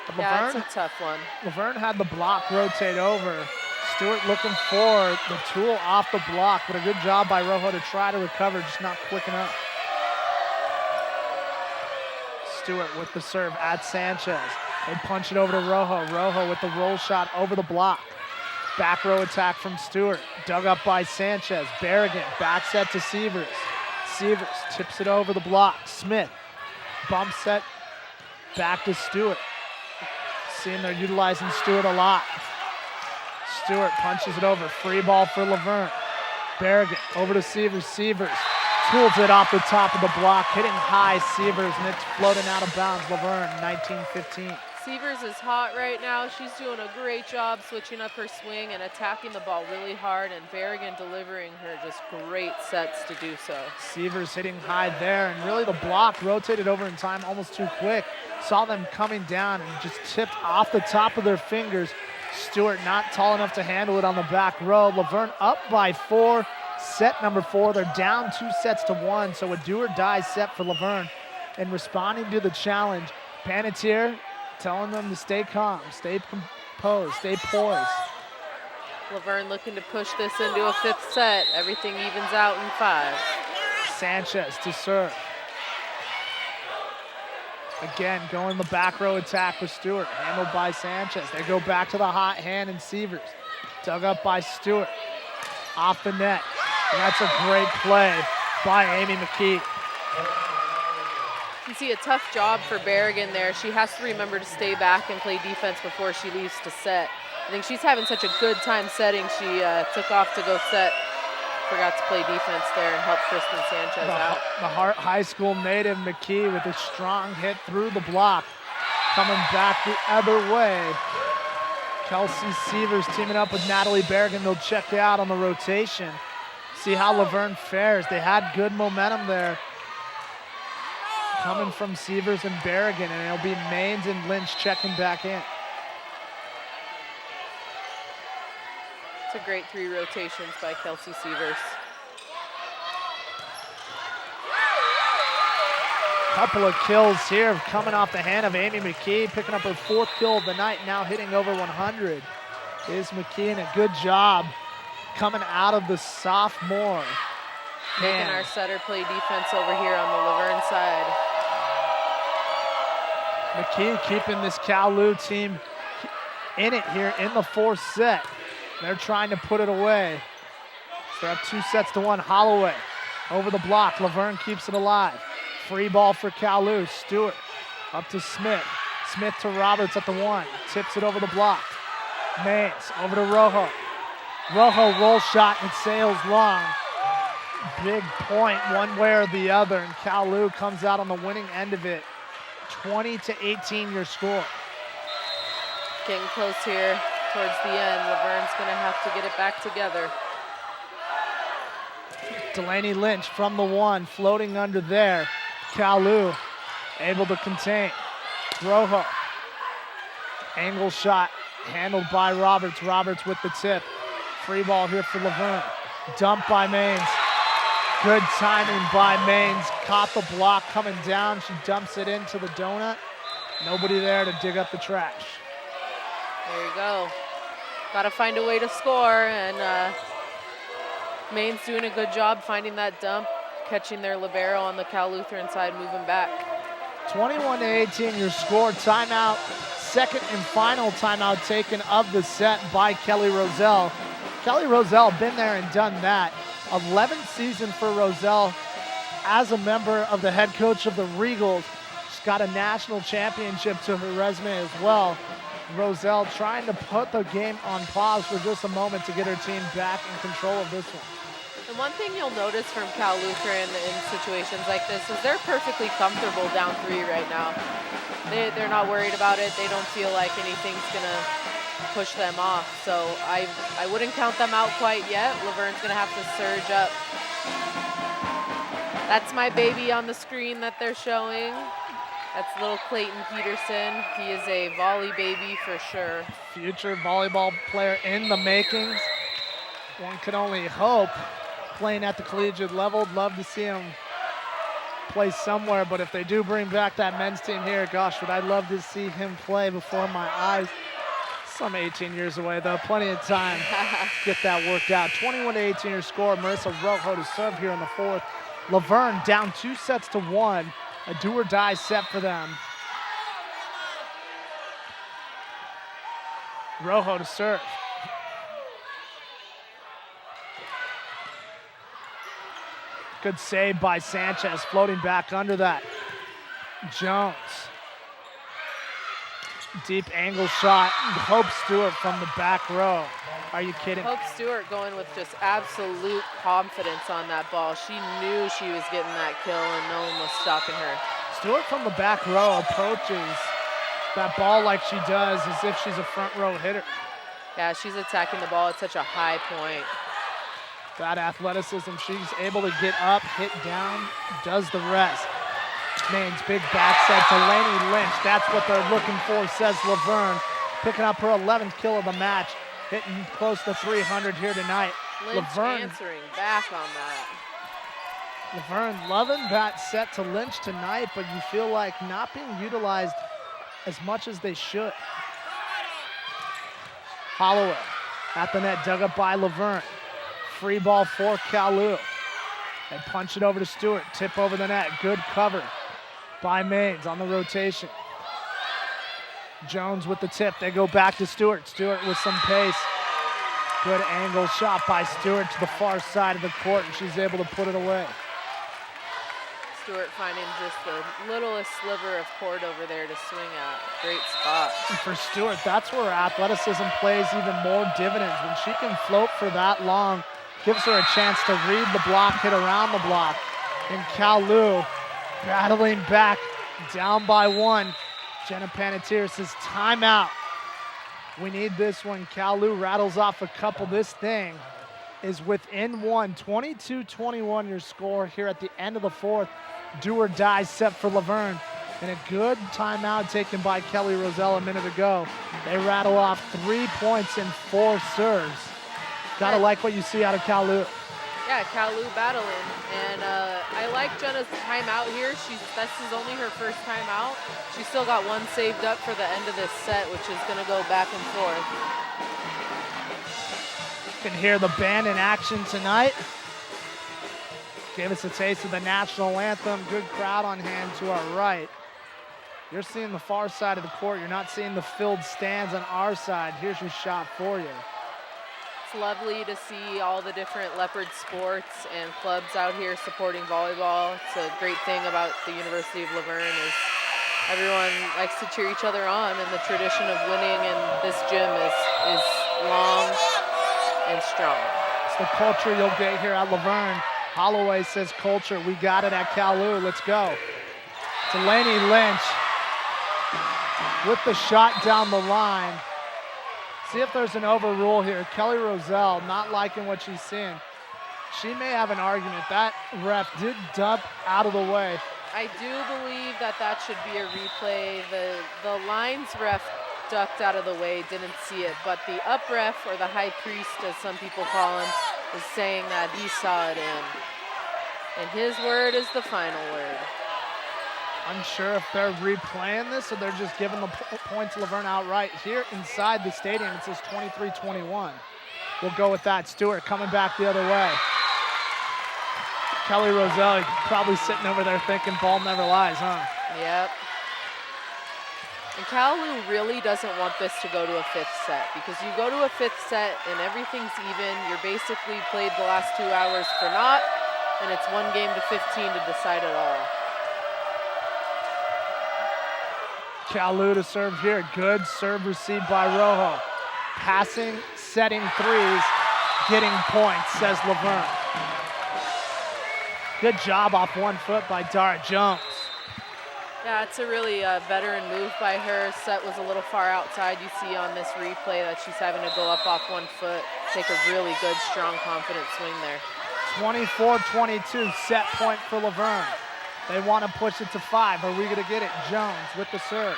A: But
B: Yeah,
A: Laverne,
B: it's a tough one.
A: Laverne had the block rotate over. Stewart looking for the tool off the block, but a good job by Rojo to try to recover, just not quick enough. Stewart with the serve at Sanchez. They punch it over to Rojo. Rojo with the roll shot over the block. Back row attack from Stewart. Dug up by Sanchez. Berrigan, back set to Sievers. Sievers tips it over the block. Smith, bump set, back to Stewart. Seeing they're utilizing Stewart a lot. Stewart punches it over. Free ball for Laverne. Berrigan over to Sievers. Sievers tools it off the top of the block, hitting high Sievers, and it's floating out of bounds. Laverne, 19-15.
B: Sievers is hot right now. She's doing a great job switching up her swing and attacking the ball really hard, and Berrigan delivering her just great sets to do so.
A: Sievers hitting high there, and really the block rotated over in time almost too quick. Saw them coming down and just tipped off the top of their fingers. Stewart not tall enough to handle it on the back row. Laverne up by 4, set number 4. They're down 2-1, so a do-or-die set for Laverne. And responding to the challenge, Panettiere telling them to stay calm, stay composed, stay poised.
B: Laverne looking to push this into a 5th set. Everything evens out in 5.
A: Sanchez to serve. Again, going the back row attack with Stewart, handled by Sanchez. They go back to the hot hand and Sievers. Dug up by Stewart. Off the net. And that's a great play by Amy McKee.
B: You can see a tough job for Berrigan there. She has to remember to stay back and play defense before she leaves to set. I think she's having such a good time setting. She took off to go set. Forgot to play defense there and help Kristen Sanchez out.
A: The Hart High School native McKee with a strong hit through the block. Coming back the other way. Kelsey Sievers teaming up with Natalie Berrigan. They'll check out on the rotation. See how Laverne fares. They had good momentum there. Coming from Sievers and Berrigan, and it'll be Maines and Lynch checking back in.
B: It's a great 3 rotations by Kelsey Sievers.
A: Couple of kills here coming off the hand of Amy McKee, picking up her 4th kill of the night, now hitting over 100. Is McKee, and a good job coming out of the sophomore.
B: Making our setter play defense over here on the Laverne side.
A: McKee keeping this Cal Lu team in it here in the 4th set. They're trying to put it away. So they're up 2-1. Holloway over the block. Laverne keeps it alive. Free ball for Cal Lu. Stewart up to Smith. Smith to Roberts at the 1. Tips it over the block. Maines over to Rojo. Rojo roll shot and sails long. Big point one way or the other, and Cal Lu comes out on the winning end of it. 20-18 your score.
B: Getting close here towards the end. Laverne's gonna have to get it back together.
A: Delaney Lynch from the 1, floating under there. Cal Lu able to contain. Rojo. Angle shot handled by Roberts. Roberts with the tip. Free ball here for Laverne. Dump by Maines. Good timing by Maines. Caught the block coming down. She dumps it into the donut. Nobody there to dig up the trash.
B: There you go. Got to find a way to score, and Maine's doing a good job finding that dump, catching their libero on the Cal Lutheran side, moving back.
A: 21-18 your score. Timeout, second and final timeout taken of the set by Kelly Roselle. Kelly Roselle been there and done that. 11th season for Roselle as a member of the head coach of the Regals. She's got a national championship to her resume as well. Roselle trying to put the game on pause for just a moment to get her team back in control of this one.
B: And one thing you'll notice from Cal Lutheran in situations like this is they're perfectly comfortable down 3 right now. They're not worried about it. They don't feel like anything's gonna push them off. So I wouldn't count them out quite yet. Laverne's gonna have to surge up. That's my baby on the screen that they're showing. That's little Clayton Peterson. He is a volley baby for sure.
A: Future volleyball player in the makings. One can only hope. Playing at the collegiate level, love to see him play somewhere, but if they do bring back that men's team here, gosh, would I love to see him play before my eyes. Some 18 years away though, plenty of time to get that worked out. 21-18 your score. Marissa Rojo to serve here in the 4th. Laverne down 2-1. A do or die set for them. Rojo to serve. Good save by Sanchez, floating back under that. Jones. Deep angle shot. Hope Stewart from the back row. Are you kidding?
B: Hope Stewart going with just absolute confidence on that ball. She knew she was getting that kill and no one was stopping her.
A: Stewart from the back row approaches that ball like she does as if she's a front row hitter.
B: Yeah, she's attacking the ball at such a high point.
A: That athleticism, she's able to get up, hit down, does the rest. Maine's big back set to Delaney Lynch. That's what they're looking for, says Laverne. Picking up her 11th kill of the match. Hitting close to 300 here tonight.
B: Lynch
A: Laverne
B: answering back on that.
A: Laverne loving that set to Lynch tonight, but you feel like not being utilized as much as they should. Holloway at the net, dug up by Laverne. Free ball for Cal Lu. They punch it over to Stewart, tip over the net, good cover by Maines on the rotation. Jones with the tip, they go back to Stewart. Stewart with some pace. Good angle shot by Stewart to the far side of the court, and she's able to put it away.
B: Stewart finding just the littlest sliver of court over there to swing at. Great spot.
A: And for Stewart, that's where athleticism plays even more dividends. When she can float for that long, gives her a chance to read the block, hit around the block. And Cal Lu battling back, down by one. Jenna Panettiere says timeout. We need this one. Cal Lu rattles off a couple. This thing is within one. 22-21 your score here at the end of the fourth. Do or die set for Laverne. And a good timeout taken by Kelly Roselle a minute ago. They rattle off 3 points in 4 serves. Gotta like what you see out of Cal Lu.
B: Yeah, Cal Lu battling. And I like Jenna's timeout here. This is only her first timeout. She's still got one saved up for the end of this set, which is gonna go back and forth.
A: You can hear the band in action tonight. Gave us a taste of the national anthem. Good crowd on hand to our right. You're seeing the far side of the court. You're not seeing the filled stands on our side. Here's your shot for you.
B: It's lovely to see all the different Leopard sports and clubs out here supporting volleyball. It's a great thing about the University of Laverne is everyone likes to cheer each other on, and the tradition of winning in this gym is long and strong.
A: It's the culture you'll get here at Laverne. Holloway says culture. We got it at Cal Lu. Let's go. Delaney Lynch with the shot down the line. See if there's an overrule here. Kelly Roselle not liking what she's seeing. She may have an argument. That ref did dump out of the way.
B: I do believe that should be a replay. The lines ref ducked out of the way, didn't see it, but the up ref, or the high priest as some people call him, is saying that he saw it in. And his word is the final word.
A: Unsure if they're replaying this or they're just giving the point to Laverne outright. Here inside the stadium, it says 23-21. We'll go with that. Stewart coming back the other way. Kelly Roselle probably sitting over there thinking ball never lies, huh?
B: Yep. And Cal Lu really doesn't want this to go to a 5th set, because you go to a 5th set and everything's even. You're basically played the last 2 hours for naught, and it's 1 game to 15 to decide it all.
A: Cal Lu to serve here. Good serve received by Rojo. Passing, setting threes, getting points, says Laverne. Good job off 1 foot by Dara Jones.
B: Yeah, it's a really veteran move by her. Set was a little far outside. You see on this replay that she's having to go up off 1 foot, take a really good, strong, confident swing there.
A: 24-22, set point for Laverne. They want to push it to 5. Are we going to get it? Jones with the serve.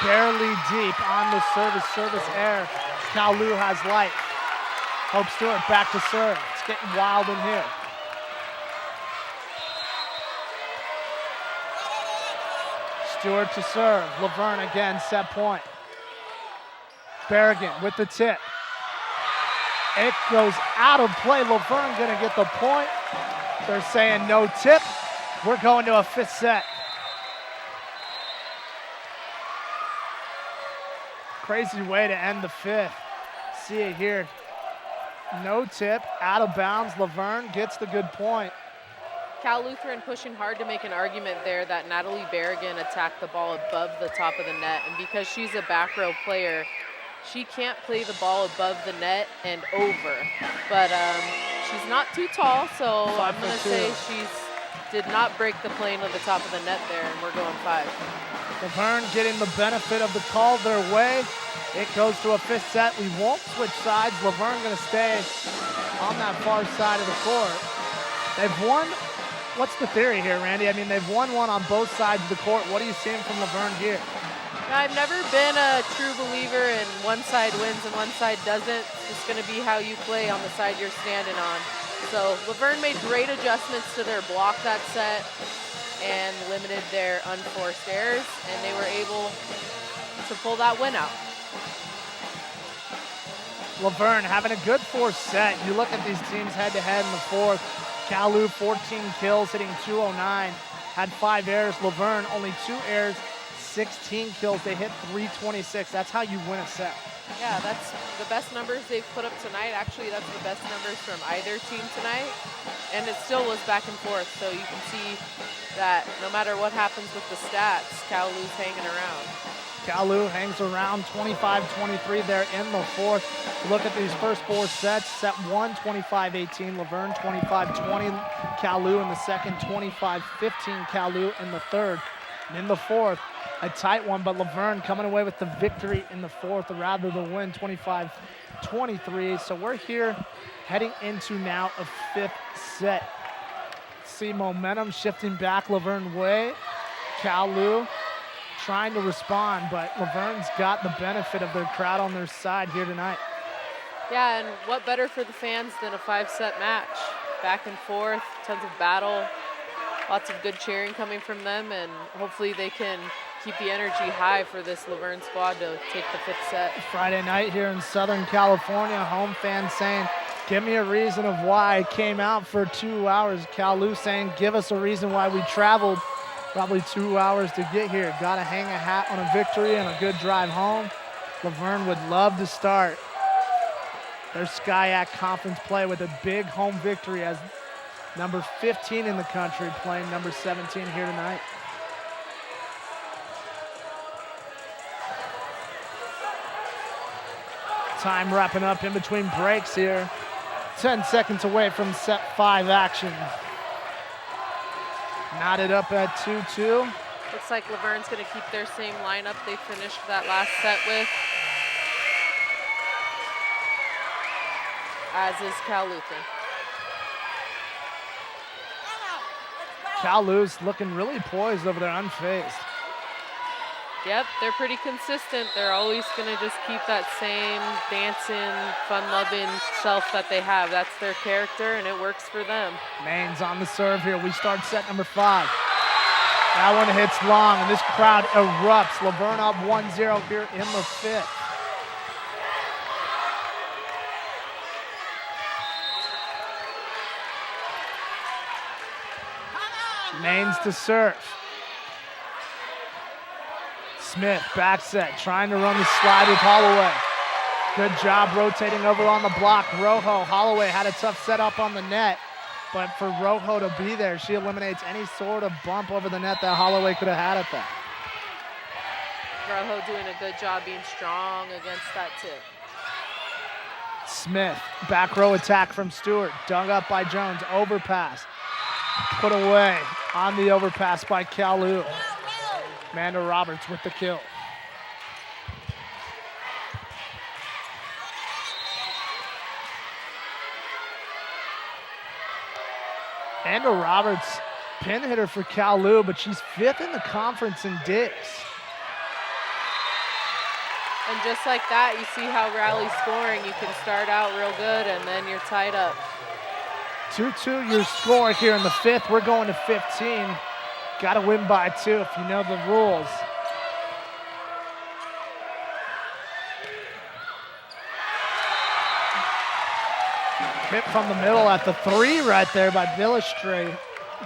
A: Barely deep on the service air. Cal Lu has light. Hope Stewart back to serve. It's getting wild in here. Stewart to serve. Laverne again, set point. Berrigan with the tip. It goes out of play. Laverne gonna get the point. They're saying no tip. We're going to a 5th set. Crazy way to end the 5th. See it here. No tip, out of bounds. Laverne gets the good point.
B: Cal Lutheran pushing hard to make an argument there that Natalie Berrigan attacked the ball above the top of the net. And because she's a back row player, she can't play the ball above the net and over. But she's not too tall, so I'm going to say she's did not break the plane of the top of the net there, and we're going 5.
A: Laverne getting the benefit of the call their way. It goes to a 5th set. We won't switch sides. Laverne going to stay on that far side of the court. They've won. What's the theory here, Randy? I mean, they've won one on both sides of the court. What are you seeing from Laverne here?
B: I've never been a true believer in one side wins and one side doesn't. It's just going to be how you play on the side you're standing on. So Laverne made great adjustments to their block that set and limited their unforced errors, and they were able to pull that win out.
A: Laverne having a good 4th set. You look at these teams head-to-head in the 4th. Cal Lu 14 kills, hitting 209, had 5 errors. Laverne only 2 errors, 16 kills. They hit 326. That's how you win a set.
B: Yeah, that's the best numbers they've put up tonight. Actually, that's the best numbers from either team tonight. And it still was back and forth, so you can see that no matter what happens with the stats, Cal Lu's hanging around.
A: Cal Lu hangs around 25-23 there in the fourth. Look at these first four sets. Set 1, 25-18. Laverne, 25-20. Cal Lu in the second, 25-15. Cal Lu in the third. And in the fourth, a tight one, but Laverne coming away with the victory in the fourth, or rather the win, 25-23. So we're here heading into now a fifth set. See momentum shifting back Laverne way. Cal Lu trying to respond, but Laverne's got the benefit of their crowd on their side here tonight.
B: Yeah, and what better for the fans than a 5-set match? Back and forth, tons of battle, lots of good cheering coming from them, and hopefully they can keep the energy high for this Laverne squad to take the fifth set.
A: Friday night here in Southern California, home fans saying, give me a reason of why I came out for 2 hours. Cal Lu saying, give us a reason why we traveled probably 2 hours to get here. Got to hang a hat on a victory and a good drive home. Laverne would love to start their SCIAC conference play with a big home victory as number 15 in the country playing number 17 here tonight. Time wrapping up in between breaks here. 10 seconds away from set 5 action. Knotted up at 2-2.
B: Looks like Laverne's going to keep their same lineup they finished that last set with, as is Cal Lutheran.
A: Cal Lu's looking really poised over there, unfazed.
B: Yep, they're pretty consistent. They're always going to just keep that same dancing, fun-loving self that they have. That's their character, and it works for them.
A: Maines on the serve here. We start set number 5. That one hits long, and this crowd erupts. Laverne up 1-0 here in the fifth. Maines to serve. Smith, back set, trying to run the slide with Holloway. Good job rotating over on the block. Rojo, Holloway had a tough setup on the net, but for Rojo to be there, she eliminates any sort of bump over the net that Holloway could have had at that.
B: Rojo doing a good job being strong against that tip.
A: Smith, back row attack from Stewart, dug up by Jones, overpass. Put away on the overpass by Cal Lu. Amanda Roberts with the kill. Amanda Roberts, pin hitter for Cal Lu, but she's 5th in the conference in digs.
B: And just like that, you see how rally scoring, you can start out real good and then you're tied up.
A: 2-2 your score here in the fifth. We're going to 15. Got to win by 2 if you know the rules. Hit from the middle at the 3 right there by Billistre.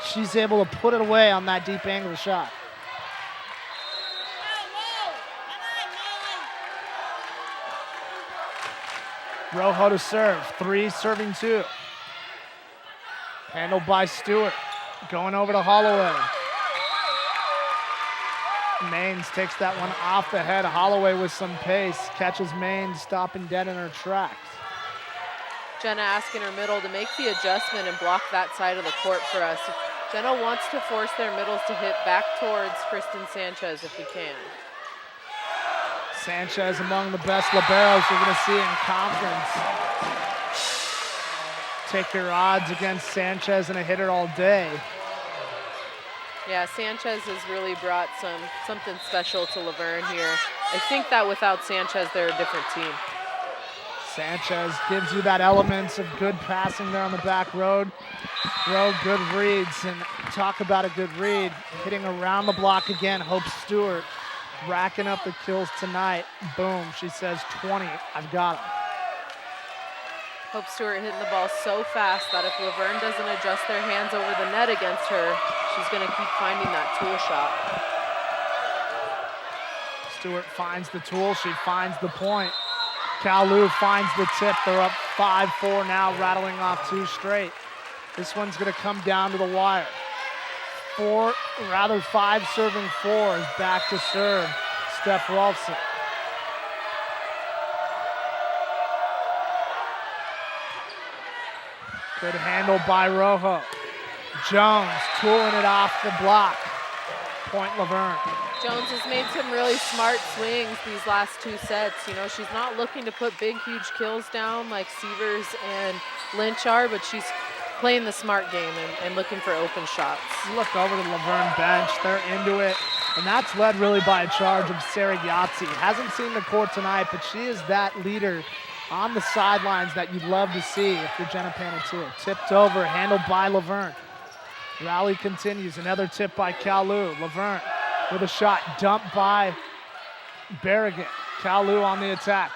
A: She's able to put it away on that deep angle shot. Rojo to serve. 3 serving 2. Handled by Stewart. Going over to Holloway. Maines takes that one off the head. Holloway with some pace. Catches Maines stopping dead in her tracks.
B: Jenna asking her middle to make the adjustment and block that side of the court for us. Jenna wants to force their middles to hit back towards Kristen Sanchez if we can.
A: Sanchez among the best liberos you're going to see in conference. Take your odds against Sanchez and a hitter all day.
B: Yeah, Sanchez has really brought something special to Laverne here. I think that without Sanchez, they're a different team.
A: Sanchez gives you that elements of good passing there on the back road. Good reads, and talk about a good read. Hitting around the block again, Hope Stewart racking up the kills tonight. Boom, she says 20, I've got him.
B: Hope Stewart hitting the ball so fast that if Laverne doesn't adjust their hands over the net against her, she's going to keep finding that tool shot.
A: Stewart finds the tool, she finds the point. Cal Lu finds the tip. They're up 5-4 now, rattling off 2 straight. This one's gonna come down to the wire. 5 serving 4 is back to serve. Steph Rolfson. Good handle by Rojo. Jones tooling it off the block. Point Laverne.
B: Jones has made some really smart swings these last 2 sets. You know, she's not looking to put big, huge kills down like Severs and Lynch are, but she's playing the smart game and looking for open shots.
A: You look over to the Laverne bench, they're into it, and that's led really by a charge of Sarah Yahtzee. Hasn't seen the court tonight, but she is that leader on the sidelines that you'd love to see if you're Jenna Panettiere. Tipped over, handled by Laverne. Rally continues, another tip by Cal Lu. Laverne with a shot, dumped by Berrigan. Cal Lu on the attack.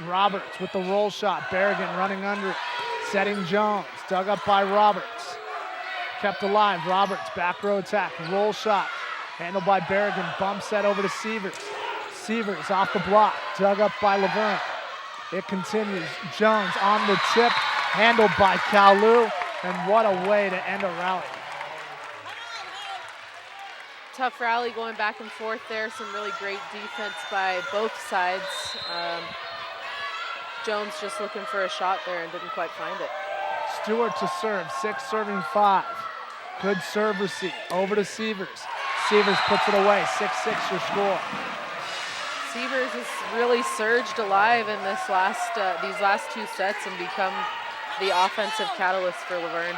A: Roberts with the roll shot, Berrigan running under it. Setting Jones, dug up by Roberts. Kept alive, Roberts, back row attack, roll shot. Handled by Berrigan, bump set over to Severs. Severs off the block, dug up by Laverne. It continues, Jones on the tip, handled by Cal Lu, and what a way to end a rally.
B: Tough rally going back and forth there, some really great defense by both sides. Jones just looking for a shot there and didn't quite find it.
A: Stewart to serve, 6 serving 5. Good serve receive, over to Severs. Severs puts it away, 6-6 your score.
B: Severs has really surged alive in this these last 2 sets and become the offensive catalyst for Laverne.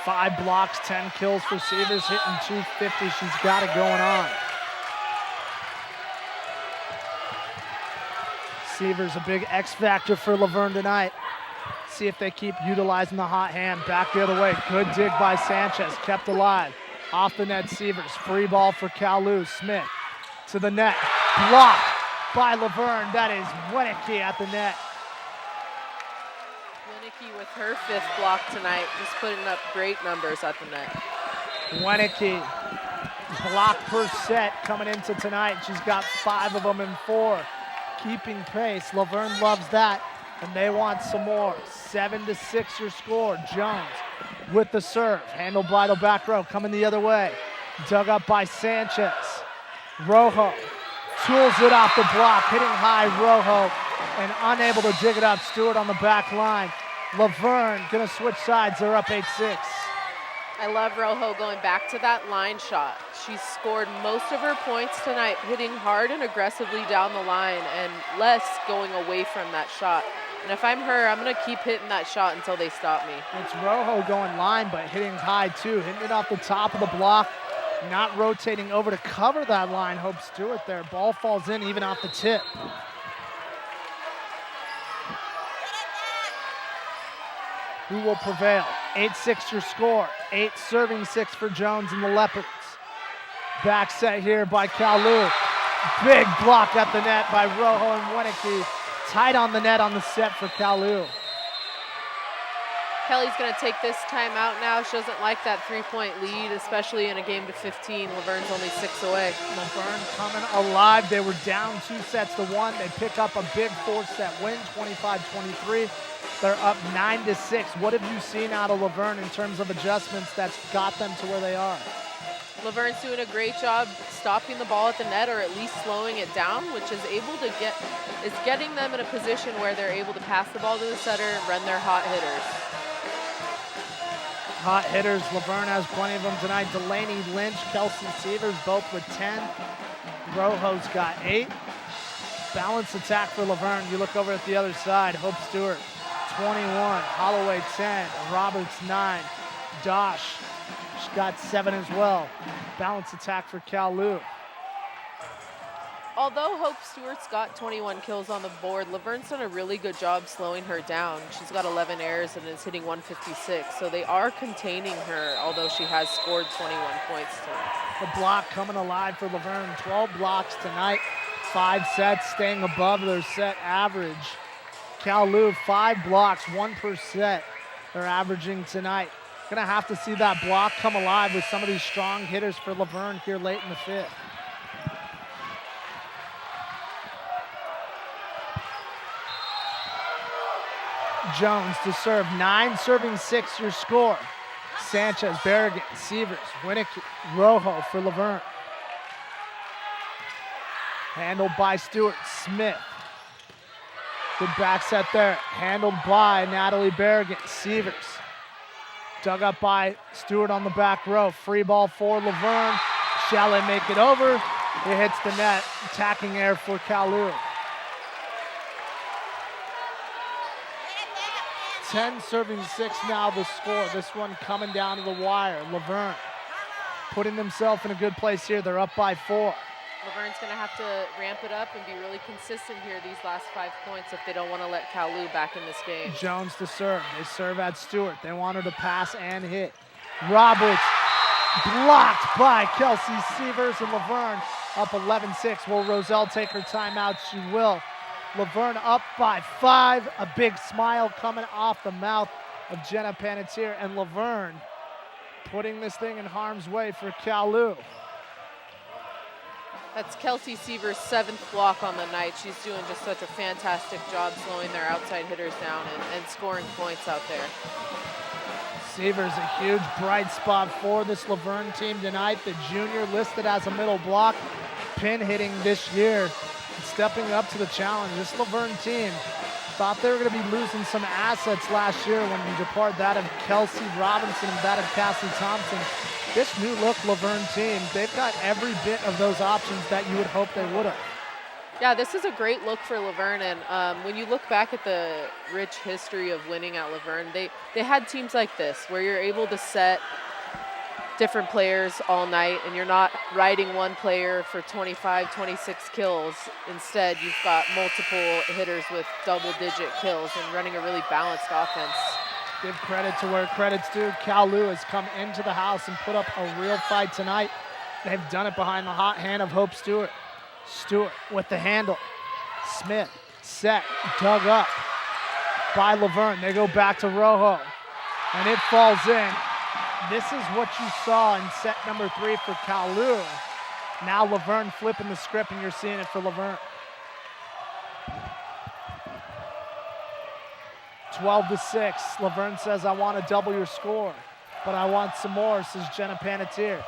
A: 5 blocks, 10 kills for Severs, hitting 250. She's got it going on. Severs, a big X factor for Laverne tonight. See if they keep utilizing the hot hand. Back the other way. Good dig by Sanchez. Kept alive. Off the net, Severs. Free ball for Cal Lu. Smith to the net. Blocked by Laverne. That is Winneke at the net.
B: Winneke with her 5th block tonight, just putting up great numbers at the net.
A: Winneke, block per set coming into tonight. She's got 5 of them in 4. Keeping pace. Laverne loves that, and they want some more. 7-6 your score. Jones with the serve. Handled by the back row. Coming the other way. Dug up by Sanchez. Rojo tools it off the block. Hitting high, Rojo, and unable to dig it up. Stewart on the back line. Laverne gonna switch sides. They're up 8-6.
B: I love Rojo going back to that line shot. She's scored most of her points tonight, hitting hard and aggressively down the line and less going away from that shot. And if I'm her, I'm gonna keep hitting that shot until they stop me.
A: It's Rojo going line, but hitting high too. Hitting it off the top of the block, not rotating over to cover that line. Hope Stewart there. Ball falls in even off the tip. Who will prevail? 8-6 your score. 8 serving 6 for Jones and the Leopards. Back set here by Cal Lu. Big block at the net by Rojo and Winneke. Tight on the net on the set for Cal Lu.
B: Kelly's gonna take this timeout now. She doesn't like that 3-point lead, especially in a game to 15. Laverne's only 6 away.
A: Laverne coming alive. They were down 2-1. They pick up a big 4-set win, 25-23. They're up 9-6. What have you seen out of Laverne in terms of adjustments that's got them to where they are?
B: Laverne's doing a great job stopping the ball at the net, or at least slowing it down, which is getting them in a position where they're able to pass the ball to the setter and run their hot hitters.
A: Hot hitters, Laverne has plenty of them tonight. Delaney, Lynch, Kelsey Severs, both with 10. Rojo's got 8. Balanced attack for Laverne. You look over at the other side. Hope Stewart, 21. Holloway, 10. Roberts, 9. Dosh, she's got 7 as well. Balanced attack for Cal Lu.
B: Although Hope Stewart's got 21 kills on the board, Laverne's done a really good job slowing her down. She's got 11 errors and is hitting 156, so they are containing her, although she has scored 21 points tonight.
A: The block coming alive for Laverne. 12 blocks tonight. 5 sets, staying above their set average. Cal Lu, 5 blocks, 1 per set. They're averaging tonight. Gonna have to see that block come alive with some of these strong hitters for Laverne here late in the 5th. Jones to serve, 9 serving 6 your score. Sanchez, Berrigan, Sievers, Winnicky, Rojo for Laverne. Handled by Stewart, Smith. Good back set there, handled by Natalie Berrigan, Sievers. Dug up by Stewart on the back row, free ball for Laverne. Shall it make it over? It hits the net, attacking air for Cal Lu. 10 serving 6 now the score. This one coming down to the wire. Laverne putting themselves in a good place here. They're up by 4.
B: Laverne's going to have to ramp it up and be really consistent here these last 5 points if they don't want to let Cal Lu back in this game.
A: Jones to serve. They serve at Stewart. They want her to pass and hit. Roberts blocked by Kelsey Sievers, and Laverne up 11-6. Will Roselle take her timeout? She will. Laverne up by 5. A big smile coming off the mouth of Jenna Panettiere, and Laverne putting this thing in harm's way for Cal Lu.
B: That's Kelsey Sievers' 7th block on the night. She's doing just such a fantastic job slowing their outside hitters down and scoring points out there.
A: Sievers, a huge bright spot for this Laverne team tonight. The junior listed as a middle block, pin hitting this year, stepping up to the challenge. This Laverne team thought they were going to be losing some assets last year when you depart that of Kelsey Robinson and that of Cassie Thompson. This new look Laverne team, they've got every bit of those options that you would hope they would have.
B: Yeah, this is a great look for Laverne, and when you look back at the rich history of winning at Laverne, they had teams like this where you're able to set different players all night and you're not riding one player for 25, 26 kills. Instead, you've got multiple hitters with double-digit kills and running a really balanced offense.
A: Give credit to where credit's due. Cal Lu has come into the house and put up a real fight tonight. They've done it behind the hot hand of Hope Stewart. Stewart with the handle. Smith set, dug up by Laverne. They go back to Rojo, and it falls in. This is what you saw in set number 3 for Cal Lu. Now Laverne flipping the script, and you're seeing it for Laverne. 12-6. Laverne says, I want to double your score, but I want some more, says Jenna Panettiere.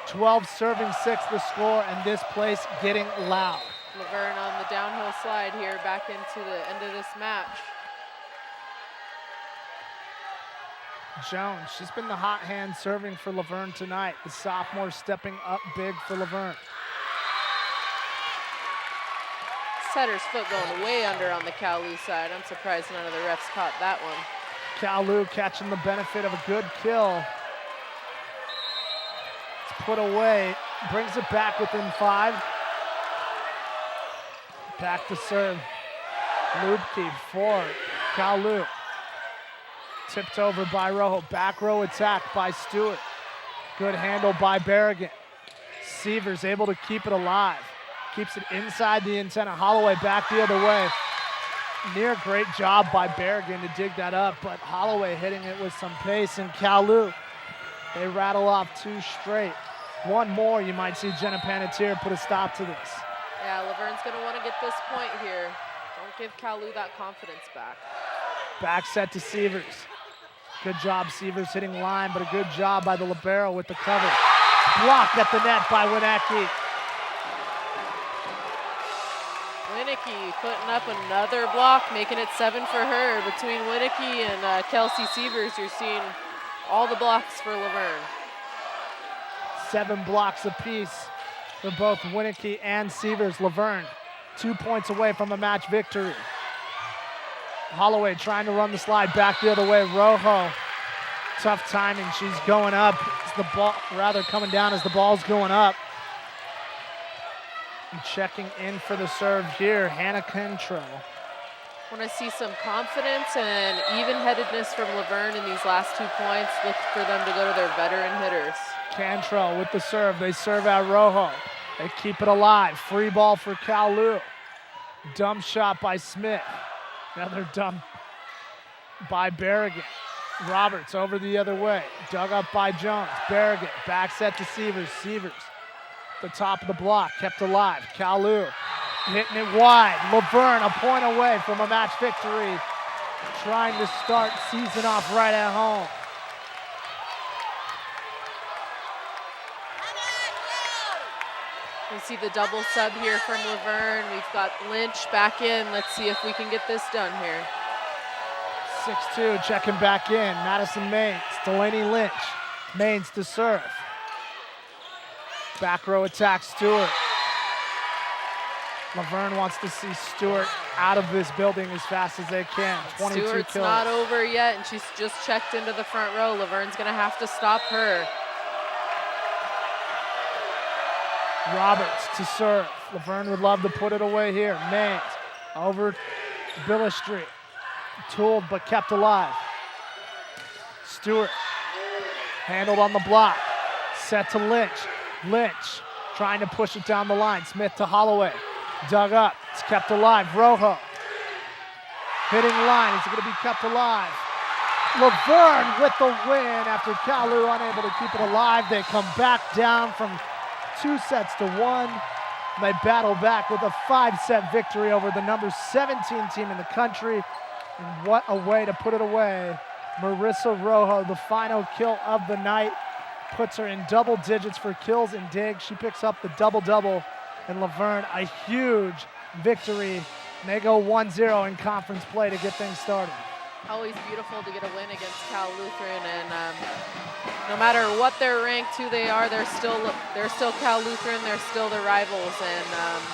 A: 12 serving 6 the score, and this place getting loud.
B: Laverne on the downhill slide here, back into the end of this match.
A: Jones, she's been the hot hand serving for Laverne tonight. The sophomore stepping up big for Laverne.
B: Setter's foot going way under on the Cal Lu side. I'm surprised none of the refs caught that one.
A: Cal Lu catching the benefit of a good kill. It's put away, brings it back within 5. Back to serve. Lubke for Cal Lu. Tipped over by Rojo. Back row attack by Stewart. Good handle by Berrigan. Sievers able to keep it alive. Keeps it inside the antenna. Holloway back the other way. Near great job by Berrigan to dig that up, but Holloway hitting it with some pace, and Cal Lu, they rattle off 2 straight. One more, you might see Jenna Panettiere put a stop to this.
B: Yeah, Laverne's going to want to get this point here. Don't give Cal Lu that confidence back.
A: Back set to Sievers. Good job, Sievers hitting line, but a good job by the libero with the cover. Blocked at the net by Winnicki.
B: Winnicki putting up another block, making it 7 for her. Between Winnicki and Kelsey Sievers, you're seeing all the blocks for Laverne.
A: 7 blocks apiece for both Winnicki and Sievers. Laverne 2 points away from a match victory. Holloway trying to run the slide back the other way. Rojo, tough timing. She's going up. It's the ball, rather coming down as the ball's going up. And checking in for the serve here, Hannah Cantrell.
B: Want to see some confidence and even-headedness from Laverne in these last 2 points. Look for them to go to their veteran hitters.
A: Cantrell with the serve. They serve at Rojo. They keep it alive. Free ball for Cal Lu. Dumb shot by Smith. Another dump by Berrigan. Roberts over the other way. Dug up by Jones. Berrigan back set to Sievers. Sievers, the top of the block, kept alive. Cal Lu hitting it wide. Laverne a point away from a match victory. trying to start season off right at home.
B: We see the double sub here from Laverne. We've got Lynch back in. Let's see if we can get this done here.
A: 6-2, checking back in. Madison Maines, Delaney Lynch. Maines to serve. Back row attack, Stewart. Laverne wants to see Stewart out of this building as fast as they can. 22
B: Stewart's
A: kills.
B: not over yet, and she's just checked into the front row. Laverne's gonna have to stop her.
A: Roberts to serve. Laverne would love to put it away here. Maines over Billis Street. Tooled but kept alive. Stewart handled on the block. Set to Lynch. Lynch trying to push it down the line. Smith to Holloway. Dug up. It's kept alive. Rojo hitting line. Is it going to be kept alive? Laverne with the win after Cal Lu unable to keep it alive. They come back down from 2-1. They battle back with a 5-set victory over the number 17 team in the country. And what a way to put it away. Marissa Rojo, the final kill of the night, puts her in double digits for kills and digs. She picks up the double-double. And Laverne, a huge victory. And they go 1-0 in conference play to get things started.
B: Always beautiful to get a win against Cal Lutheran, and no matter what they're ranked, who they are, they're still Cal Lutheran. They're still the rivals, and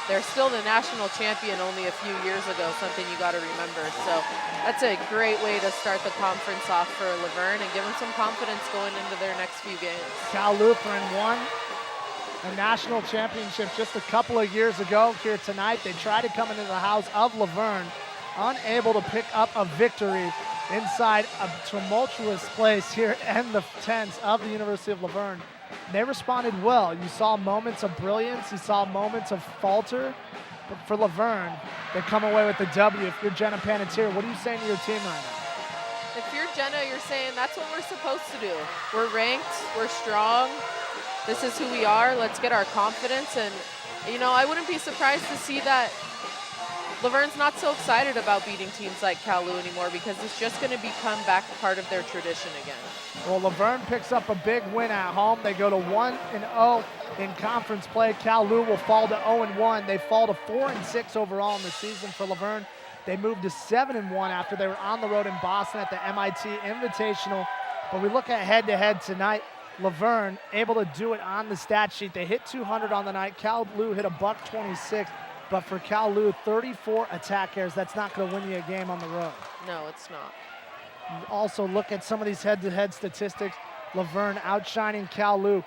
B: they're still the national champion only a few years ago. Something you got to remember. So that's a great way to start the conference off for Laverne and give them some confidence going into their next few games.
A: Cal Lutheran won a national championship just a couple of years ago. Here tonight, they tried to come into the house of Laverne, unable to pick up a victory inside a tumultuous place here in the tents of the University of Laverne. They responded well. You saw moments of brilliance, you saw moments of falter, but for Laverne, they come away with the W. If you're Jenna Panettiere, what are you saying to your team right now?
B: If you're Jenna, you're saying that's what we're supposed to do. We're ranked, we're strong, this is who we are, let's get our confidence. And, you know, I wouldn't be surprised to see that Laverne's not so excited about beating teams like Cal Lu anymore because it's just going to become back part of their tradition again.
A: Well, Laverne picks up a big win at home. They go to 1-0 in conference play. Cal Lu will fall to 0-1. They fall to 4-6 overall in the season for Laverne. They moved to 7-1 after they were on the road in Boston at the MIT Invitational. But we look at head-to-head tonight. Laverne able to do it on the stat sheet. They hit 200 on the night. Cal Lu hit $126. But for Cal Lu, 34 attack errors. That's not going to win you a game on the road.
B: No, it's not.
A: You also look at some of these head-to-head statistics. Laverne outshining Cal Lu.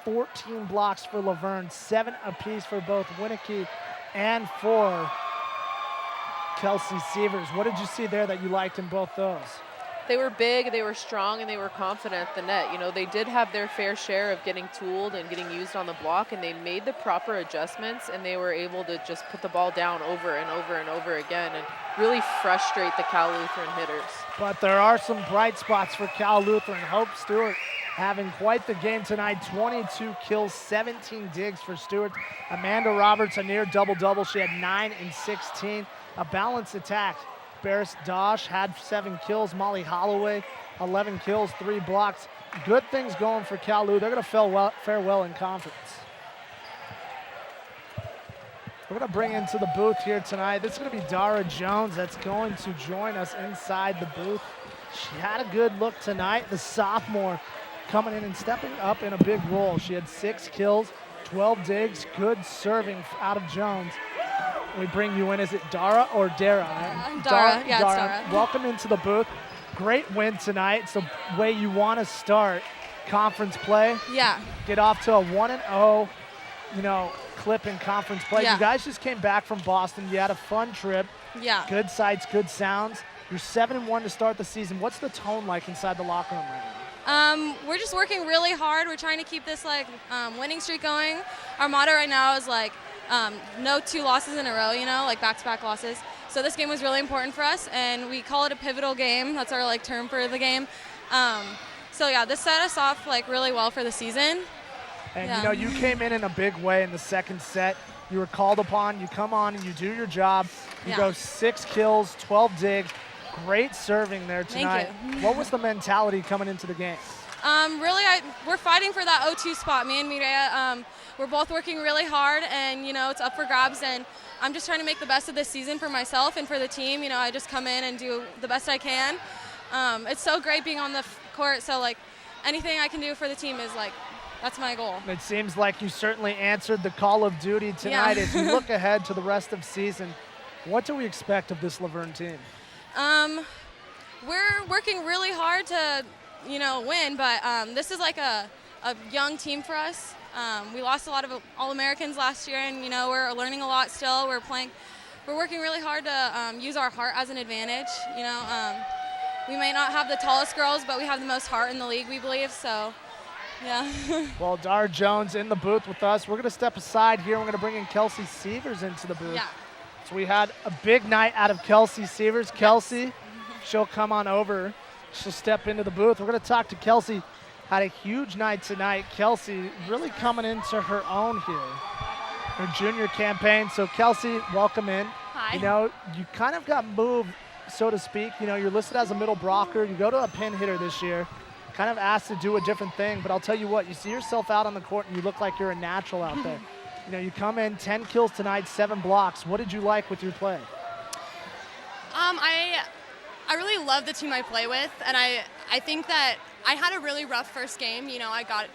A: 14 blocks for Laverne, 7 apiece for both Winnicky and for Kelsey Sievers. What did you see there that you liked in both those?
B: They were big, they were strong, and they were confident at the net. You know, they did have their fair share of getting tooled and getting used on the block, and they made the proper adjustments, and they were able to just put the ball down over and over and over again and really frustrate the Cal Lutheran hitters.
A: But there are some bright spots for Cal Lutheran. Hope Stewart having quite the game tonight. 22 kills, 17 digs for Stewart. Amanda Roberts, a near double-double. She had 9 and 16. A balanced attack. Barris Dosh had 7 kills. Molly Holloway, 11 kills, 3 blocks. Good things going for Cal Lu. They're going to fare well in conference. We're going to bring into the booth here tonight. This is going to be Dara Jones that's going to join us inside the booth. She had a good look tonight. The sophomore coming in and stepping up in a big role. She had 6 kills, 12 digs, good serving out of Jones. We bring you in. Is it Dara or Dara?
Q: Dara. Yeah, it's Dara.
A: Welcome into the booth. Great win tonight. It's the way you want to start conference play.
Q: Yeah.
A: Get off to a 1-0, clip in conference play.
Q: Yeah.
A: You guys just came back from Boston. You had a fun trip.
Q: Yeah.
A: Good sights, good sounds. You're 7-1 to start the season. What's the tone like inside the locker room right now?
Q: We're just working really hard. We're trying to keep this winning streak going. Our motto right now is no 2 losses in a row, back-to-back losses. So this game was really important for us, and we call it a pivotal game. That's our term for the game. So yeah, this set us off really well for the season.
A: And you came in a big way in the second set. You were called upon. You come on and you do your job. You go 6 kills, 12 digs. Great serving there tonight.
Q: Thank you.
A: What was the mentality coming into the game?
Q: Really, we're fighting for that 0-2 spot. Me and Mireya, we're both working really hard, and it's up for grabs. And I'm just trying to make the best of this season for myself and for the team. I just come in and do the best I can. It's so great being on the court. So anything I can do for the team is that's my goal.
A: It seems like you certainly answered the call of duty tonight.
Q: Yeah.
A: As you look ahead to the rest of season, what do we expect of this Laverne team?
Q: We're working really hard to win, but this is a young team for us. We lost a lot of All-Americans last year, and we're learning a lot still. We're working really hard to use our heart as an advantage. We may not have the tallest girls, but we have the most heart in the league, we believe. So, yeah.
A: Well, Dar Jones in the booth with us. We're going to step aside here. We're going to bring in Kelsey Sievers into the booth.
Q: Yeah.
A: So we had a big night out of Kelsey Sievers. Kelsey, she'll come on over. She'll step into the booth. We're going to talk to Kelsey. Had a huge night tonight. Kelsey really coming into her own here. Her junior campaign. So Kelsey, welcome in.
R: Hi.
A: You kind of got moved, so to speak. You're listed as a middle blocker. You go to a pin hitter this year. Kind of asked to do a different thing. But I'll tell you what, you see yourself out on the court and you look like you're a natural out there. You come in 10 kills tonight, 7 blocks. What did you like with your play?
R: I really love the team I play with, and I think that I had a really rough first game. I got,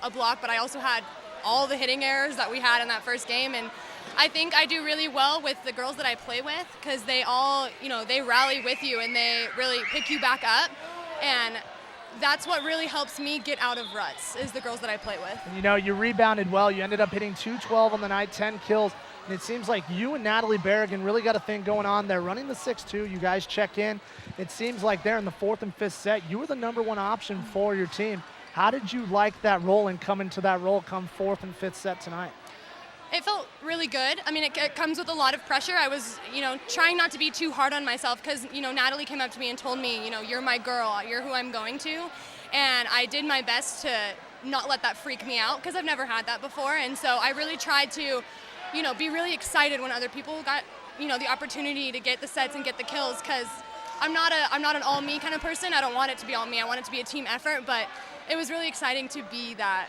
R: a block, but I also had all the hitting errors that we had in that first game, and I think I do really well with the girls that I play with because they all, they rally with you and they really pick you back up, and that's what really helps me get out of ruts is the girls that I play with.
A: And you rebounded well. You ended up hitting 212 on the night, 10 kills. And it seems like you and Natalie Berrigan really got a thing going on there. Running the 6-2, you guys check in. It seems like there in the 4th and 5th set, you were the #1 option for your team. How did you like that role and come into that role come 4th and 5th set tonight?
R: It felt really good. I mean, it comes with a lot of pressure. I was, trying not to be too hard on myself because, Natalie came up to me and told me, you're my girl, you're who I'm going to. And I did my best to not let that freak me out because I've never had that before. And so I really tried to, be really excited when other people got, the opportunity to get the sets and get the kills because I'm not an all me kind of person. I don't want it to be all me. I want it to be a team effort, but it was really exciting to be that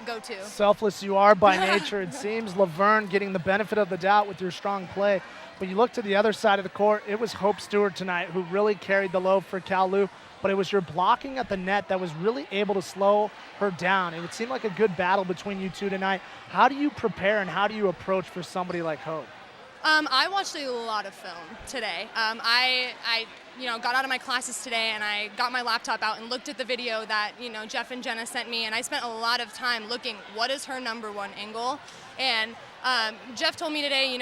R: go-to.
A: Selfless you are by nature. It seems Laverne getting the benefit of the doubt with your strong play. But you look to the other side of the court, it was Hope Stewart tonight who really carried the load for Cal Lu, but it was your blocking at the net that was really able to slow her down. It would seem like a good battle between you two tonight. How do you prepare and how do you approach for somebody like Hope?
R: I watched a lot of film today. I got out of my classes today and I got my laptop out and looked at the video that, Jeff and Jenna sent me, and I spent a lot of time looking, what is her #1 angle? And Jeff told me today,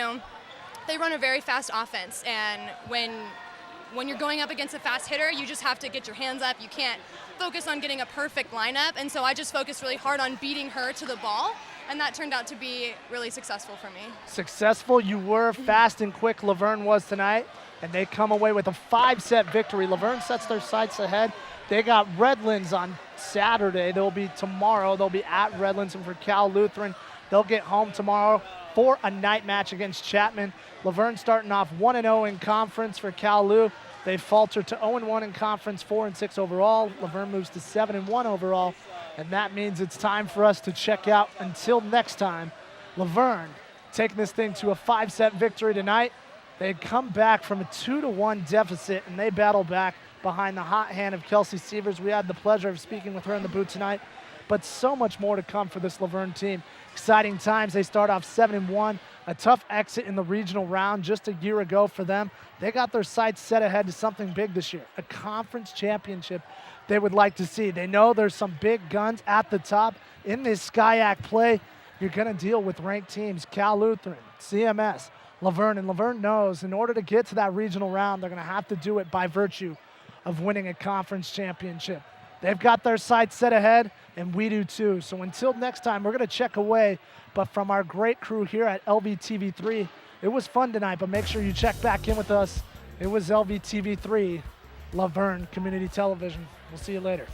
R: they run a very fast offense, and when you're going up against a fast hitter, you just have to get your hands up. You can't focus on getting a perfect lineup, and so I just focused really hard on beating her to the ball, and that turned out to be really successful for me.
A: Successful you were, fast and quick Laverne was tonight, and they come away with a 5-set victory. Laverne sets their sights ahead. They got Redlands on Saturday. They'll be tomorrow. They'll be at Redlands, and for Cal Lutheran, they'll get home tomorrow for a night match against Chapman. Laverne starting off 1-0 in conference for Cal Lu. They falter to 0-1 in conference, 4-6 overall. Laverne moves to 7-1 overall, and that means it's time for us to check out. Until next time, Laverne taking this thing to a 5-set victory tonight. They come back from a 2-1 deficit, and they battle back behind the hot hand of Kelsey Sievers. We had the pleasure of speaking with her in the booth tonight, but so much more to come for this Laverne team. Exciting times. They start off 7-1, a tough exit in the regional round just a year ago for them. They got their sights set ahead to something big this year, a conference championship they would like to see. They know there's some big guns at the top. In this SCIAC play, you're going to deal with ranked teams, Cal Lutheran, CMS, Laverne, and Laverne knows in order to get to that regional round, they're going to have to do it by virtue of winning a conference championship. They've got their sights set ahead, and we do too. So until next time, we're going to check away. But from our great crew here at LVTV3, it was fun tonight, but make sure you check back in with us. It was LVTV3, Laverne Community Television. We'll see you later.